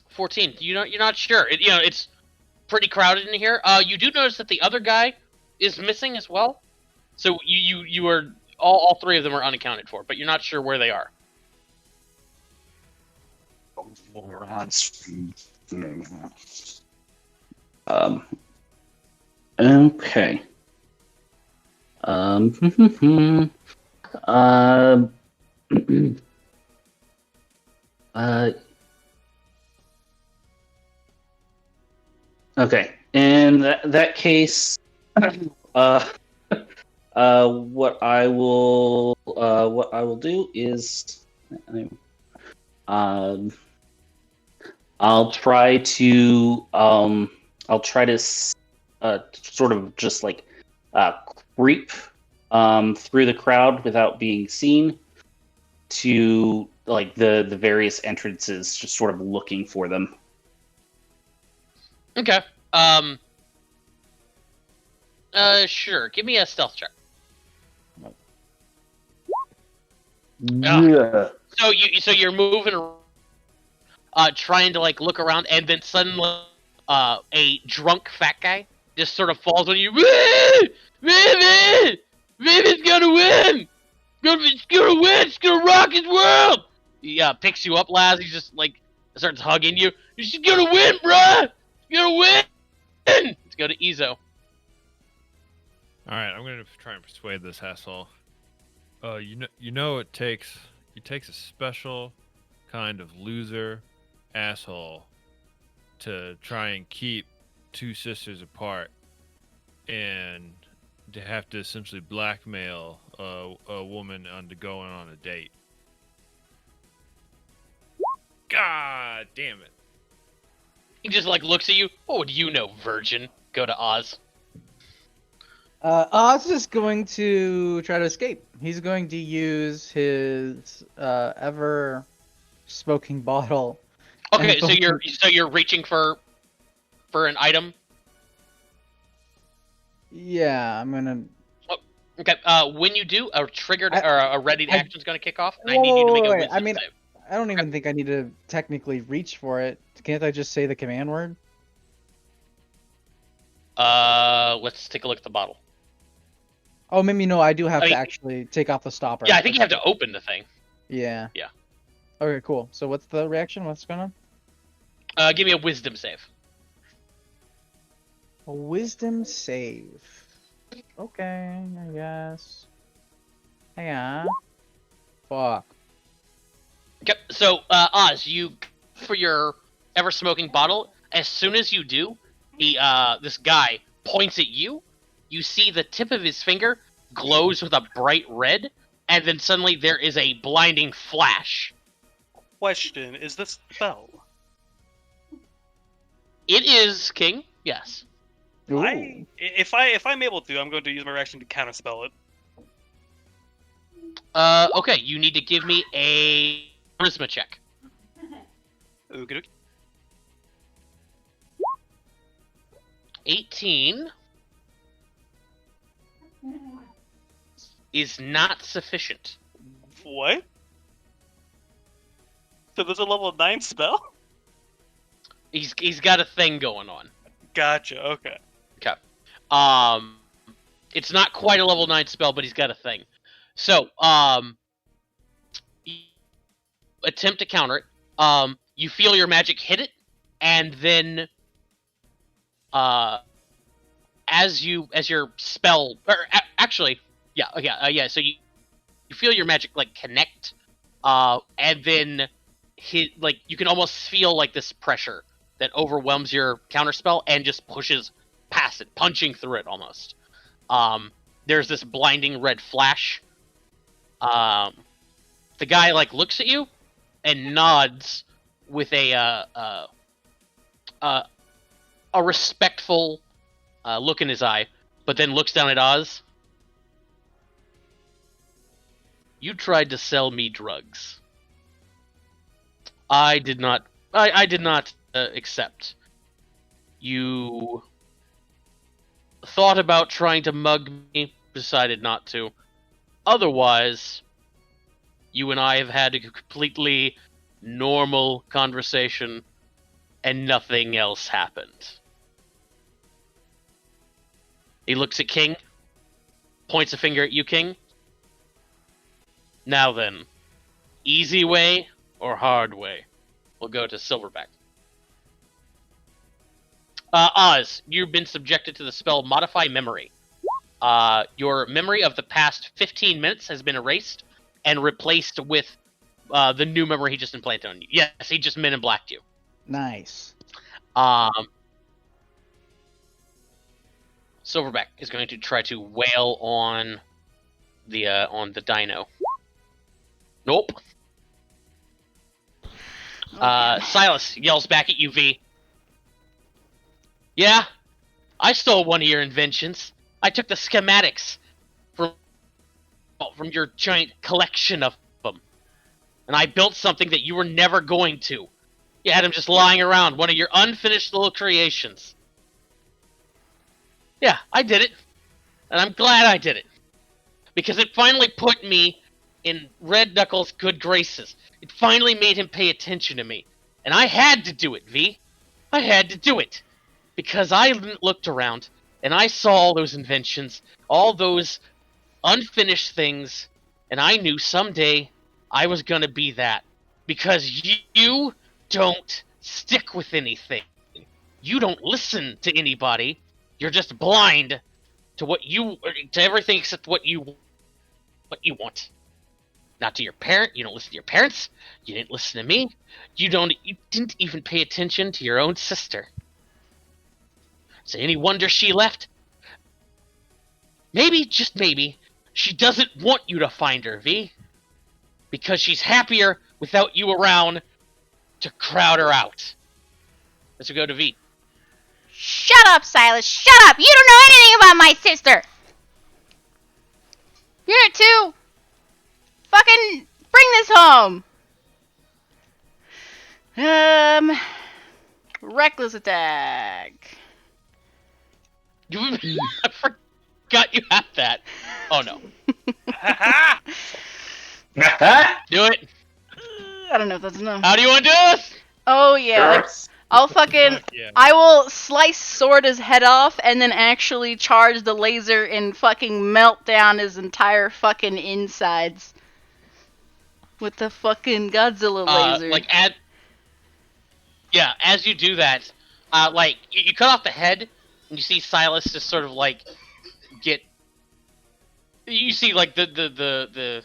14. You're not sure. It's pretty crowded in here. You do notice that the other guy is missing as well. So you are all three of them are unaccounted for, but you're not sure where they are.
Okay. Okay. In that case, what I will do is, I'll try to sort of just creep through the crowd without being seen to the various entrances, just sort of looking for them.
Okay. Sure. Give me a stealth check.
Yeah.
So you're moving, trying to look around, and then suddenly, a drunk fat guy just sort of falls on you. Vivi's gonna win. It's gonna win. It's gonna rock his world. He picks you up, Laz. He just starts hugging you. She's gonna win, bruh. She's gonna win. Let's go to Ezo.
All right, I'm gonna try and persuade this asshole. You know it takes a special kind of loser asshole to try and keep two sisters apart and to have to essentially blackmail a woman into going on a date. God damn it.
He just looks at you. What would you know, virgin? Go to Oz.
Oz is going to try to escape. He's going to use his ever smoking bottle.
Okay, so you're reaching for an item.
Yeah, I'm gonna.
Okay. When you do, a triggered or a readied action is going to kick off. And I need you to make a wisdom
I mean,
save.
I don't even think I need to technically reach for it. Can't I just say the command word?
Let's take a look at the bottle.
Oh, maybe no. I do have to actually take off the stopper.
Yeah, I think you have to open the thing.
Yeah.
Yeah.
Okay, cool. So what's the reaction? What's going on?
Give me a wisdom save.
A wisdom save. Okay, I guess. Yeah. Fuck.
Yep. So, Oz, you for your ever smoking bottle. As soon as you do, this guy points at you. You see the tip of his finger glows with a bright red, and then suddenly there is a blinding flash.
Question: is this spell?
It is King. Yes.
Ooh.
If I'm able to, I'm going to use my reaction to counterspell it.
Okay. You need to give me a charisma check.
Okay.
18 is not sufficient.
What? So there's a level 9 spell?
He's got a thing going on.
Gotcha. Okay.
It's not quite a level 9 spell, but he's got a thing. So, you attempt to counter it. You feel your magic hit it, and then, as your spell, or actually, yeah. So you feel your magic like connect, and then you can almost feel like this pressure that overwhelms your counterspell and just pushes past it, punching through it almost. There's this blinding red flash. The guy looks at you and nods with a respectful look in his eye, but then looks down at Oz. You tried to sell me drugs. I did not accept. You thought about trying to mug me, decided not to. Otherwise, you and I have had a completely normal conversation, and nothing else happened. He looks at King, points a finger at you, King. Now then, easy way or hard way? We'll go to Silverback. Oz, you've been subjected to the spell Modify Memory. Your memory of the past 15 minutes has been erased and replaced with the new memory he just implanted on you. Yes, he just Men in Blacked you.
Nice.
Silverback is going to try to wail on the dino. Nope. Silas yells back at you, V. Yeah, I stole one of your inventions. I took the schematics from your giant collection of them, and I built something that you were never going to. You had them just lying around, one of your unfinished little creations. Yeah, I did it, and I'm glad I did it, because it finally put me in Red Knuckles' good graces. It finally made him pay attention to me, and I had to do it, V. I had to do it. Because I looked around, and I saw all those inventions, all those unfinished things, and I knew someday I was gonna be that. Because you don't stick with anything. You don't listen to anybody. You're just blind to everything except what you want. Not to your parent. You don't listen to your parents. You didn't listen to me. You didn't even pay attention to your own sister. Is it any wonder she left? Maybe, just maybe, she doesn't want you to find her, V. Because she's happier without you around to crowd her out. Let's go to V.
Shut up, Silas. Shut up. You don't know anything about my sister. You're too. Fucking bring this home. Reckless attack.
I forgot you had that. Oh no. Do it.
I don't know if that's enough.
How do you want to do this?
Oh yeah.
Sure.
I'll fucking.
Yeah.
I will slice Sorda's head off and then actually charge the laser and fucking melt down his entire fucking insides. With the fucking Godzilla laser.
As you do that, you cut off the head, and you see Silas just sort of get, you see like the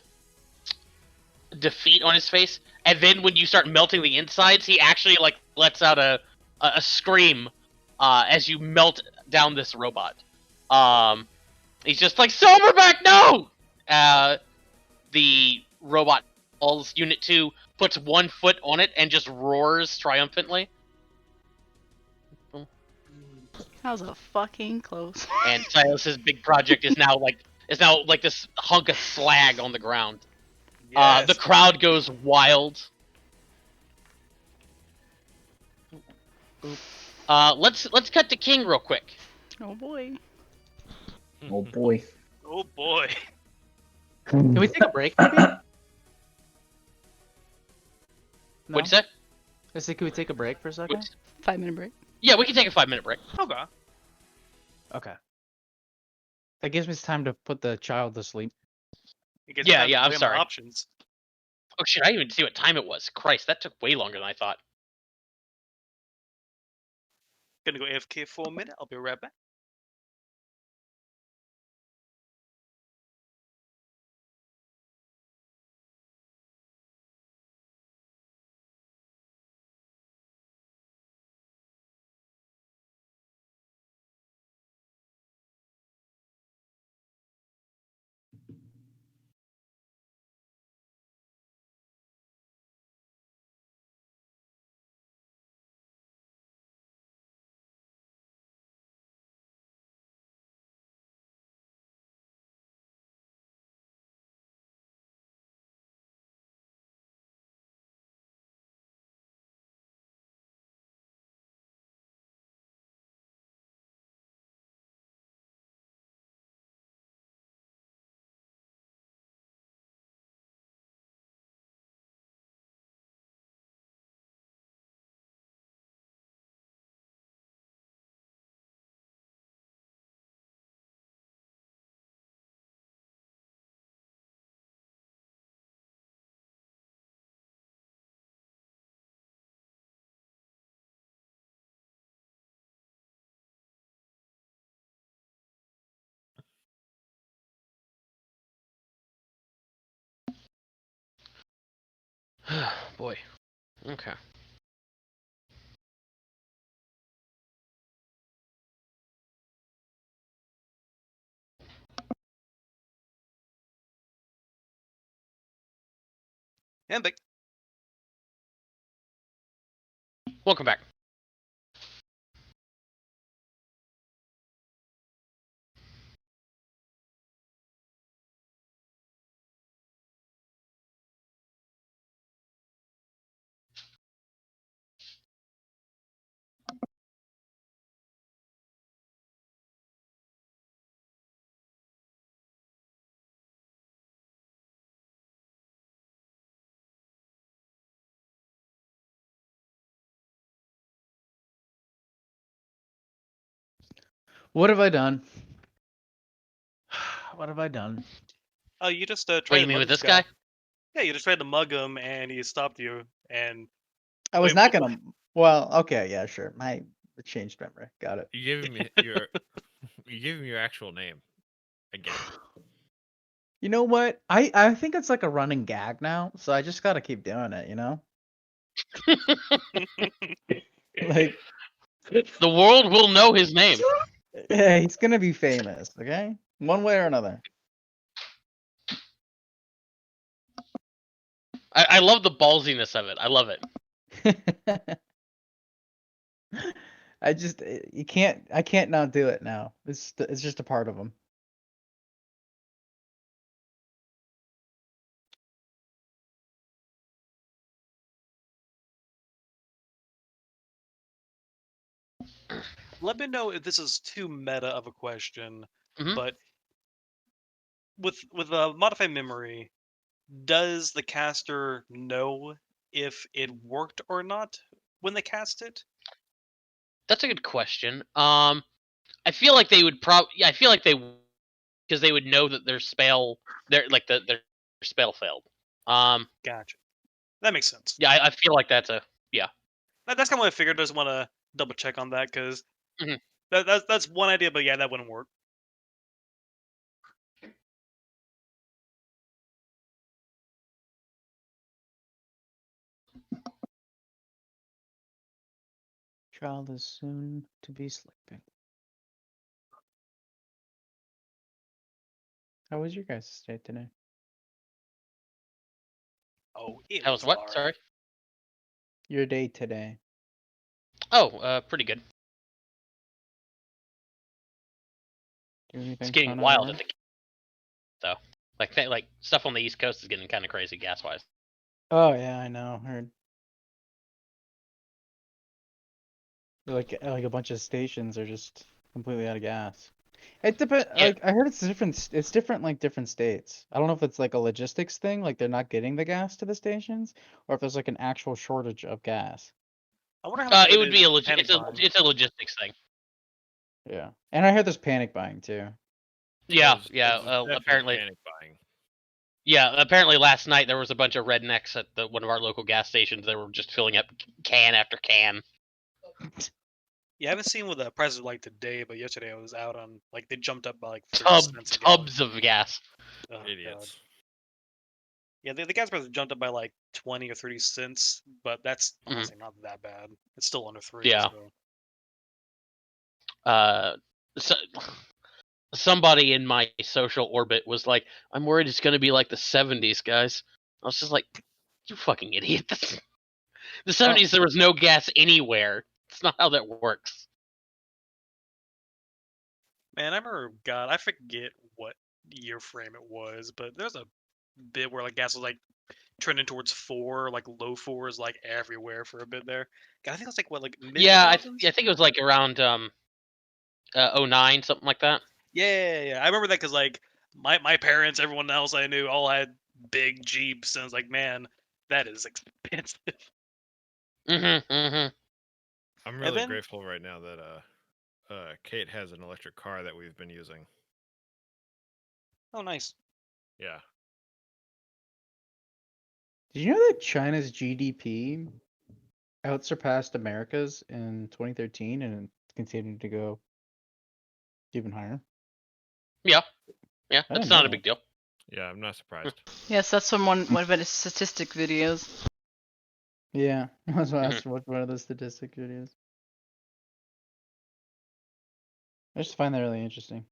defeat on his face, and then when you start melting the insides, he actually like lets out a scream as you melt down this robot. He's just like, Silverback, no! The robot falls. Unit 2 puts 1 foot on it and just roars triumphantly.
That was a fucking close.
And Silas's big project is now like this hunk of slag on the ground.
Yes.
The crowd goes wild. Let's cut to King real quick.
Oh boy.
Oh boy.
Oh boy.
Can we take a break? Maybe? No?
What'd you say?
I said, can we take a break for a second?
5-minute break.
Yeah, we can take a 5-minute break.
Okay.
Okay. That gives me time to put the child to sleep.
It gets
Yeah,
time to
yeah, I'm
weigh my
sorry.
Options.
Oh shit, I didn't even see what time it was. Christ, that took way longer than I thought.
Gonna go AFK for a minute. I'll be right back.
Boy. Okay.
And back.
Welcome back.
What have I done? What have I done?
Oh, you just tried
What
to
you mean
mug
with
this
this guy?
Yeah, you just tried to mug him, and he stopped you. And
I was
Wait,
not
wh-
gonna. Well, okay, yeah, sure. My changed memory. Got it.
You give him you give him your actual name again.
You know what? I think it's like a running gag now, so I just gotta keep doing it. You know, like,
The world will know his name.
yeah, he's gonna be famous. Okay, one way or another.
I love the ballsiness of it. I love it.
I just you can't. I can't not do it now. It's just a part of him.
let me know if this is too meta of a question,
Mhm.
but with a modified memory, does the caster know if it worked or not when they cast it?
That's a good question. I feel like they would I feel like because they would know that their spell, their spell failed.
Gotcha. That makes sense.
Yeah, I feel like that's a
That's kind of what I figured. I just want to double check on that because
Mhm.
that's one idea, but yeah, that wouldn't work.
Child is soon to be sleeping. How was your guys' day today?
Oh, it
That was what?
alright.
Sorry.
Your day today.
Oh, pretty good.
Do anything
It's getting
fun
wild
on
at the though. Like stuff on the East Coast is getting kind of crazy gas wise.
Oh yeah, I know. Heard. Like a bunch of stations are just completely out of gas. It depends.
Yeah.
Like I heard it's different. It's different like different states. I don't know if it's like a logistics thing, like they're not getting the gas to the stations, or if there's like an actual shortage of gas.
I wonder how much of
It
it
would
is
be
panic buying.
it's a logistics thing.
Yeah, and I heard there's panic buying too.
Yeah,
There's definitely
apparently.
panic buying.
Yeah, apparently last night there was a bunch of rednecks at one of our local gas stations. They were just filling up can after can.
Yeah, I haven't seen what the prices were like today, but yesterday I was out on they jumped up by like 30 cents a gallon.
Tubs of gas.
Oh, God.
Idiots.
Yeah, the gas prices jumped up by like 20 or 30 cents, but that's
Mhm.
honestly not that bad. It's still under 3.
Yeah.
So.
So, somebody in my social orbit was like, "I'm worried it's going to be like the '70s, guys." I was just like, "You fucking idiot! The '70s, there was no gas anywhere. It's not how that works."
Man, I remember, God, I forget what year frame it was, but there's a bit where like gas was like trending towards 4, like low 4s, like everywhere for a bit there. God, I think it was like what, like mid
Yeah,
2000s?
I think it was like around 09, something like that.
Yeah. I remember that because like my parents, everyone else I knew, all had big Jeeps, and I was like, man, that is expensive.
Mm-hmm.
I'm really
then-
grateful right now that Kate has an electric car that we've been using.
Oh, nice.
Yeah.
Did you know that China's GDP outsurpassed America's in 2013 and it's continuing to go even higher?
Yeah,
I
that's
didn't
not
know
a big deal.
Yeah, I'm not surprised.
Yes, that's from one of his statistic videos.
Yeah, I was
Mhm.
asked what one of the statistic videos. I just find that really interesting.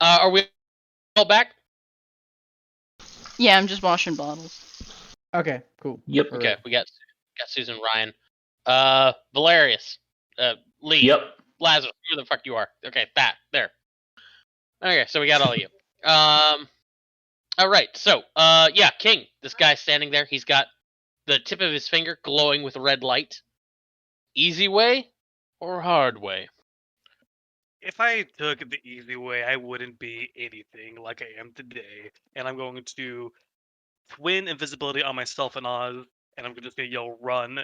Are we all back?
Yeah, I'm just washing bottles.
Okay, cool.
Yep.
All
Okay,
right.
we got Susan, Ryan, Valerius, Lee,
Yep.
Lazarus, who the fuck you are. Okay, that there. Okay, so we got all of you. All right. So, yeah, King. This guy standing there. He's got the tip of his finger glowing with red light. Easy way or hard way?
If I took the easy way, I wouldn't be anything like I am today. And I'm going to twin invisibility on myself and Oz, and I'm just gonna yell run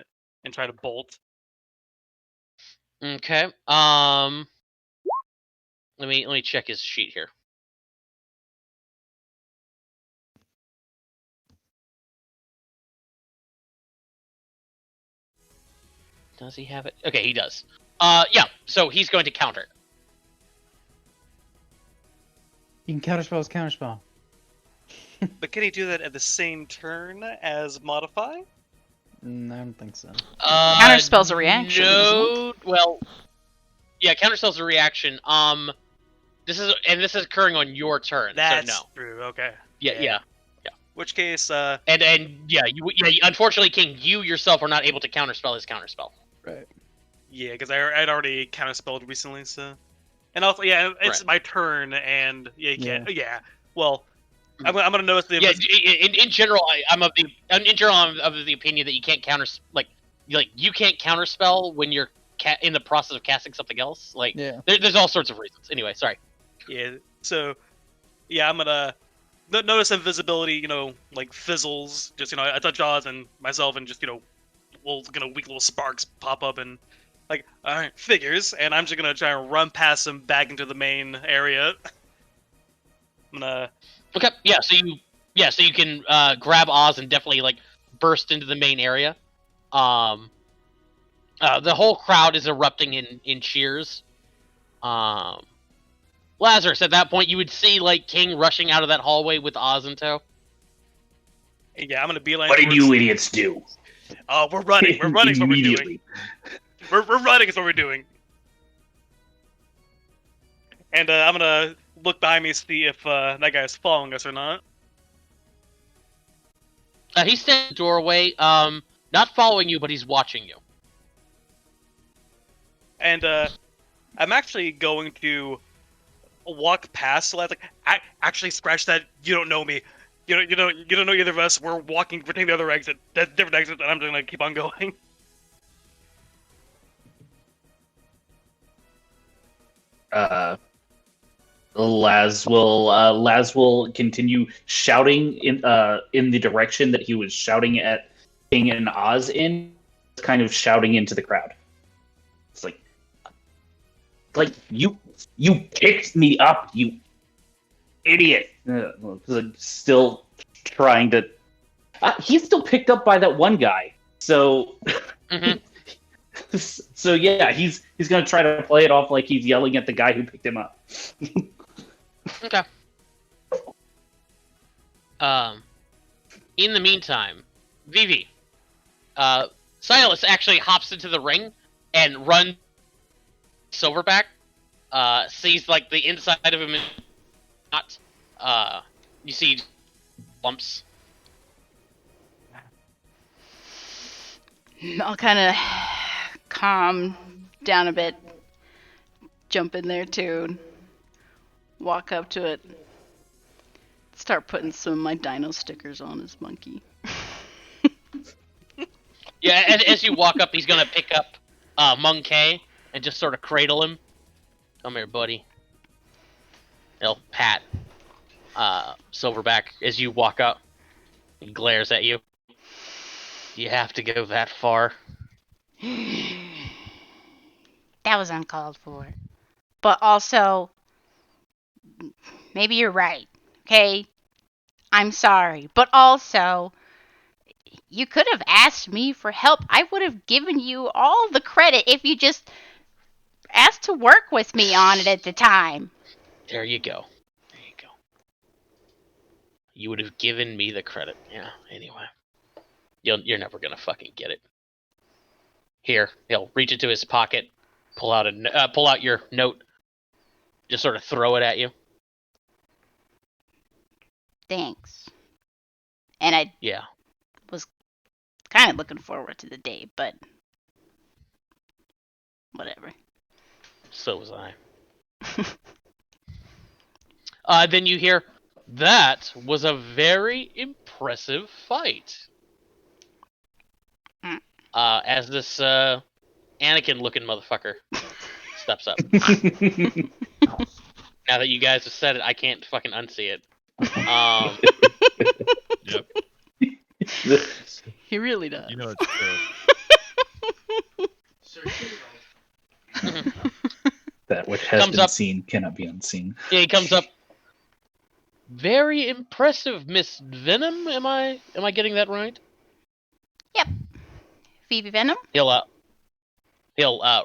and try to bolt.
Okay. Let me check his sheet here. Does he have it? Okay, he does. Yeah. So he's going to counter.
You can counterspell as counterspell.
But can he do that at the same turn as modify?
I don't think so.
Counterspell's a reaction,
No. Well, yeah, counterspell's a reaction. This is occurring on your turn.
That's
so no.
true. Okay.
Yeah.
Which case,
And yeah, unfortunately, King, you yourself are not able to counterspell his counterspell.
Right.
yeah, because I'd already counterspelled recently, so. And also, yeah, it's
Right.
my turn, and yeah, you can't.
Yeah.
Yeah. Well, I'm gonna notice the.
Yeah, in general, I'm of the opinion that you can't you can't counterspell when you're in the process of casting something else. Like,
Yeah.
there's all sorts of reasons. Anyway, sorry.
Yeah. So, yeah, I'm gonna notice invisibility. Like fizzles. Just I touch Oz and myself, and just weak little sparks pop up, and like, all right, figures. And I'm just gonna try and run past him back into the main area. I'm gonna.
Okay, so you can grab Oz and definitely like burst into the main area. The whole crowd is erupting in cheers. Lazarus, at that point, you would see like King rushing out of that hallway with Oz in tow.
Yeah, I'm gonna beeline.
What did
towards-
you idiots do?
We're running. We're running is what we're doing.
Immediately.
We're running is what we're doing. And I'm gonna look behind me to see if that guy is following us or not.
He's standing in the doorway, not following you, but he's watching you.
And I'm actually going to walk past the lads, like, actually scratch that. You don't know me. You don't know either of us. We're taking the other exit. That's a different exit, and I'm just gonna keep on going.
Laz will continue shouting in the direction that he was shouting at King and Oz in, kind of shouting into the crowd. It's like you picked me up, you idiot. Still trying to. He's still picked up by that one guy. So.
Mm-hmm.
So yeah, he's gonna try to play it off like he's yelling at the guy who picked him up.
Okay. In the meantime, Vivi, Silas actually hops into the ring and runs Silverback. Sees like the inside of him, not. You see lumps.
I'll kind of calm down a bit, jump in there too, walk up to it, start putting some of my dino stickers on his monkey.
Yeah, and as you walk up, he's gonna pick up MONKE and just sort of cradle him. Come here, buddy. He'll pat Silverback as you walk up. He glares at you. Do you have to go that far?
That was uncalled for. But also, maybe you're right, okay? I'm sorry. But also, you could have asked me for help. I would have given you all the credit if you just asked to work with me on it at the time.
There you go. There you go. You would have given me the credit. Yeah, anyway. You're never gonna fucking get it. Here, he'll reach into his pocket, pull out your note, just sort of throw it at you.
Thanks. And I
Yeah.
was kind of looking forward to the day, but whatever.
So was I. Then you hear, that was a very impressive fight. As this Anakin-looking motherfucker steps up. Now that you guys have said it, I can't fucking unsee it.
Yep.
He really does.
You know it's true.
That which has
Comes
been
up.
seen cannot be unseen.
Yeah, he comes up. Very impressive, Miss Venom. Am I getting that right?
Yep. Phoebe Venom,
He'll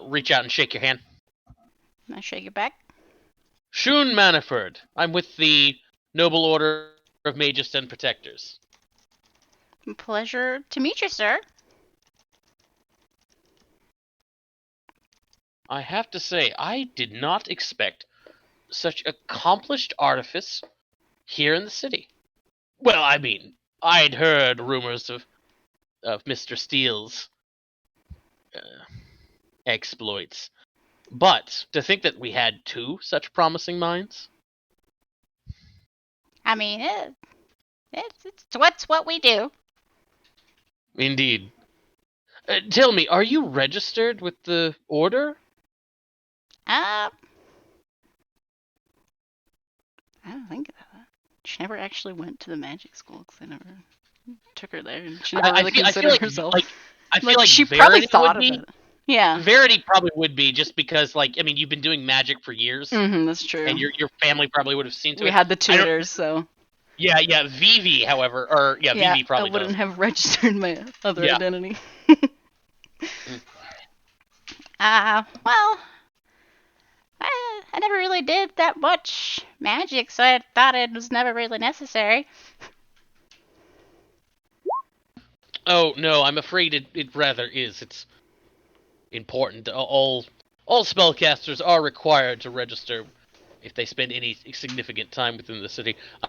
reach out and shake your hand.
I shake it back.
Shun Maniford. I'm with the Noble Order of Magus and Protectors.
Pleasure to meet you, sir.
I have to say, I did not expect such accomplished artifice here in the city. Well, I mean, I'd heard rumors of Mr. Steele's exploits, but to think that we had two such promising minds.
I mean, it's what we do.
Indeed. Tell me, are you registered with the Order?
I don't think about that.
She never actually went to the magic school because I never took her there, and she never really
I feel
considered
like,
herself.
I feel like
she
Verity
probably thought
would
of
be.
it. Yeah.
Verity probably would be, just because, like, I mean, you've been doing magic for years,
That's true.
and your family probably would have seen to it.
We had the tutors, so.
Yeah, Vivi, however, Vivi probably
I wouldn't
does.
have registered my other identity.
Well, I never really did that much magic, so I thought it was never really necessary.
Oh no, I'm afraid it rather is. It's important. All spellcasters are required to register if they spend any significant time within the city. I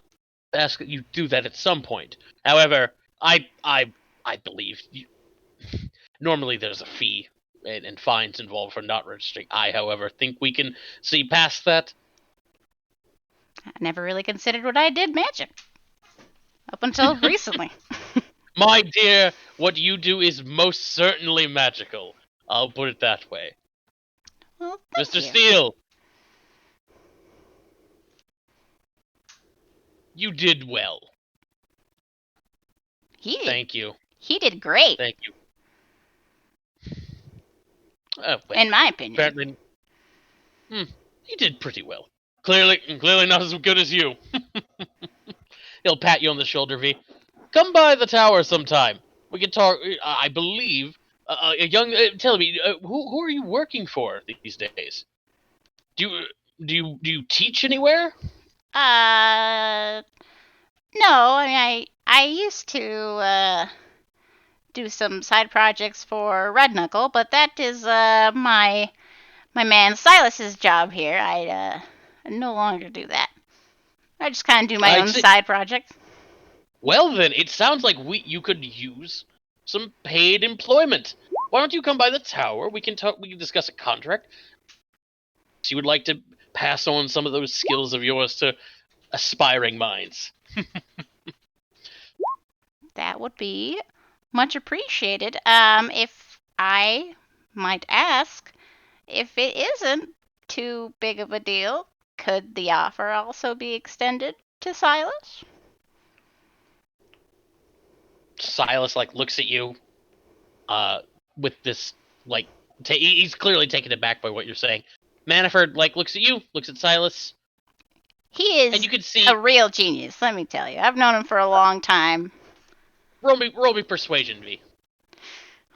ask that you do that at some point. However, I believe normally there's a fee and fines involved for not registering. I, however, think we can see past that.
I never really considered what I did magic. Up until recently.
My dear, what you do is most certainly magical. I'll put it that way.
Well, thank
Mr.
you.
Steele, you did well. Thank you.
He did great,
Thank you. Well,
in my opinion.
apparently, he did pretty well. Clearly not as good as you. He'll pat you on the shoulder, V. Come by the tower sometime. We can talk. I believe a young. Tell me, who are you working for these days? Do you teach anywhere?
No, I used to do some side projects for Red Knuckle, but that is my man Silas's job here. I no longer do that. I just kind of do my
I
own
see.
side projects.
Well then, it sounds like you could use some paid employment. Why don't you come by the tower? We can talk. We can discuss a contract. You would like to pass on some of those skills of yours to aspiring minds.
That would be much appreciated. If I might ask, if it isn't too big of a deal, could the offer also be extended to Silas?
Silas looks at you, with this he's clearly taken aback by what you're saying. Manafort looks at you, looks at Silas.
He is
and you can see
a real genius, let me tell you. I've known him for a long time.
roll me persuasion, V.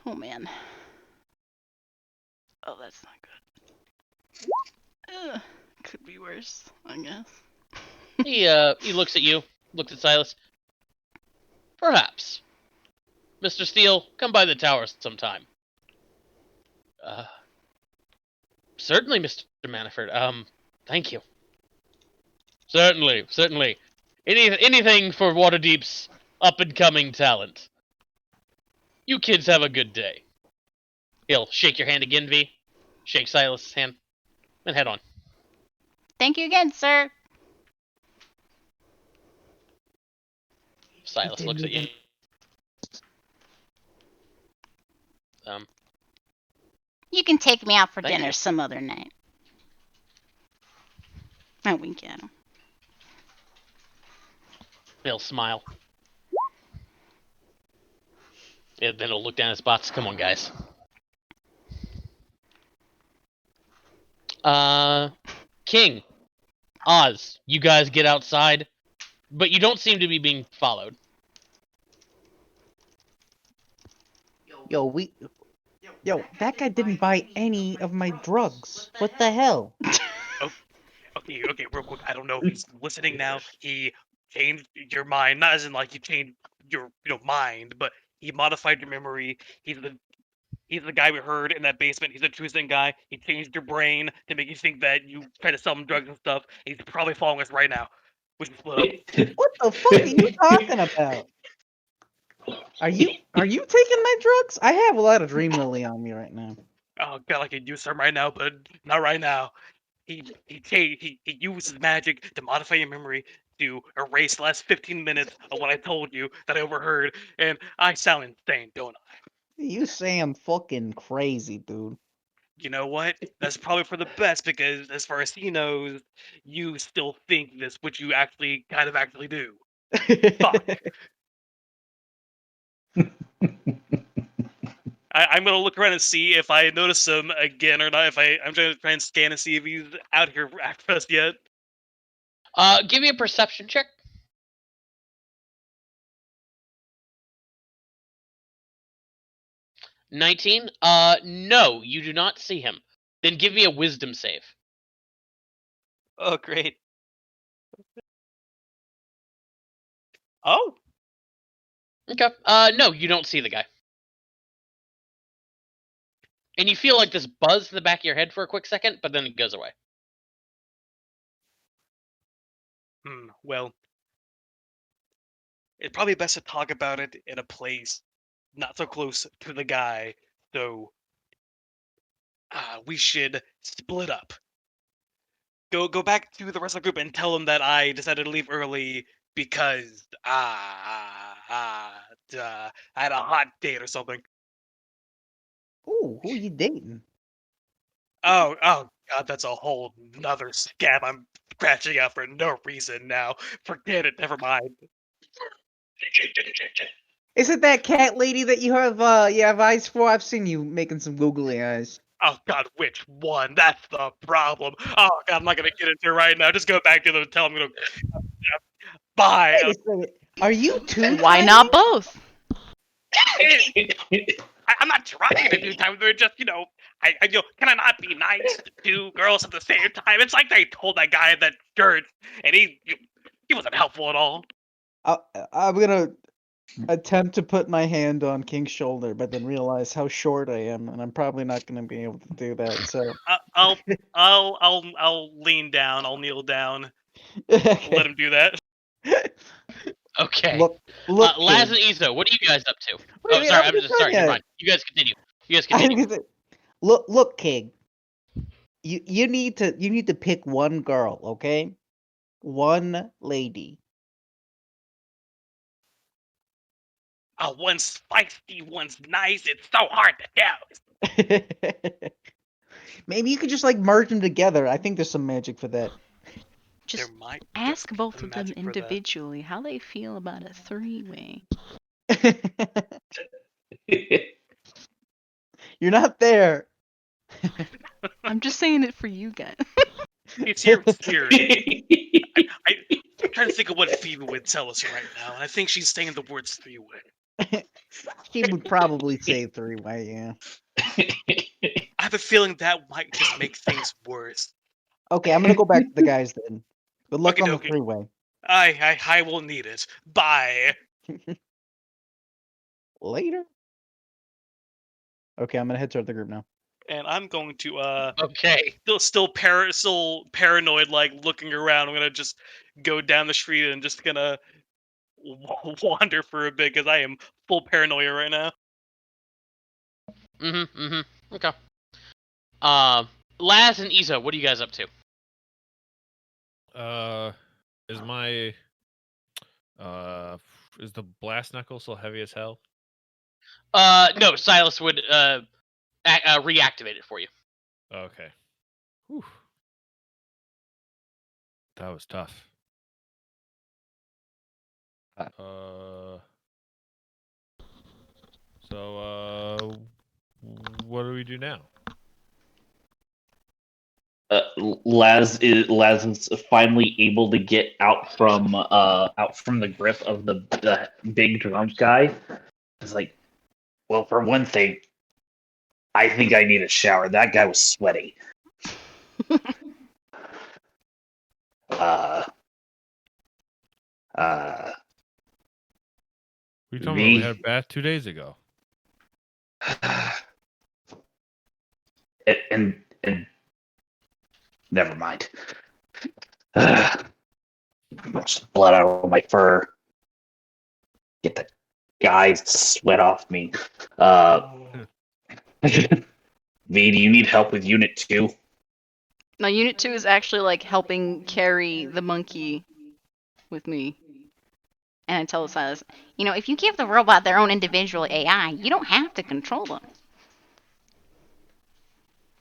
Oh man. Oh, that's not good. Could be worse, I guess.
He looks at you, looks at Silas. Perhaps. Mr. Steele, come by the tower sometime. Certainly, Mr. Manafort. Thank you. Certainly. Anything for Waterdeep's up-and-coming talent. You kids have a good day. He'll shake your hand again, V. Shake Silas' hand. And head on.
Thank you again, sir.
Silas looks at you.
You can take me out for
Thank
dinner
you.
some other night. I wink at him.
He'll smile. Yeah, then he'll look down his box. Come on, guys. King, Oz, you guys get outside, but you don't seem to be being followed.
Yo, that guy didn't buy any of my drugs. What the hell?
Okay, real quick. I don't know if he's listening now. He changed your mind, not as in like he changed your mind, but he modified your memory. He's the guy we heard in that basement. He's a Tuesday guy. He changed your brain to make you think that you try to sell him drugs and stuff. He's probably following us right now. We should split up.
What the fuck are you talking about? Are you taking my drugs? I have a lot of Dream Lily on me right now.
Oh god, I could use some right now, but not right now. He uses magic to modify your memory to erase the last 15 minutes of what I told you that I overheard, and I sound insane, don't I?
You say I'm fucking crazy, dude.
You know what? That's probably for the best because, as far as he knows, you still think this, which you actually actually do. Fuck. I'm gonna look around and see if I notice him again or not. I'm trying to try and scan and see if he's out here after us yet.
Give me a perception check. 19. No, you do not see him. Then give me a wisdom save.
Oh, great. Oh.
Okay. No, you don't see the guy. And you feel like this buzz in the back of your head for a quick second, but then it goes away.
Well, it's probably best to talk about it in a place not so close to the guy, so we should split up. Go back to the rest of the group and tell them that I decided to leave early because I had a hot date or something.
Ooh, who you dating?
Oh God, that's a whole nother scab I'm scratching out for no reason now. Forget it, never mind.
Is it that cat lady that you have eyes for? I've seen you making some googly eyes.
Oh God, which one? That's the problem. Oh God, I'm not gonna get into it right now. Just go back to them and tell them I'm gonna bye.
Wait a second. Are you two?
Why not both?
I'm not trying to do time. They're just, can I not be nice to two girls at the same time? It's like they told that guy that shirt, and he wasn't helpful at all.
I'm gonna attempt to put my hand on King's shoulder, but then realize how short I am, and I'm probably not gonna be able to do that. So
I'll lean down. I'll kneel down.
okay.
Let him do that.
Okay.
Look,
Laz
King.
and Izo, what are you guys up to?
Wait,
Oh, sorry,
I'm
I'm
just
just sorry.
done
Never
yet.
mind. You guys continue.
I was gonna say, look, King. You need to pick one girl, okay? One lady.
One's spicy, one's nice. It's so hard to tell.
Maybe you could just like merge them together. I think there's some magic for that.
Just
There might
ask
be
both
some
of them
magic for that.
individually how they feel about a three-way.
You're not there.
I'm just saying it for you guys.
It's here. I'm trying to think of what Phoebe would tell us right now, and I think she's saying the words three-way.
She would probably say three-way, yeah.
I have a feeling that might just make things worse.
Okay, I'm gonna go back to the guys then. Good luck on the
Okey-dokey.
three-way.
I will need it. Bye.
Later. Okay, I'm gonna head toward the group now.
And I'm going to
Okay.
still paranoid, like looking around. I'm gonna just go down the street and just gonna wander for a bit because I am full paranoia right now.
Okay. Laz and Izo, what are you guys up to?
Is the blast knuckle still heavy as hell?
No, Silas would reactivate it for you.
Okay. Whew. That was tough. So what do we do now?
Laz is finally able to get out from the grip of the big drunk guy. It's like, well, for one thing, I think I need a shower. That guy was sweaty.
We talking about we had a bath 2 days ago.
and never mind. Blood out of my fur. Get the guy's sweat off me. V, do you need help with Unit 2?
Now, Unit 2 is actually like helping carry the monkey with me. And I tell Silas,
If you give the robot their own individual AI, you don't have to control them.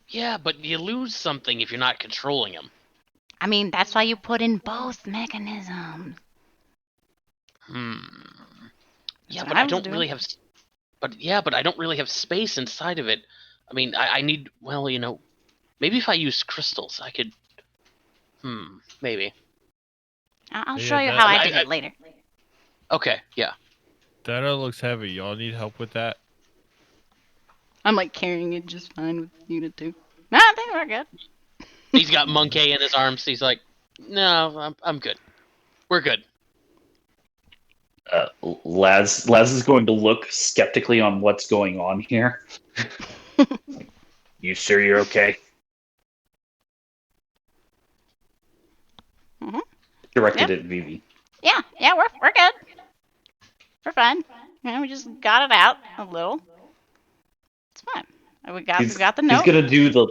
Yeah, but you lose something if you're not controlling him.
I mean, that's why you put in both mechanisms.
Yeah,
what
but
I
I
was
don't
doing.
really have. But I don't really have space inside of it. I mean, I need. Well, maybe if I use crystals, I could. Maybe.
I'll
Yeah,
show you
that-
how I did it later.
Okay, yeah.
That looks heavy. Y'all need help with that?
I'm like carrying it just fine with Unit 2. Nah, I think we're good.
He's got MONKE in his arms. He's like, no, I'm good. We're good.
Laz is going to look skeptically on what's going on here. You sure you're okay?
Mhm.
Directed
Yep.
at Vivi.
Yeah, we're good. We're fine. We just got it out a little. It's fine. We got the
He's
note.
gonna do the.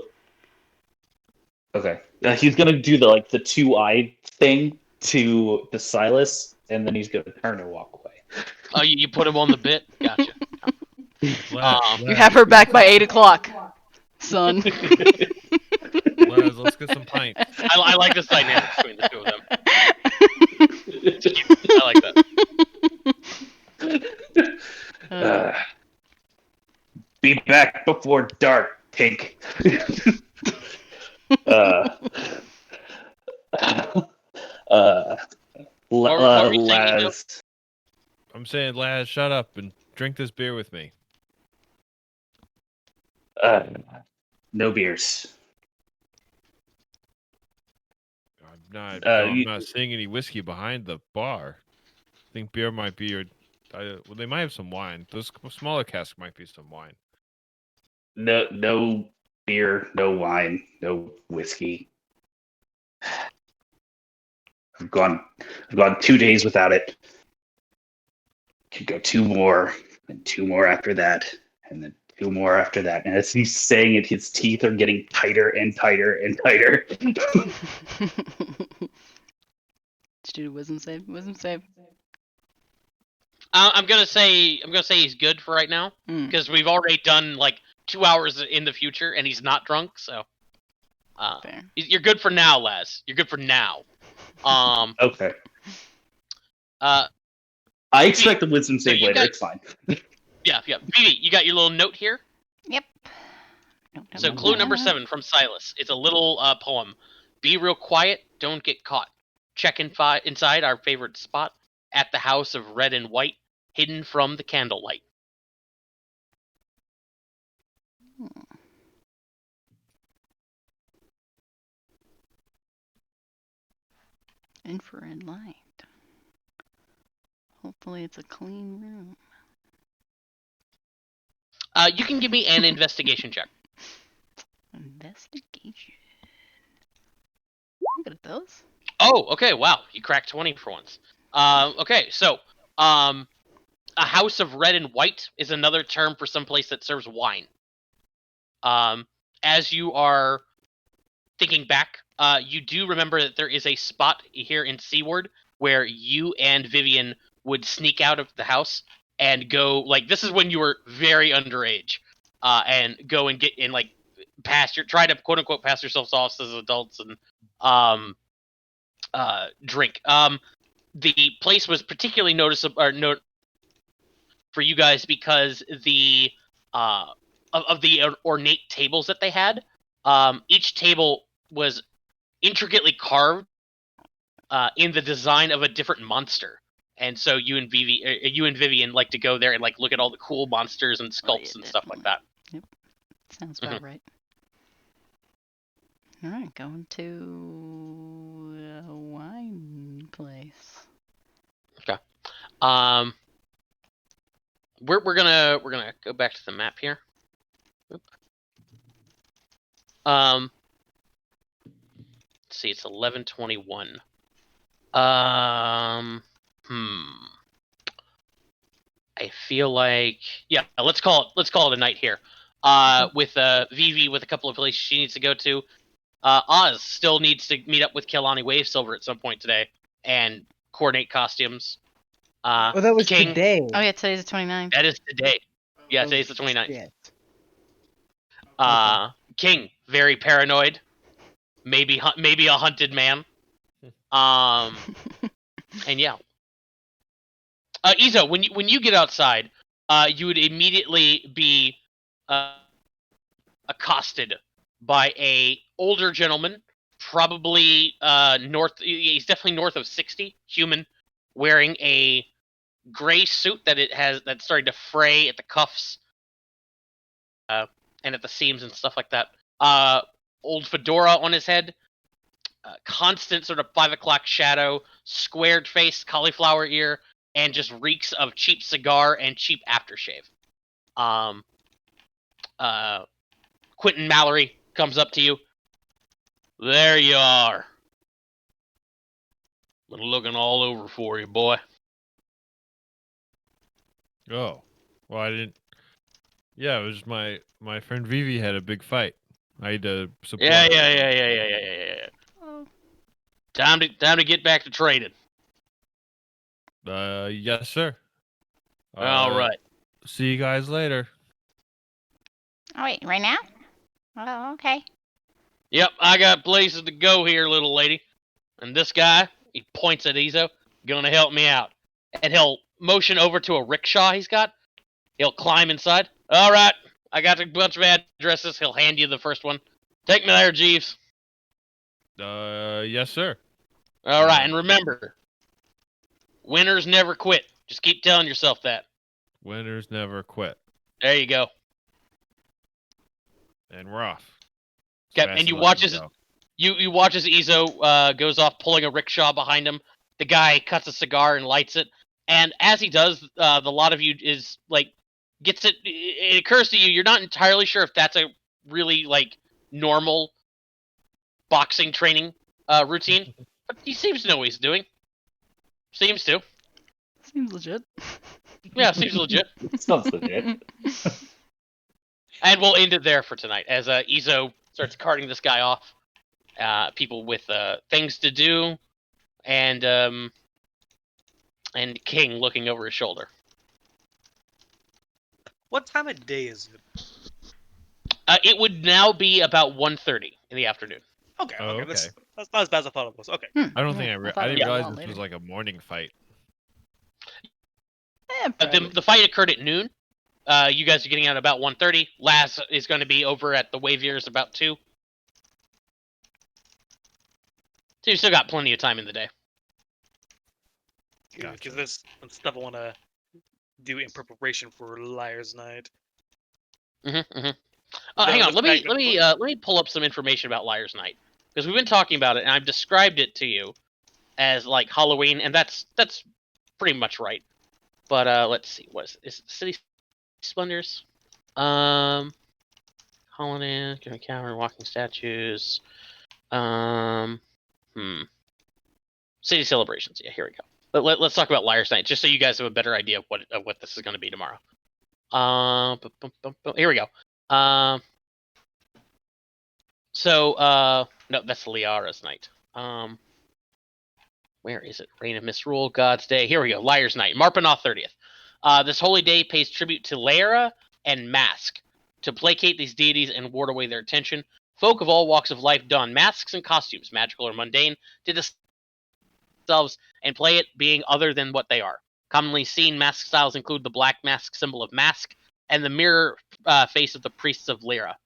Okay. He's gonna do the 2-eye thing to Silas, and then he's gonna turn and walk away.
Oh, you put him on the bit? Gotcha.
You have her back by 8 o'clock, son.
Laz, let's get some pints.
I like this dynamic between the two of them. I like that.
Be back before dark, Pink.
What were you saying, Eno?
Laz.
I'm saying, Laz, shut up and drink this beer with me.
No beers.
I'm not seeing any whiskey behind the bar. I think beer might be your. Well, they might have some wine. Those smaller casks might be some wine.
No beer, no wine, no whiskey. I've gone 2 days without it. Could go 2 more, and 2 more after that, and then 2 more after that. And as he's saying it, his teeth are getting tighter and tighter and tighter.
Did you do wisdom save? Wisdom save.
I'm gonna say he's good for right now because we've already done like 2 hours in the future and he's not drunk, so
Fair.
you're good for now, Laz. You're good for now.
Okay.
I
expect the wisdom save later. It's fine.
Yeah. Vivi, you got your little note here.
Yep.
So clue number 7 from Silas. It's a little poem. Be real quiet. Don't get caught. Check inside our favorite spot at the house of red and white, hidden from the candlelight.
Infrared light. Hopefully it's a clean room.
You can give me an investigation check.
Investigation. I'm good at those.
Oh, okay. Wow, you cracked 20 for once. Okay, so a house of red and white is another term for some place that serves wine. As you are thinking back, you do remember that there is a spot here in Seaward where you and Vivian would sneak out of the house and go, like, this is when you were very underage, and go and get in, like, try to quote unquote pass yourselves off as adults and drink. The place was particularly noticeable for you guys because the of the ornate tables that they had. Each table was intricately carved in the design of a different monster, and so you and Vivian like to go there and like look at all the cool monsters and sculpts and stuff like that.
Yep, sounds about right. All right, going to a wine place.
Okay. We're gonna go back to the map here. Oop. Let's see, it's 11:21. I feel like let's call it a night here. With Vivi with a couple of places she needs to go to. Oz still needs to meet up with Kelani Wavesilver at some point today and coordinate costumes.
Oh, that was
King,
today.
Oh yeah, today's the 29th.
That is today. Yeah, today's the 29th.
Shit.
King, very paranoid. Maybe a hunted man. And yeah. Izo, when you get outside, you would immediately be accosted by a older gentleman, probably he's definitely north of 60, human, wearing a gray suit that's starting to fray at the cuffs and at the seams and stuff like that. Old fedora on his head, constant sort of 5 o'clock shadow, squared face, cauliflower ear, and just reeks of cheap cigar and cheap aftershave. Quentin Mallory comes up to you. There you are. Been looking all over for you, boy.
Oh, well, I didn't. Yeah, it was my friend Vivi had a big fight. I had to support.
Yeah.
Oh.
Time to get back to trading.
Yes, sir.
All right.
See you guys later.
Oh, wait, right now? Oh, okay.
Yep, I got places to go here, little lady. And this guy, he points at Izo, gonna help me out. And he'll motion over to a rickshaw he's got. He'll climb inside. All right, I got a bunch of addresses. He'll hand you the first one. Take me there, Jeeves.
Yes, sir.
All right, and remember, winners never quit. Just keep telling yourself that.
Winners never quit.
There you go.
And we're off.
Okay, and you watch as Izo goes off, pulling a rickshaw behind him. The guy cuts a cigar and lights it, and as he does, the lot of you is like gets it. It occurs to you you're not entirely sure if that's a really like normal boxing training routine, but he seems to know what he's doing. Seems to.
Seems legit.
Yeah, seems legit.
Sounds legit.
And we'll end it there for tonight as Izo starts carting this guy off. People with things to do, and King looking over his shoulder.
What time of day is it?
It would now be about 1:30 in the afternoon.
Okay,
Oh,
okay.
okay.
That's not as bad as I thought it was. Okay.
I don't think I didn't realize this was
like.
like a morning fight.
The fight occurred at noon. You guys are getting out about 1:30. Laz is going to be over at the Waviers about 2. So you still got plenty of time in the day.
Because this stuff I want to do in preparation for Liar's Night.
Hang on, let
let's
me pull up some information about Liar's Night, because we've been talking about it and I've described it to you as like Halloween, and that's pretty much right. But let's see, what is it City Splendors? Holiday, Giving Cavern, Walking Statues. City Celebrations. Yeah, here we go. Let's talk about Liar's Night, just so you guys have a better idea of what this is going to be tomorrow. Here we go. No, that's Liara's Night. Where is it? Reign of Misrule, God's Day. Here we go. Liar's Night. Marpanoth 30th. This holy day pays tribute to Lyra and Mask. To placate these deities and ward away their attention, folk of all walks of life don masks and costumes, magical or mundane, to themselves and play it being other than what they are. Commonly seen mask styles include the black mask symbol of Mask and the mirror face of the priests of Lyra.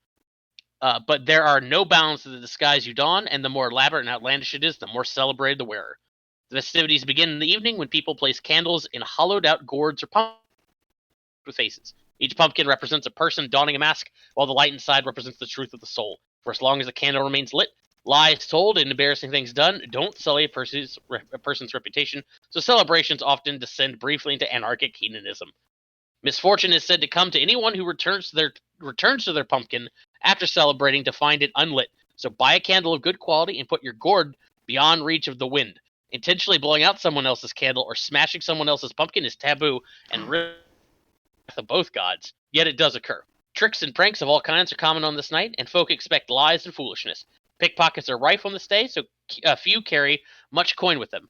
But there are no bounds to the disguise you don, and the more elaborate and outlandish it is, the more celebrated the wearer. The festivities begin in the evening when people place candles in hollowed-out gourds or pumpkins with faces. Each pumpkin represents a person donning a mask, while the light inside represents the truth of the soul. For as long as the candle remains lit, lies told and embarrassing things done don't sully a person's reputation, so celebrations often descend briefly into anarchic hedonism. Misfortune is said to come to anyone who returns to their pumpkin after celebrating to find it unlit. So buy a candle of good quality and put your gourd beyond reach of the wind. Intentionally blowing out someone else's candle or smashing someone else's pumpkin is taboo and wrath of both gods, yet it does occur. Tricks and pranks of all kinds are common on this night, and folk expect lies and foolishness. Pickpockets are rife on this day, so few carry much coin with them,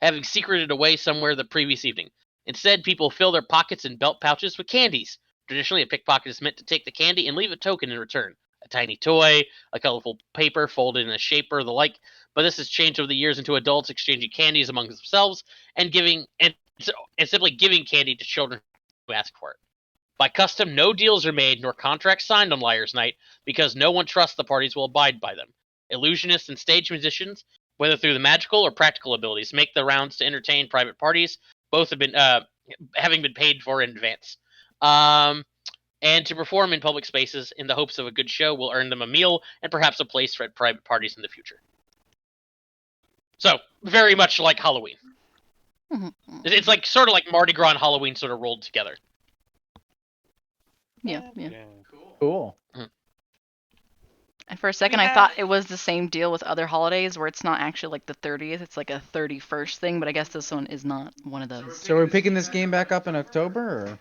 having secreted away somewhere the previous evening. Instead, people fill their pockets and belt pouches with candies. Traditionally, a pickpocket is meant to take the candy and leave a token in return. A tiny toy, a colorful paper folded in a shape or the like, but this has changed over the years into adults exchanging candies among themselves and simply giving candy to children who ask for it. By custom, no deals are made nor contracts signed on Liar's Night because no one trusts the parties will abide by them. Illusionists and stage musicians, whether through the magical or practical abilities, make the rounds to entertain private parties. Both have been having been paid for in advance. And to perform in public spaces in the hopes of a good show will earn them a meal and perhaps a place at private parties in the future. So, very much like Halloween. It's like sort of like Mardi Gras and Halloween sort of rolled together.
Yeah.
Cool.
And for a second, I thought it was the same deal with other holidays where it's not actually like the 30th, it's like a 31st thing, but I guess this one is not one of those.
So we're picking this game back up in October, or?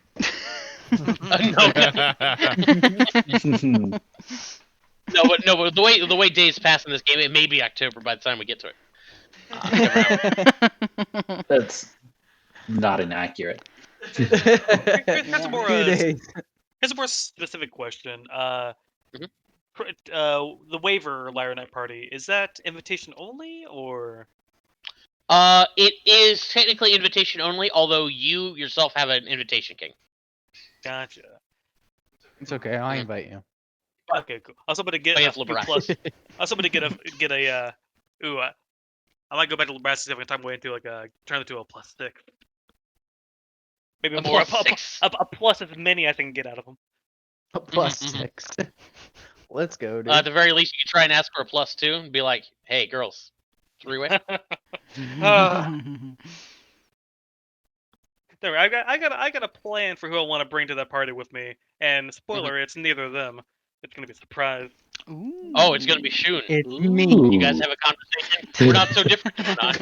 No, but the way days pass in this game, it may be October by the time we get to it. Never know.
That's not inaccurate.
Here's a more specific question. The waiver Lyra Night Party, is that invitation only, or?
It is technically invitation only, although you yourself have an invitation king.
Gotcha.
It's okay. I'll invite you.
Okay, cool. I was hoping to get
Oh, you
a
have
few
Liberace.
plus. I was hoping to get a. I might go back to Liberace and see if I can time way into turn it to a +6. Maybe
A
more
+6?
a plus as many I can get out of them.
A +6. Let's go, dude.
At the very least, you can try and ask for a +2 and be like, "Hey, girls, 3-way."
There, I got a plan for who I want to bring to that party with me. And spoiler, it's neither of them. It's gonna be a surprise.
Ooh.
Oh, it's gonna be Shun.
It's
Ooh.
me.
You guys have a conversation. We're not so different. We're not.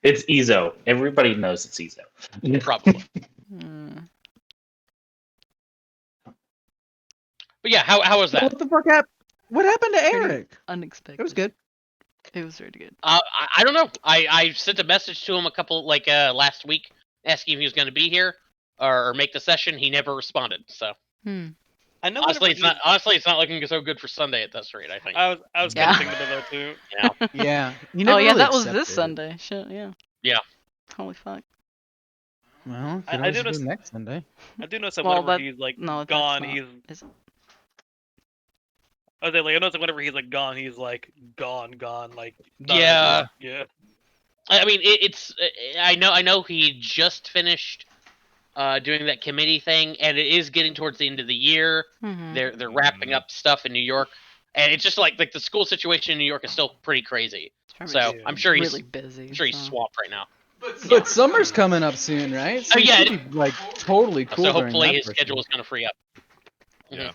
It's Ezo. Everybody knows it's Ezo.
Probably. But yeah, how was that?
What the fuck happened? What happened to Eric?
Unexpected.
It was good.
It was really good.
I don't know. I sent a message to him a couple last week asking if he was going to be here or make the session. He never responded. So
I know.
honestly, it's not looking so good for Sunday at this rate. I think.
I was kind of thinking about that too.
Yeah.
Yeah. You
Oh
never
yeah,
really
that was
accepted
this
it.
Sunday. Shit, yeah.
Yeah.
Holy fuck.
Well,
I
could
do
always
know-
do next Sunday.
I do notice that
Well,
whenever
that-
he's like
no, that's
gone,
not-
he's.
is it?
I notice that whenever he's like gone, he's like gone, like. done.
Yeah.
Yeah.
I mean, it's. I know he just finished doing that committee thing, and it is getting towards the end of the year.
Mhm.
They're wrapping up stuff in New York, and it's just like the school situation in New York is still pretty crazy.
It's probably
So
just
I'm sure he's
really busy.
I'm sure he's
so.
swamped right now.
But summer's coming up soon, right? So
Oh,
it
yeah,
should be like totally cool.
So
during
hopefully
that
his
portion.
schedule is going to free up.
Yeah.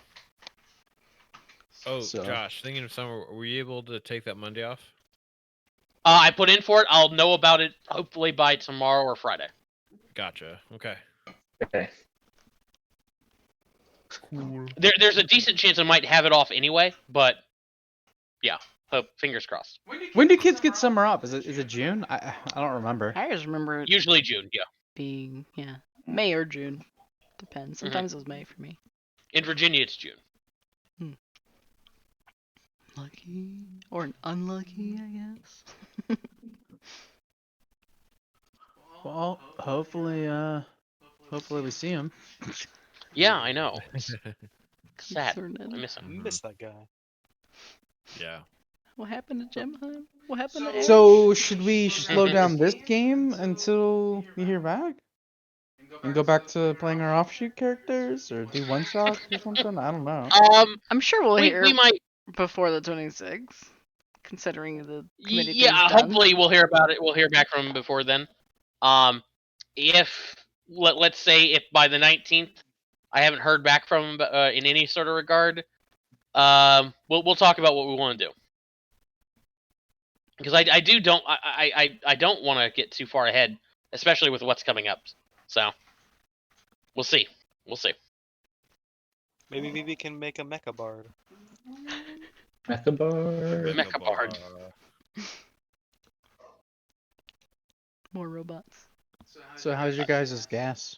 Oh,
So-
Josh, thinking of summer, were you able to take that Monday off?
I put in for it. I'll know about it hopefully by tomorrow or Friday.
Gotcha. Okay.
Okay.
There's a decent chance I might have it off anyway, but yeah, hope fingers crossed.
When do kids get summer off? Is it June? I don't remember.
I just remember it
Usually June, yeah.
being May or June. Depends. Sometimes it was May for me.
In Virginia, it's June.
Lucky or unlucky, I guess.
Well, hopefully we see him.
Yeah, I know. It's sad.
Concerning.
I miss him.
Miss that guy.
Yeah.
What happened to Gemheim? What happened to Eric?
So should we slow down this game until we hear back? And go back to playing our offshoot characters, or do one shots or something? I don't know.
I'm sure we'll hear
we might.
before the 26th, considering the committee
Yeah,
thing's done.
hopefully we'll hear about it. We'll hear back from him before then. If let's say if by the 19th I haven't heard back from him in any sort of regard, we'll talk about what we want to do. Because I don't want to get too far ahead, especially with what's coming up. So we'll see.
Maybe Vivi can make a mecha bard.
Mechabar.
Mecha Bard.
More robots.
So how's your guys' gas?